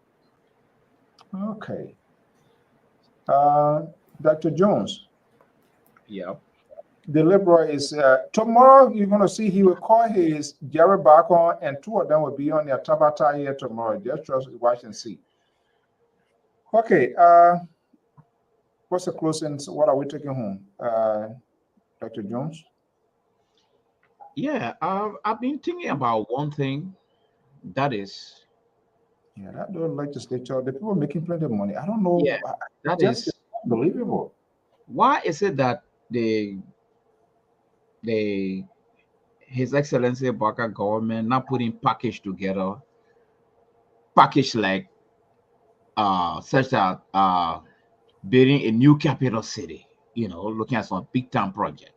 Okay. Dr. Jones. Yeah. The Liberal is tomorrow. You're going to see he will call his Jerry back on, and two of them will be on their Tabata here tomorrow. Just watch and see. Okay. What's the closing? What are we taking home, Dr. Jones? Yeah, I've been thinking about one thing. That is. Yeah, that the legislature, the people making plenty of money. I don't know. Yeah, that just is unbelievable. Why is it that His Excellency Barker government not putting package together, package like such as building a new capital city, looking at some big time project,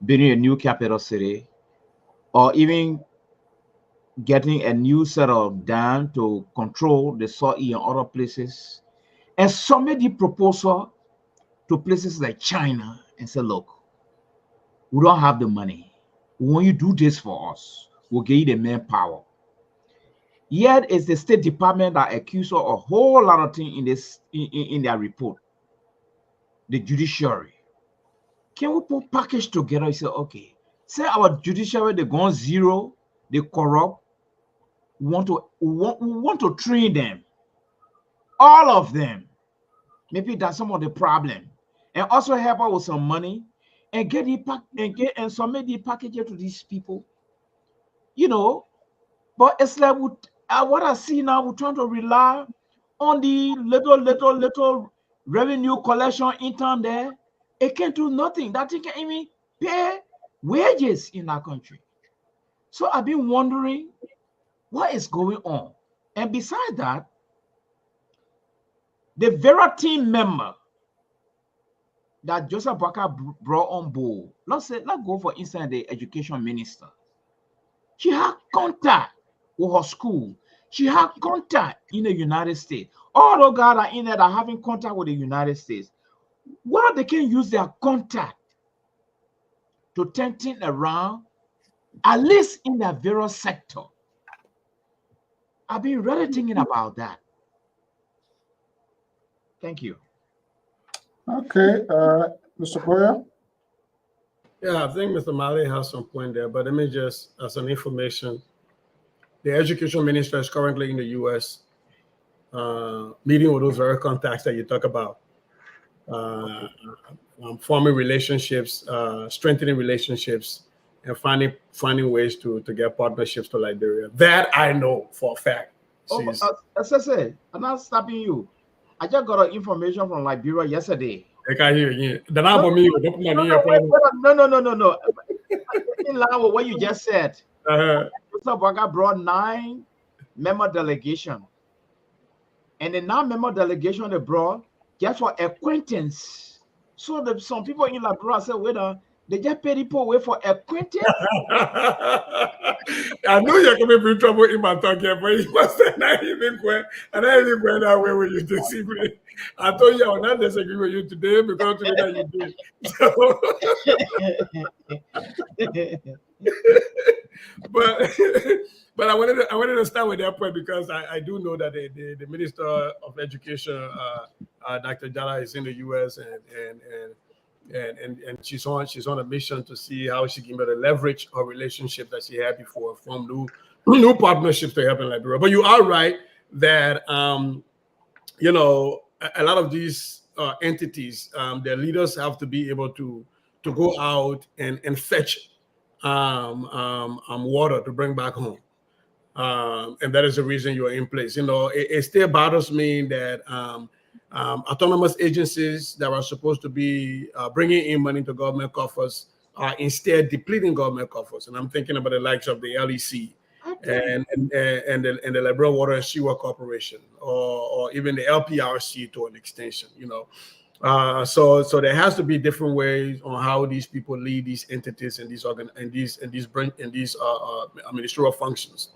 building a new capital city, or even getting a new set of dam to control the soil in other places, and submit the proposal to places like China and say, look, we don't have the money. When you do this for us, we'll give you the manpower. Yet it's the State Department that accused of a whole lot of things in their report. The judiciary. Can we put package together and say, okay, say our judiciary, they gone zero, they corrupt, we want to train them, all of them. Maybe that's some of the problem, and also help out with some money, and get and submit the package to these people. But it's like what I see now, we're trying to rely on the little revenue collection intern there. It can't do nothing. That thing can't even pay wages in our country. So I've been wondering what is going on. And besides that, the very team member that Joseph Barker brought on board, let's go for instance, the education minister. She had contact with her school. She had contact in the United States. All those guys are in there that are having contact with the United States. Well, they can use their contact to turn things around, at least in their various sector. I've been really thinking about that. Thank you. Okay, Mr. Boyer. Yeah, I think Mr. Malley has some point there, but let me just, as an information, the education minister is currently in the U.S. Meeting with those very contacts that you talk about, forming relationships, strengthening relationships, and finding ways to get partnerships to Liberia. That I know for a fact. As I say, I'm not stopping you. I just got information from Liberia yesterday. I can't hear you. No. In line with what you just said, Mr. Barker brought 9-member delegation. And the 9-member delegation they brought just for acquaintance. So some people in Liberia said, wait on, they just pay people away for acquaintance. I know you're coming in trouble in my talk here, but you must say not even going, and I even went that way with you this evening. I told you I will not disagree with you today because today that you did. But I wanted to start with that point because I do know that the Minister of Education, Dr. Jala, is in the U.S. and she's on a mission to see how she can better leverage her relationship that she had before, form new partnerships to help in Liberia. But you are right that a lot of these entities, their leaders have to be able to go out and fetch water to bring back home. And that is the reason you are in place. You know, it still bothers me that autonomous agencies that are supposed to be bringing in money to government coffers are instead depleting government coffers. And I'm thinking about the likes of the LEC and the Liberal Water and Sewer Corporation, or even the LPRC to an extension. You know, so there has to be different ways on how these people lead these entities and these ministerial functions.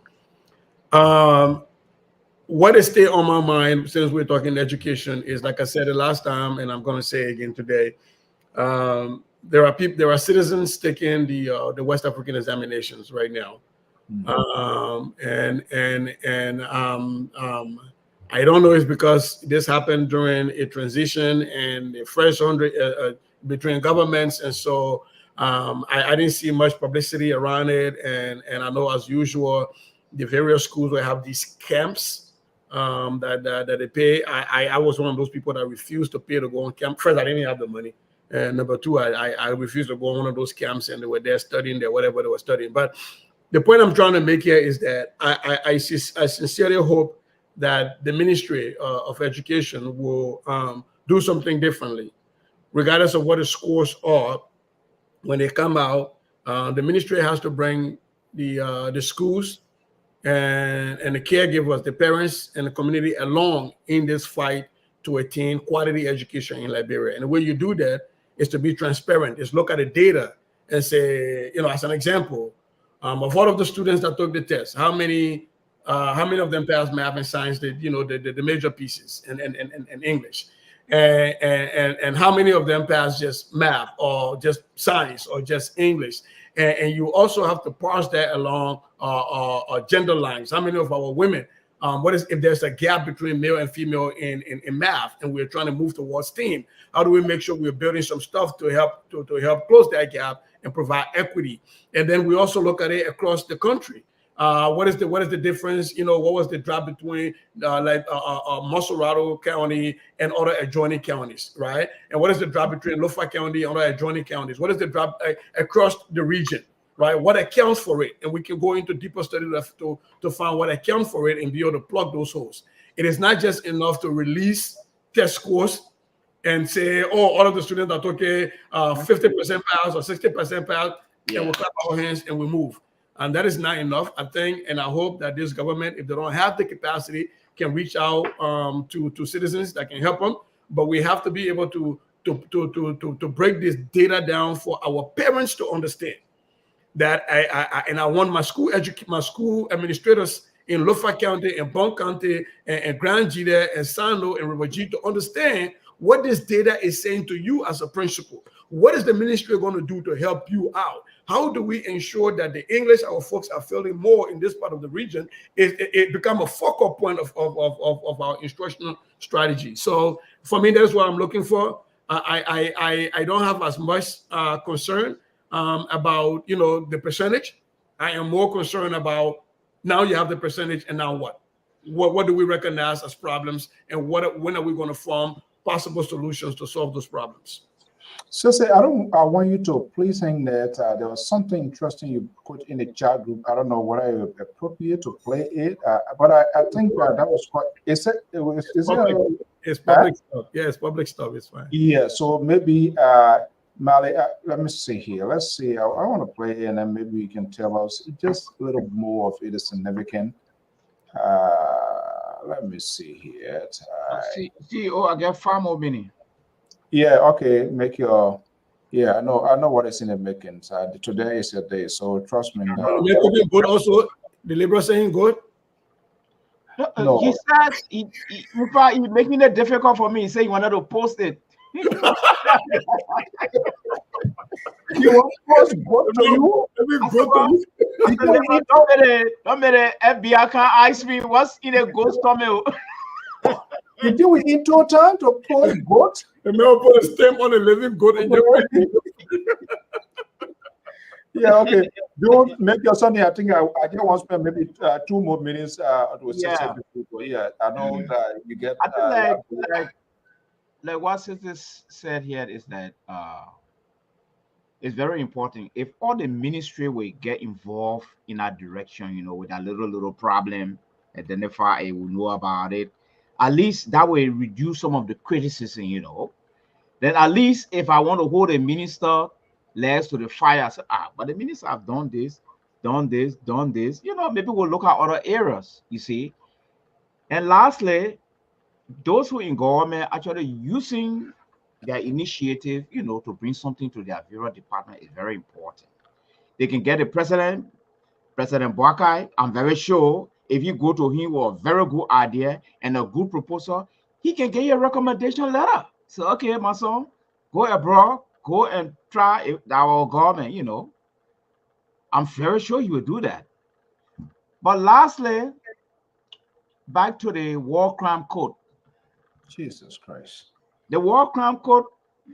What is still on my mind since we're talking education is, like I said the last time, and I'm going to say again today, there are citizens taking the West African examinations right now, I don't know if it's because this happened during a transition and a fresh between governments, and so I didn't see much publicity around it, and I know, as usual, the various schools will have these camps that they pay. I was one of those people that refused to pay to go on camp. First, I didn't have the money. And number two, I refused to go on one of those camps, and they were there studying there, whatever they were studying. But the point I'm trying to make here is that I sincerely hope that the Ministry of Education will do something differently, regardless of what the scores are. When they come out, the ministry has to bring the schools and the caregivers, the parents, and the community along in this fight to attain quality education in Liberia. And the way you do that is to be transparent, is look at the data and say, you know, as an example, of all of the students that took the test, how many of them passed math and science, the major pieces, and English, and how many of them passed just math or just science or just English. And you also have to parse that along gender lines. How many of our women, if there's a gap between male and female in math, and we're trying to move towards STEAM, how do we make sure we're building some stuff to help close that gap and provide equity? And then we also look at it across the country. What is the difference? You know, what was the drop between Mosorado County and other adjoining counties, right? And what is the drop between Lofa County and other adjoining counties? What is the drop across the region, right? What accounts for it? And we can go into deeper study to find what accounts for it and be able to plug those holes. It is not just enough to release test scores and say, oh, all of the students are okay, 50% pass or 60% pass, and we'll clap our hands and we move. And that is not enough, I think, and I hope that this government, if they don't have the capacity, can reach out to citizens that can help them. But we have to be able to break this data down for our parents to understand that. I want my school administrators in Lofa County and Bon County and Grand Jida and Sando and River G to understand what this data is saying to you as a principal. What is the ministry going to do to help you out? How do we ensure that the English our folks are feeling more in this part of the region? It become a focal point of our instructional strategy. So for me, that's what I'm looking for. I don't have as much concern about the percentage. I am more concerned about now you have the percentage, and now what? What do we recognize as problems, and when are we going to form possible solutions to solve those problems? So I want you to please hang that there was something interesting you put in the chat group. I don't know whether it's appropriate to play it, but I think that was quite. It's public stuff. Yeah, it's public stuff. It's fine. Yeah, so maybe Mali, let me see here. Let's see. I want to play it, and then maybe you can tell us just a little more of it is significant. Let me see here. I get far more many. Yeah, okay. Make your I know what is in the making. Today is a day, so trust me. Good also. The Liberal saying good. No. He said he making it difficult for me. He said he wanted to post it. You want to post good to you? Don't make the FBI can't ice me. What's in a ghost tunnel? You do it in total to post goat? The mail put a stamp on a living goat in your Yeah, okay. Don't make your Sunday. I think I just want to spend maybe 2 more minutes with people. Yeah, I know that you get. I think like what Sister said here is that It's very important. If all the ministry will get involved in that direction, with a little problem, identify it, will know about it. At least that will reduce some of the criticism. Then at least if I want to hold a minister legs to the fire, I say, but the minister have done this, done this, done this. Maybe we'll look at other areas, you see. And lastly, those who in government actually using their initiative, to bring something to their various department is very important. They can get the President Boakai. I'm very sure if you go to him with a very good idea and a good proposal, he can get you a recommendation letter. So, okay, my son, go abroad, go and try our government. I'm very sure he will do that. But lastly, back to the War Crime Code. Jesus Christ. The War Crime Code.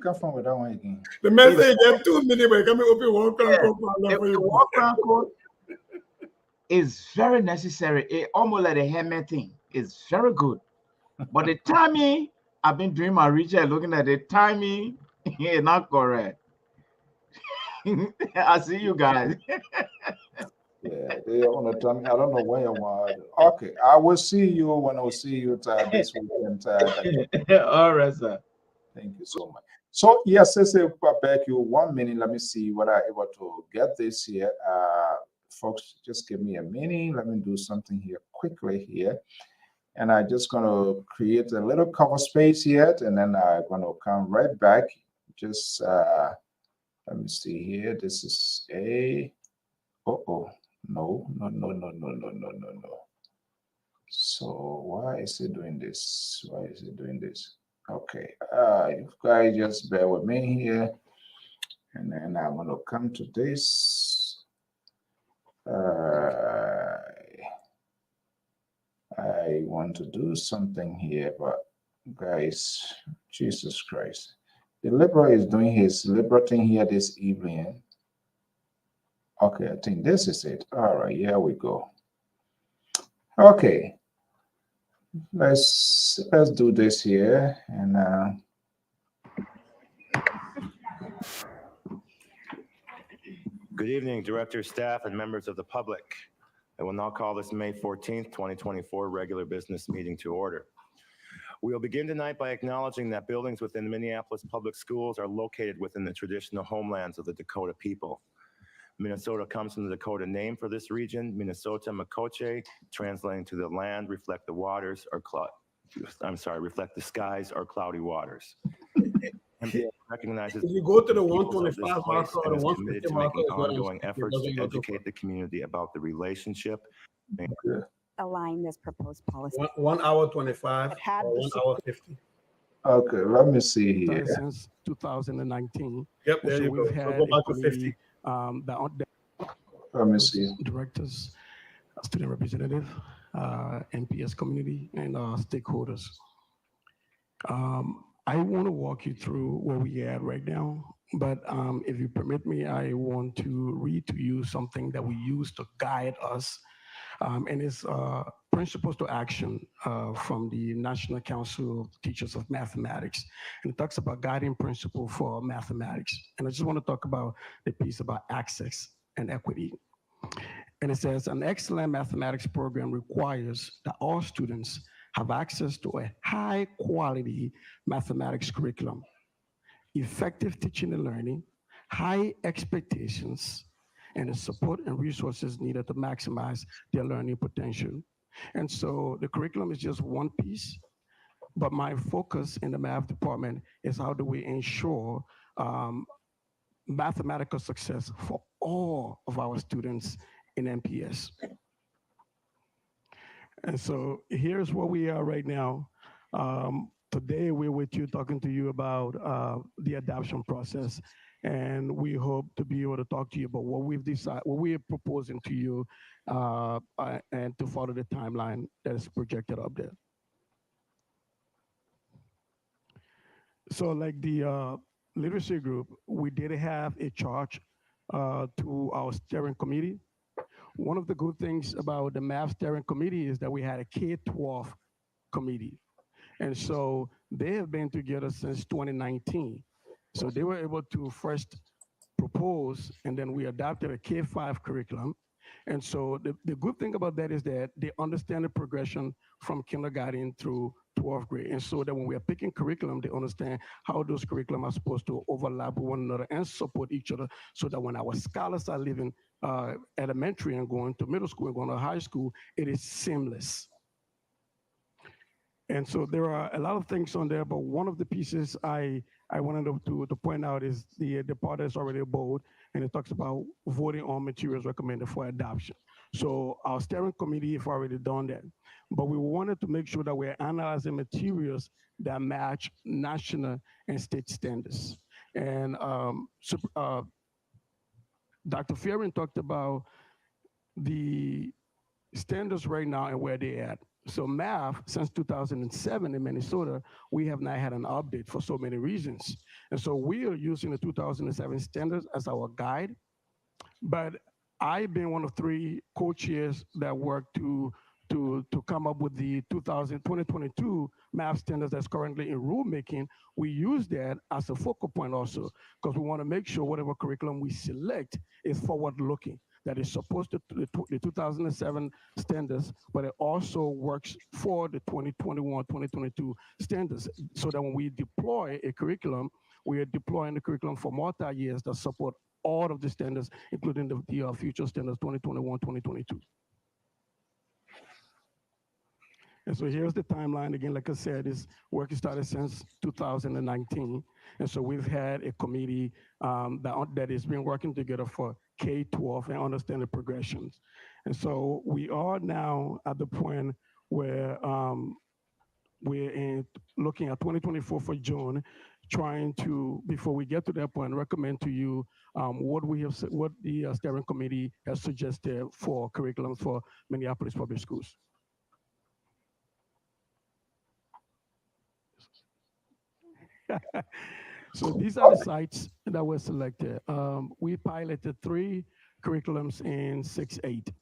Come from with that one again. The man say you get 2 minutes, but coming open War Crime Code. The War Crime Code is very necessary. It almost like a helmet thing. It's very good. But the timing, I've been doing my research, looking at the timing, it's not correct. I see you guys. Yeah, they on the time. I don't know where you are. Okay, I will see you when I will see you this weekend. All right, sir. Thank you so much. So yes, let's say back you 1 minute. Let me see what I able to get this here. Folks, just give me a minute. Let me do something here quickly here. And I'm just gonna create a little cover space here, and then I'm gonna come right back. Just let me see here. This is a no. So why is it doing this? Why is it doing this? Okay, you guys just bear with me here, and then I'm gonna come to this. I want to do something here, but guys, Jesus Christ. The Liberal is doing his Liberal thing here this evening. Okay, I think this is it. All right, here we go. Okay, let's do this here, and good evening, director, staff, and members of the public. I will now call this May 14th, 2024 regular business meeting to order. We will begin tonight by acknowledging that buildings within the Minneapolis Public Schools are located within the traditional homelands of the Dakota people. Minnesota comes from the Dakota name for this region, Minnesota Makoche, translating to the land, reflect the waters, or reflect the skies or cloudy waters. Recognizes if you go to the 125 marker or the 150 marker, ongoing efforts to educate the community about the relationship. Align this proposed policy. 1 hour 25 or 1 hour 50. Okay, let me see here. Since 2019. Yep, there so you we've go. had So go back to 50. Let me see. Directors, student representative, NPS community, and stakeholders. I want to walk you through where we are right now, but if you permit me, I want to read to you something that we use to guide us, and it's Principles to Action from the National Council of Teachers of Mathematics, and it talks about guiding principle for mathematics. And I just want to talk about the piece about access and equity. And it says, an excellent mathematics program requires that all students have access to a high quality mathematics curriculum, effective teaching and learning, high expectations, and the support and resources needed to maximize their learning potential. And so the curriculum is just one piece, but my focus in the math department is how do we ensure mathematical success for all of our students in MPS. And so here's where we are right now. Today we're with you, talking to you about the adoption process, and we hope to be able to talk to you about what we've decided, what we're proposing to you, and to follow the timeline that is projected up there. So like the leadership group, we did have a charge to our steering committee. One of the good things about the math steering committee is that we had a K-12 committee. And so they have been together since 2019. So they were able to first proposed, and then we adopted a K-5 curriculum. And so the good thing about that is that they understand the progression from kindergarten through 12th grade. And so that when we are picking curriculum, they understand how those curriculum are supposed to overlap with one another and support each other, so that when our scholars are leaving elementary and going to middle school and going to high school, it is seamless. And so there are a lot of things on there, but one of the pieces I wanted to point out is the part that's already bold, and it talks about voting on materials recommended for adoption. So our steering committee have already done that, but we wanted to make sure that we're analyzing materials that match national and state standards. And Dr. Fearon talked about the standards right now and where they're at. So math, since 2007 in Minnesota, we have not had an update for so many reasons. And so we are using the 2007 standards as our guide. But I've been one of 3 co-chairs that worked to come up with the 2022 math standards that's currently in rulemaking. We use that as a focal point also, because we want to make sure whatever curriculum we select is forward-looking, that is supposed to the 2007 standards, but it also works for the 2021, 2022 standards, so that when we deploy a curriculum, we are deploying the curriculum for multi-years that support all of the standards, including the future standards 2021, 2022. And so here's the timeline. Again, like I said, this work started since 2019. And so we've had a committee that has been working together for K-12 and understand the progressions. And so we are now at the point where we're looking at 2024 for June, trying to, before we get to that point, recommend to you what the steering committee has suggested for curriculum for Minneapolis Public Schools. So these are the sites that were selected. We piloted 3 curriculums in 6-8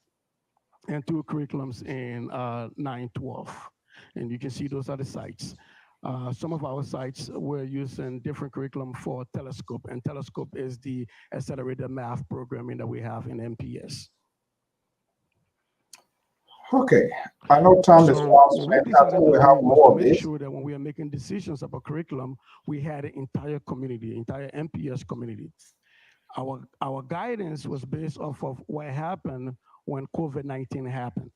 and 2 curriculums in 9-12. And you can see those are the sites. Some of our sites were using different curriculum for Telescope, and Telescope is the accelerated math programming that we have in MPS. Okay, I know time is fast. I think we have more of this. To make sure that when we are making decisions about curriculum, we had an entire community, entire MPS community. Our guidance was based off of what happened when COVID-19 happened.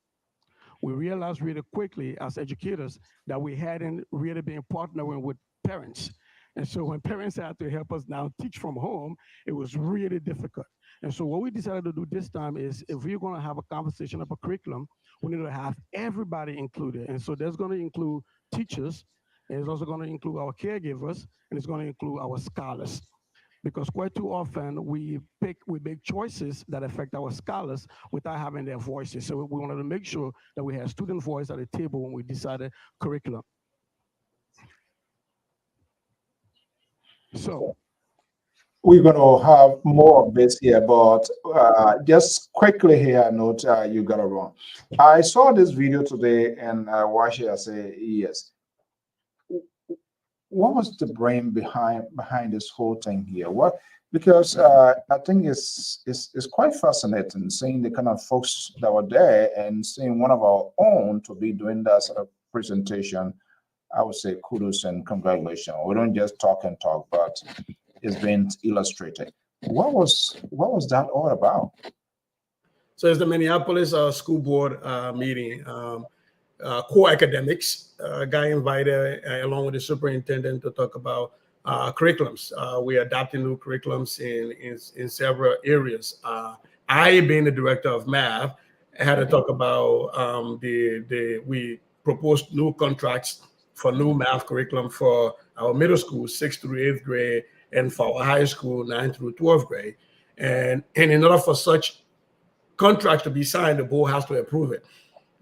We realized really quickly as educators that we hadn't really been partnering with parents. And so when parents had to help us now teach from home, it was really difficult. And so what we decided to do this time is, if we're going to have a conversation about curriculum, we need to have everybody included. And so that's going to include teachers, and it's also going to include our caregivers, and it's going to include our scholars. Because quite too often we make choices that affect our scholars without having their voices. So we wanted to make sure that we had student voice at the table when we decided curriculum. So we're going to have more of this here, but just quickly here, note you got to run. I saw this video today and I watched it. I say, yes. What was the brain behind this whole thing here? What? Because I think it's quite fascinating seeing the kind of folks that were there and seeing one of our own to be doing that sort of presentation. I would say kudos and congratulations. We don't just talk and talk, but it's been illustrated. What was that all about? So it's the Minneapolis School Board meeting. Core academics got invited along with the superintendent to talk about curriculums. We adopted new curriculums in several areas. I, being the director of math, had to talk about we proposed new contracts for new math curriculum for our middle school, 6th through 8th grade, and for our high school, 9th through 12th grade. And in order for such contracts to be signed, the board has to approve it.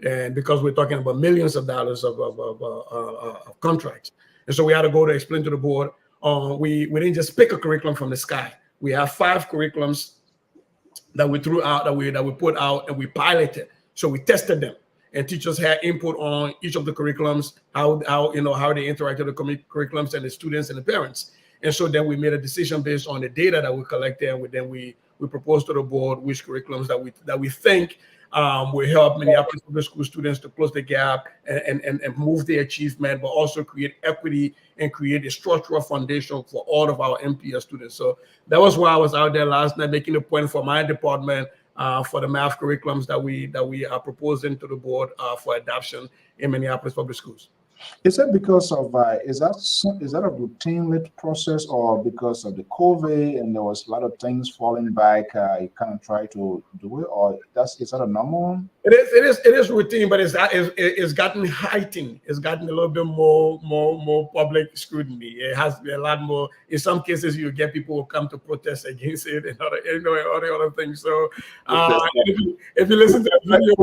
And because we're talking about millions of dollars of contracts. And so we had to go to explain to the board, we didn't just pick a curriculum from the sky. We have 5 curriculums that we threw out, that we put out, and we piloted. So we tested them, and teachers had input on each of the curriculums, how they interacted with the curriculums and the students and the parents. And so then we made a decision based on the data that we collected, and then we proposed to the board which curriculums that we think will help Minneapolis public school students to close the gap and move their achievement, but also create equity and create a structural foundation for all of our MPS students. So that was why I was out there last night making a point for my department for the math curriculums that we are proposing to the board for adoption in Minneapolis public schools. Is it because of is that a routine process, or because of the COVID and there was a lot of things falling back? You kind of try to do it, or is that a normal one? It is routine, but it's gotten heightened. It's gotten a little bit more public scrutiny. It has to be a lot more. In some cases, you get people who come to protest against it and other things. So if you listen to the video,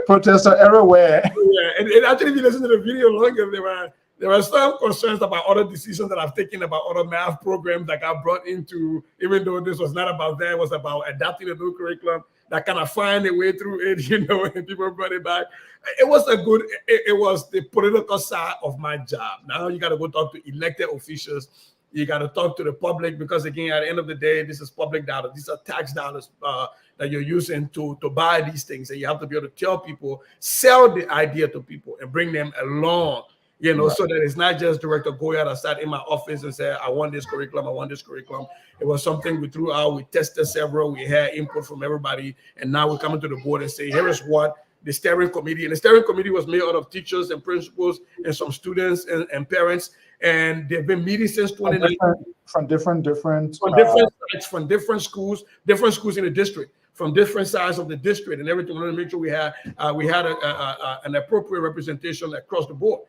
protester everywhere. Yeah, and actually, if you listen to the video longer, there were some concerns about other decisions that I've taken about other math programs that got brought into, even though this was not about that, it was about adapting a new curriculum that kind of find a way through it, and people brought it back. It was it was the political side of my job. Now you got to go talk to elected officials. You got to talk to the public, because again, at the end of the day, this is public dollars. These are tax dollars that you're using to buy these things. And you have to be able to tell people, sell the idea to people and bring them along, right. So that it's not just Director Goya that sat in my office and said, I want this curriculum, I want this curriculum. It was something we threw out, we tested several, we had input from everybody. And now we're coming to the board and say, here is what the steering committee, and the steering committee was made out of teachers and principals and some students and parents. And they've been meeting since 2019. From different sites, from different schools in the district, from different sides of the district and everything. We wanted to make sure we had an appropriate representation across the board.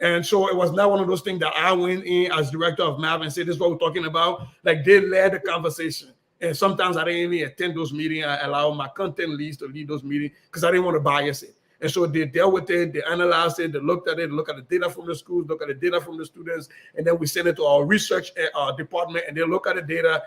And so it was not one of those things that I went in as director of math and said, this is what we're talking about. Like, they led the conversation. And sometimes I didn't even attend those meetings. I allowed my content leads to lead those meetings because I didn't want to bias it. And so they dealt with it, they analyzed it, they looked at it, look at the data from the schools, look at the data from the students, and then we send it to our research department, and they look at the data,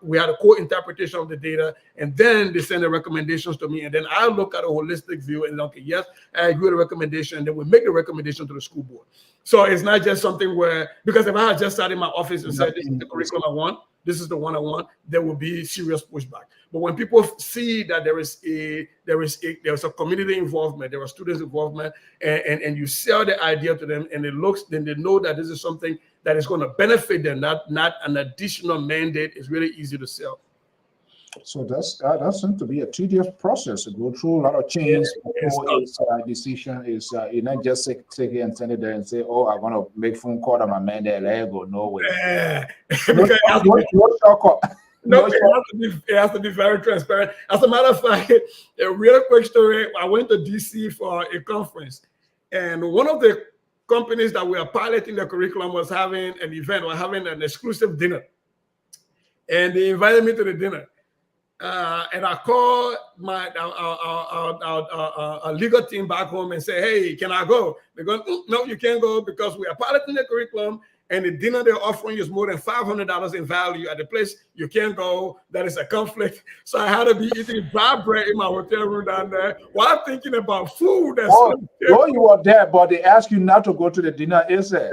we had a co-interpretation of the data, and then they send the recommendations to me, and then I look at a holistic view, and okay, yes, I agree with the recommendation, and then we make the recommendation to the school board. So it's not just something where, because if I had just sat in my office and said, this is the curriculum I want, this is the one I want, there will be serious pushback. But when people see that there's a community involvement, there are students involvement, and you sell the idea to them, and then they know that this is something that is going to benefit them, not an additional mandate, it's really easy to sell. So that seems to be a tedious process to go through a lot of change before its decision is you not just take it and send it there and say, oh, I'm going to make phone call on my mandate, let it go. No way. No, it has to be very transparent. As a matter of fact, a real quick story, I went to DC for a conference, and one of the companies that we are piloting the curriculum was having an event or having an exclusive dinner. And they invited me to the dinner. And I called our legal team back home and say, hey, can I go? They're going, no, you can't go because we are piloting the curriculum, and the dinner they're offering is more than $500 in value at the place. You can't go. That is a conflict. So I had to be eating dry bread in my hotel room down there while thinking about food. You were there, but they asked you not to go to the dinner, is it?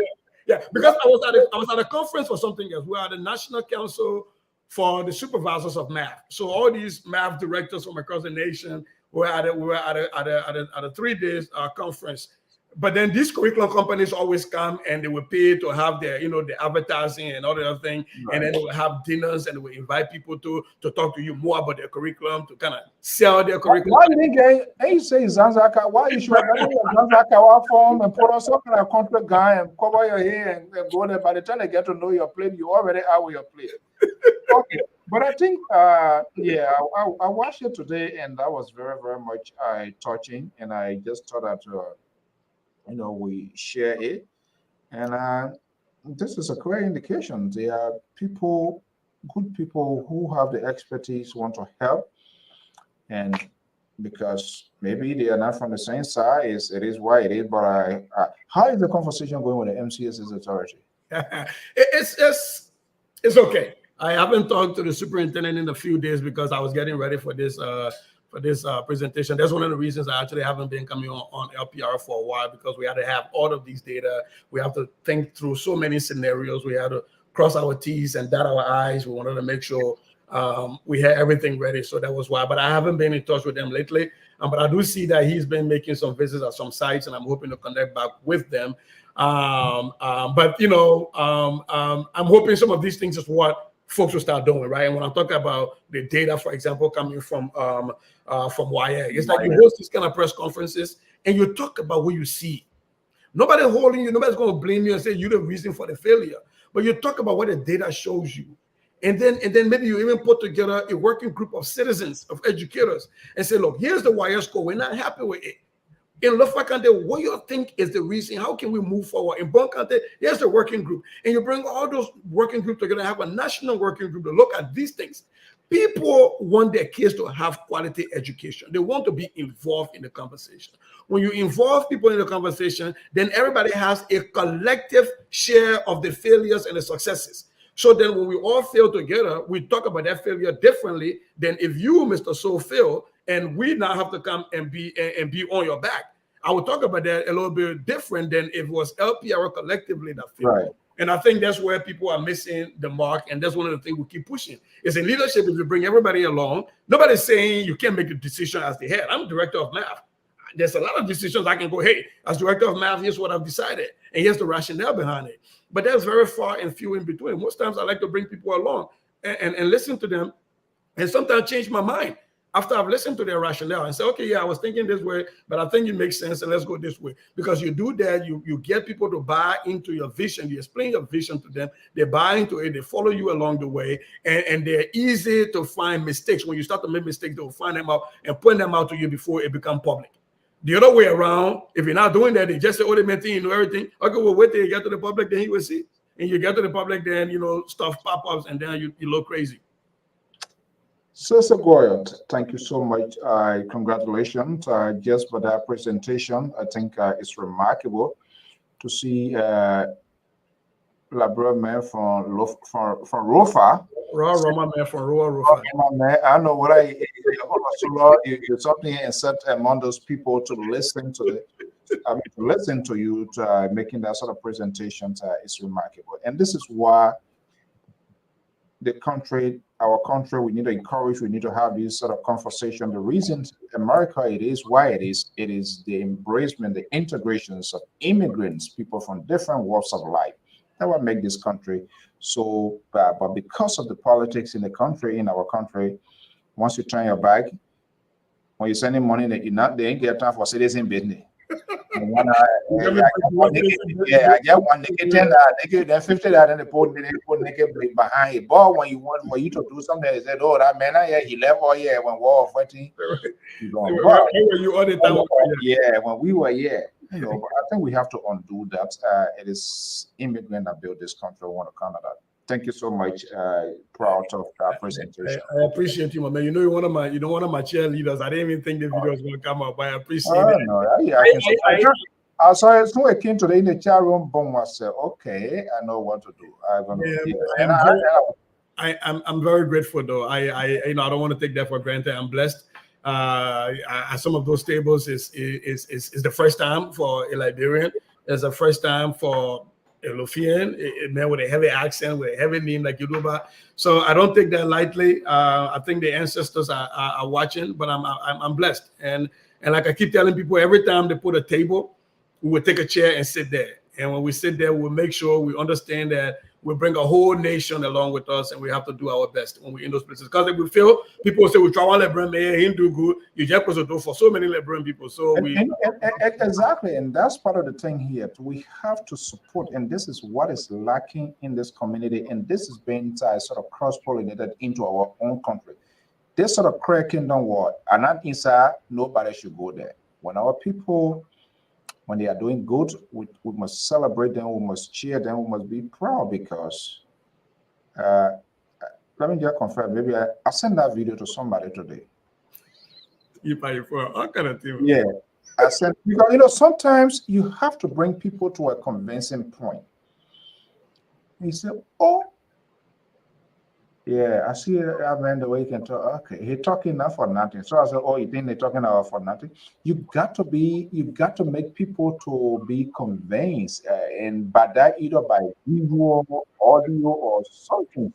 Yeah, because I was at a conference for something else. We are the National Council for the Supervisors of Math. So all these math directors from across the nation were at a 3 days conference. But then these curriculum companies always come and they will pay to have their, the advertising and all the other thing. Right. And then they will have dinners and they will invite people to talk to you more about their curriculum, to kind of sell their curriculum. Why you say Zanzaka? Why you should have Zanzaka form and put on some kind of contract guy and cover your hair and go there? By the time they get to know your plate, you already are with your plate. Okay. But I think, I watched it today, and that was very, very much touching. And I just thought that, we share it. And this is a clear indication. There are good people who have the expertise, want to help. And because maybe they are not from the same size, it is why it is. But how is the conversation going with the MCS's authority? It's okay. I haven't talked to the superintendent in a few days because I was getting ready for this presentation. That's one of the reasons I actually haven't been coming on LPR for a while, because we had to have all of these data. We have to think through so many scenarios. We had to cross our T's and dot our I's. We wanted to make sure we had everything ready. So that was why. But I haven't been in touch with them lately. But I do see that he's been making some visits at some sites, and I'm hoping to connect back with them. But you know, I'm hoping some of these things is what folks will start doing, right? And when I'm talking about the data, for example, coming from YA, it's like you host these kind of press conferences and you talk about what you see. Nobody holding you, nobody's going to blame you and say you're the reason for the failure. But you talk about what the data shows you. And then maybe you even put together a working group of citizens, of educators, and say, look, here's the YS score. We're not happy with it. In Lofa County, what you think is the reason? How can we move forward? In Bon County, here's the working group. And you bring all those working groups together and have a national working group to look at these things. People want their kids to have quality education. They want to be involved in the conversation. When you involve people in the conversation, then everybody has a collective share of the failures and the successes. So then when we all fail together, we talk about that failure differently than if you, Mr. So, fail, and we now have to come and be on your back. I would talk about that a little bit different than if it was LPR collectively that failed. Right. And I think that's where people are missing the mark, and that's one of the things we keep pushing. Is in leadership, if you bring everybody along, nobody's saying you can't make a decision as the head. I'm director of math. There's a lot of decisions I can go, hey, as director of math, here's what I've decided, and here's the rationale behind it. But that's very far and few in between. Most times I like to bring people along and listen to them, and sometimes change my mind after I've listened to their rationale and say, okay, yeah, I was thinking this way, but I think it makes sense, and let's go this way. Because you do that, you get people to buy into your vision. You explain your vision to them. They buy into it. They follow you along the way, and they're easy to find mistakes. When you start to make mistakes, they'll find them out and point them out to you before it becomes public. The other way around, if you're not doing that, they just say, oh, they meant you know everything. Okay, well, wait till you get to the public, then he will see. And you get to the public, then, you know, stuff pop-ups, and then you look crazy. Sister Goyot, thank you so much. Congratulations just for that presentation. I think it's remarkable to see Labra man from Rofa. Roma man from Rofa. I know what it's something and set among those people to listen to it. To listen to you making that sort of presentation is remarkable. And this is why our country, we need to encourage, we need to have this sort of conversation. The reason America it is the embracement, the integrations of immigrants, people from different walks of life. That will make this country so bad. But because of the politics in our country, once you turn your back, when you're sending money, they ain't get time for citizen business. I get one naked $10, then $50, and they put naked behind it. But when you want for you to do something, they said, "Oh, that man, he left all year when war fighting." When we were here, you know. But I think we have to undo that. It is immigrant that built this country. We want to counter that. Thank you so much. Proud of that presentation. I appreciate you, my man. You know, you're one of my cheerleaders. I didn't even think the video was going to come up, but I appreciate it. I saw it. So I came today in the chat room. Boom! I said, "Okay, I know what to do." I'm very grateful, though. I don't want to take that for granted. I'm blessed. Some of those tables is the first time for a Liberian. It's the first time for a Lufian, a man with a heavy accent, with a heavy name like Yoruba. So I don't take that lightly. I think the ancestors are watching, but I'm blessed. And like I keep telling people, every time they put a table, we will take a chair and sit there. And when we sit there, we'll make sure we understand that we bring a whole nation along with us, and we have to do our best when we're in those places. Because if we fail, people will say, we try one Lebron, man, he do good. You just supposed to do for so many Lebron people. So exactly, and that's part of the thing here. We have to support, and this is what is lacking in this community, and this is being sort of cross-pollinated into our own country. This sort of crack kingdom war, and not inside, nobody should go there. When our people, when they are doing good, we must celebrate them, we must cheer them, we must be proud, because let me just confirm, maybe I sent that video to somebody today. Yeah, I sent, because sometimes you have to bring people to a convincing point. He said, oh, yeah, I see that man the way he can talk. Okay, he's talking now for nothing. So I said, oh, you think they're talking about for nothing? You got to make people to be convinced, and by that, either by visual audio or something.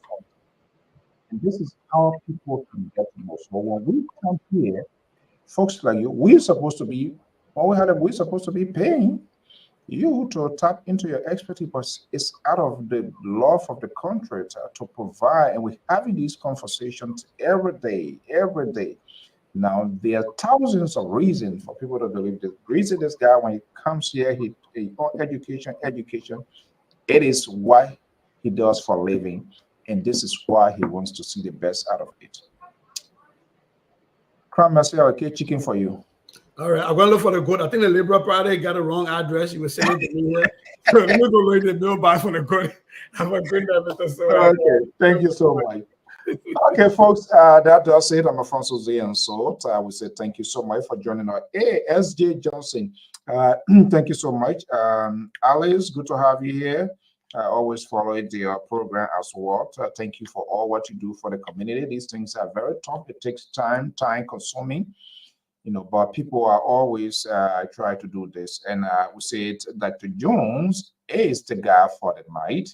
And this is how people can get to know. So when we come here, folks like you, we're supposed to be paying you to tap into your expertise, but it's out of the love of the country to provide. And we're having these conversations every day. Now, there are thousands of reasons for people to believe this. Reason this guy, when he comes here, he education. It is what he does for a living, and this is why he wants to see the best out of it. Crown Master, okay, chicken for you. All right, I'm gonna look for the goat. I think the Liberal Party got the wrong address. You were sending it to me here. So let me go look the bill by for the goat. Have a good night, Mr. Soda. Okay, thank you so much. Okay, folks, that does it. I'm Alfonso Z, and so I would say thank you so much for joining us. Hey, SJ Johnson, thank you so much. Alice, good to have you here. I always follow the program as well. Thank you for all what you do for the community. These things are very tough. It takes time consuming, but people are always try to do this. And we said Dr. Jones is the guy for the night.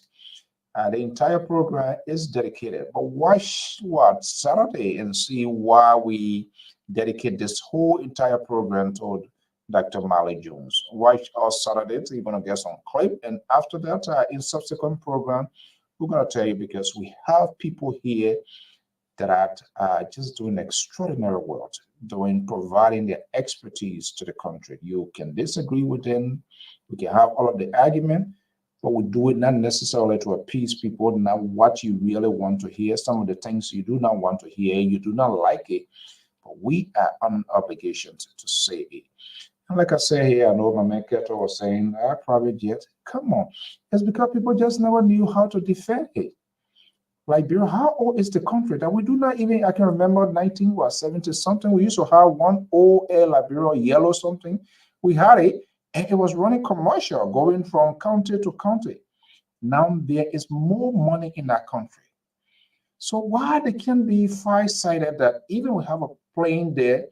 The entire program is dedicated. But watch Saturday and see why we dedicate this whole entire program to Dr. Marley Jones. Watch us Saturday. You're going to get some clip. And after that, in subsequent program, we're going to tell you, because we have people here that are just doing extraordinary work, providing their expertise to the country. You can disagree with them. We can have all of the argument, but we do it not necessarily to appease people, not what you really want to hear. Some of the things you do not want to hear, you do not like it, but we are on obligation to say it. And like I say here, I know my man Keto was saying, private jet, come on. It's because people just never knew how to defend it. Liberia, how old is the country that we do not even, I can remember 1970 something, we used to have one old Air Liberia yellow something. We had it, and it was running commercial, going from county to county. Now there is more money in that country. So why they can be farsighted that even we have a plane there,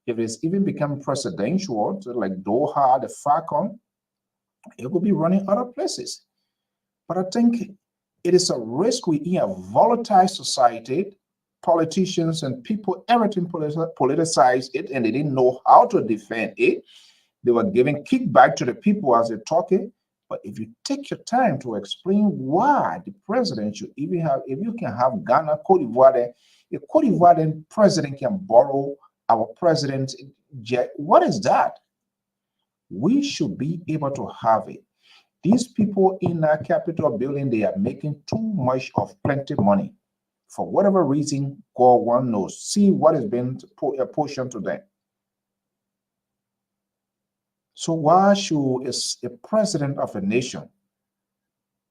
if it's even become presidential, like Doha, the Falcon, it will be running other places. But I think it is a risk. We in a volatile society, politicians and people, everything politicized it, and they didn't know how to defend it. They were giving kickback to the people as they're talking. But if you take your time to explain why the president should even have, if you can have Ghana, Cote d'Ivoire, if Cote d'Ivoire president can borrow our president's jet, what is that? We should be able to have it. These people in our Capitol building, they are making too much of plenty money. For whatever reason, God one knows. See what has been portion to them. So why should a president of a nation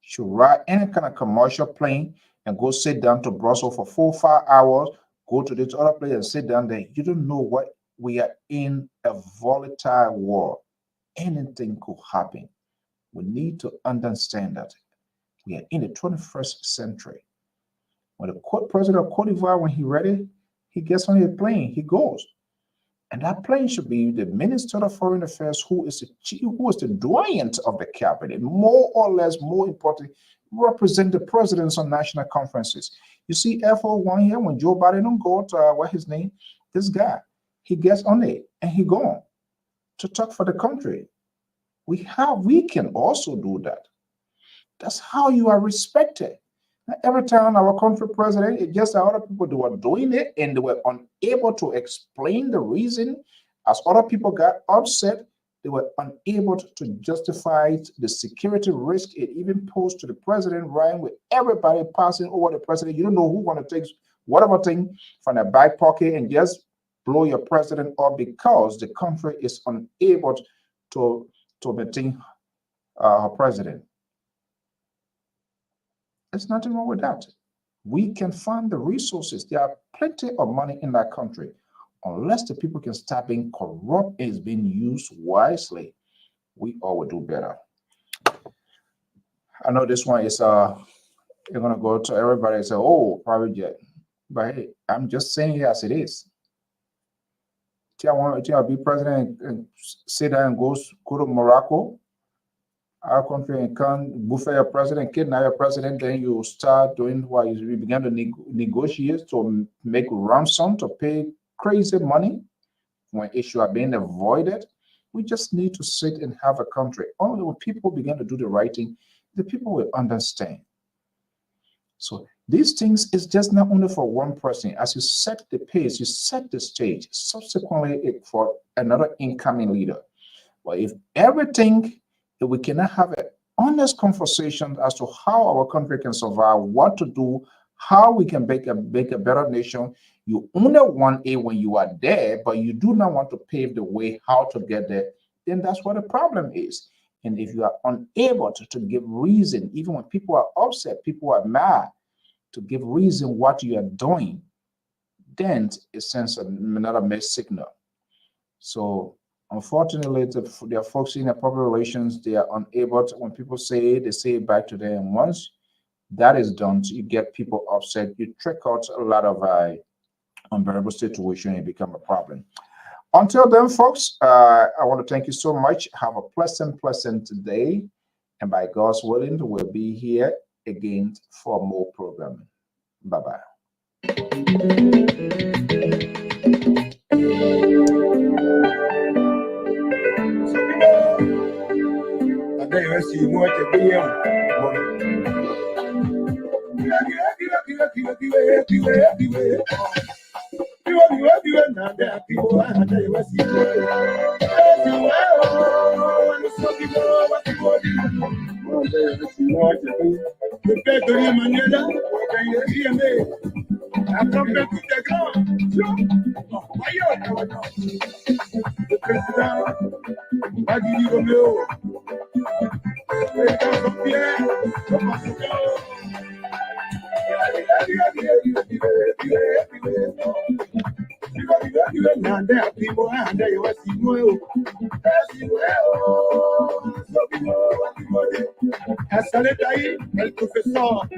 should ride any kind of commercial plane and go sit down to Brussels for 4 or 5 hours, go to this other place and sit down there? You don't know what we are in, a volatile world. Anything could happen. We need to understand that we are in the 21st century. When the president of Cote d'Ivoire, when he's ready, he gets on a plane, he goes. And that plane should be the Minister of Foreign Affairs, who is the doyen of the cabinet, more or less, more important, represent the presidents on national conferences. You see, FO1 here, when Joe Biden don't go to, what his name, this guy, he gets on it and he gone to talk for the country. We can also do that. That's how you are respected. Now, every time our country president, it just other people, they were doing it and they were unable to explain the reason. As other people got upset, they were unable to justify the security risk it even posed to the president, right? With everybody passing over the president. You don't know who want to take whatever thing from their back pocket and just blow your president up because the country is unable to maintain her president. There's nothing wrong with that. We can find the resources. There are plenty of money in that country. Unless the people can stop being corrupt and is being used wisely, we all will do better. I know this one is you're gonna go to everybody and say, oh, private jet. But hey, I'm just saying it as it is. I want to be president and sit there and go to Morocco Our country can buffet your president, kidnap your president, then you start doing what you began to negotiate to make ransom to pay crazy money when issues are being avoided. We just need to sit and have a country. Only when people begin to do the right thing, the people will understand. So these things is just not only for one person. As you set the pace, you set the stage, subsequently for another incoming leader. But if we cannot have an honest conversation as to how our country can survive, what to do, how we can make a better nation. You only want it when you are there, but you do not want to pave the way how to get there. Then that's what the problem is. And if you are unable to give reason, even when people are upset, people are mad, to give reason what you are doing, then it sends another mixed signal. So unfortunately, there are folks in the public relations, they are unable to, when people say it, they say it back to them. And once that is done, you get people upset, you trick out a lot of unbearable situation and become a problem. Until then, folks, I want to thank you so much. Have a pleasant day. And by God's willing, we'll be here again for more programming. Bye-bye. El profesor,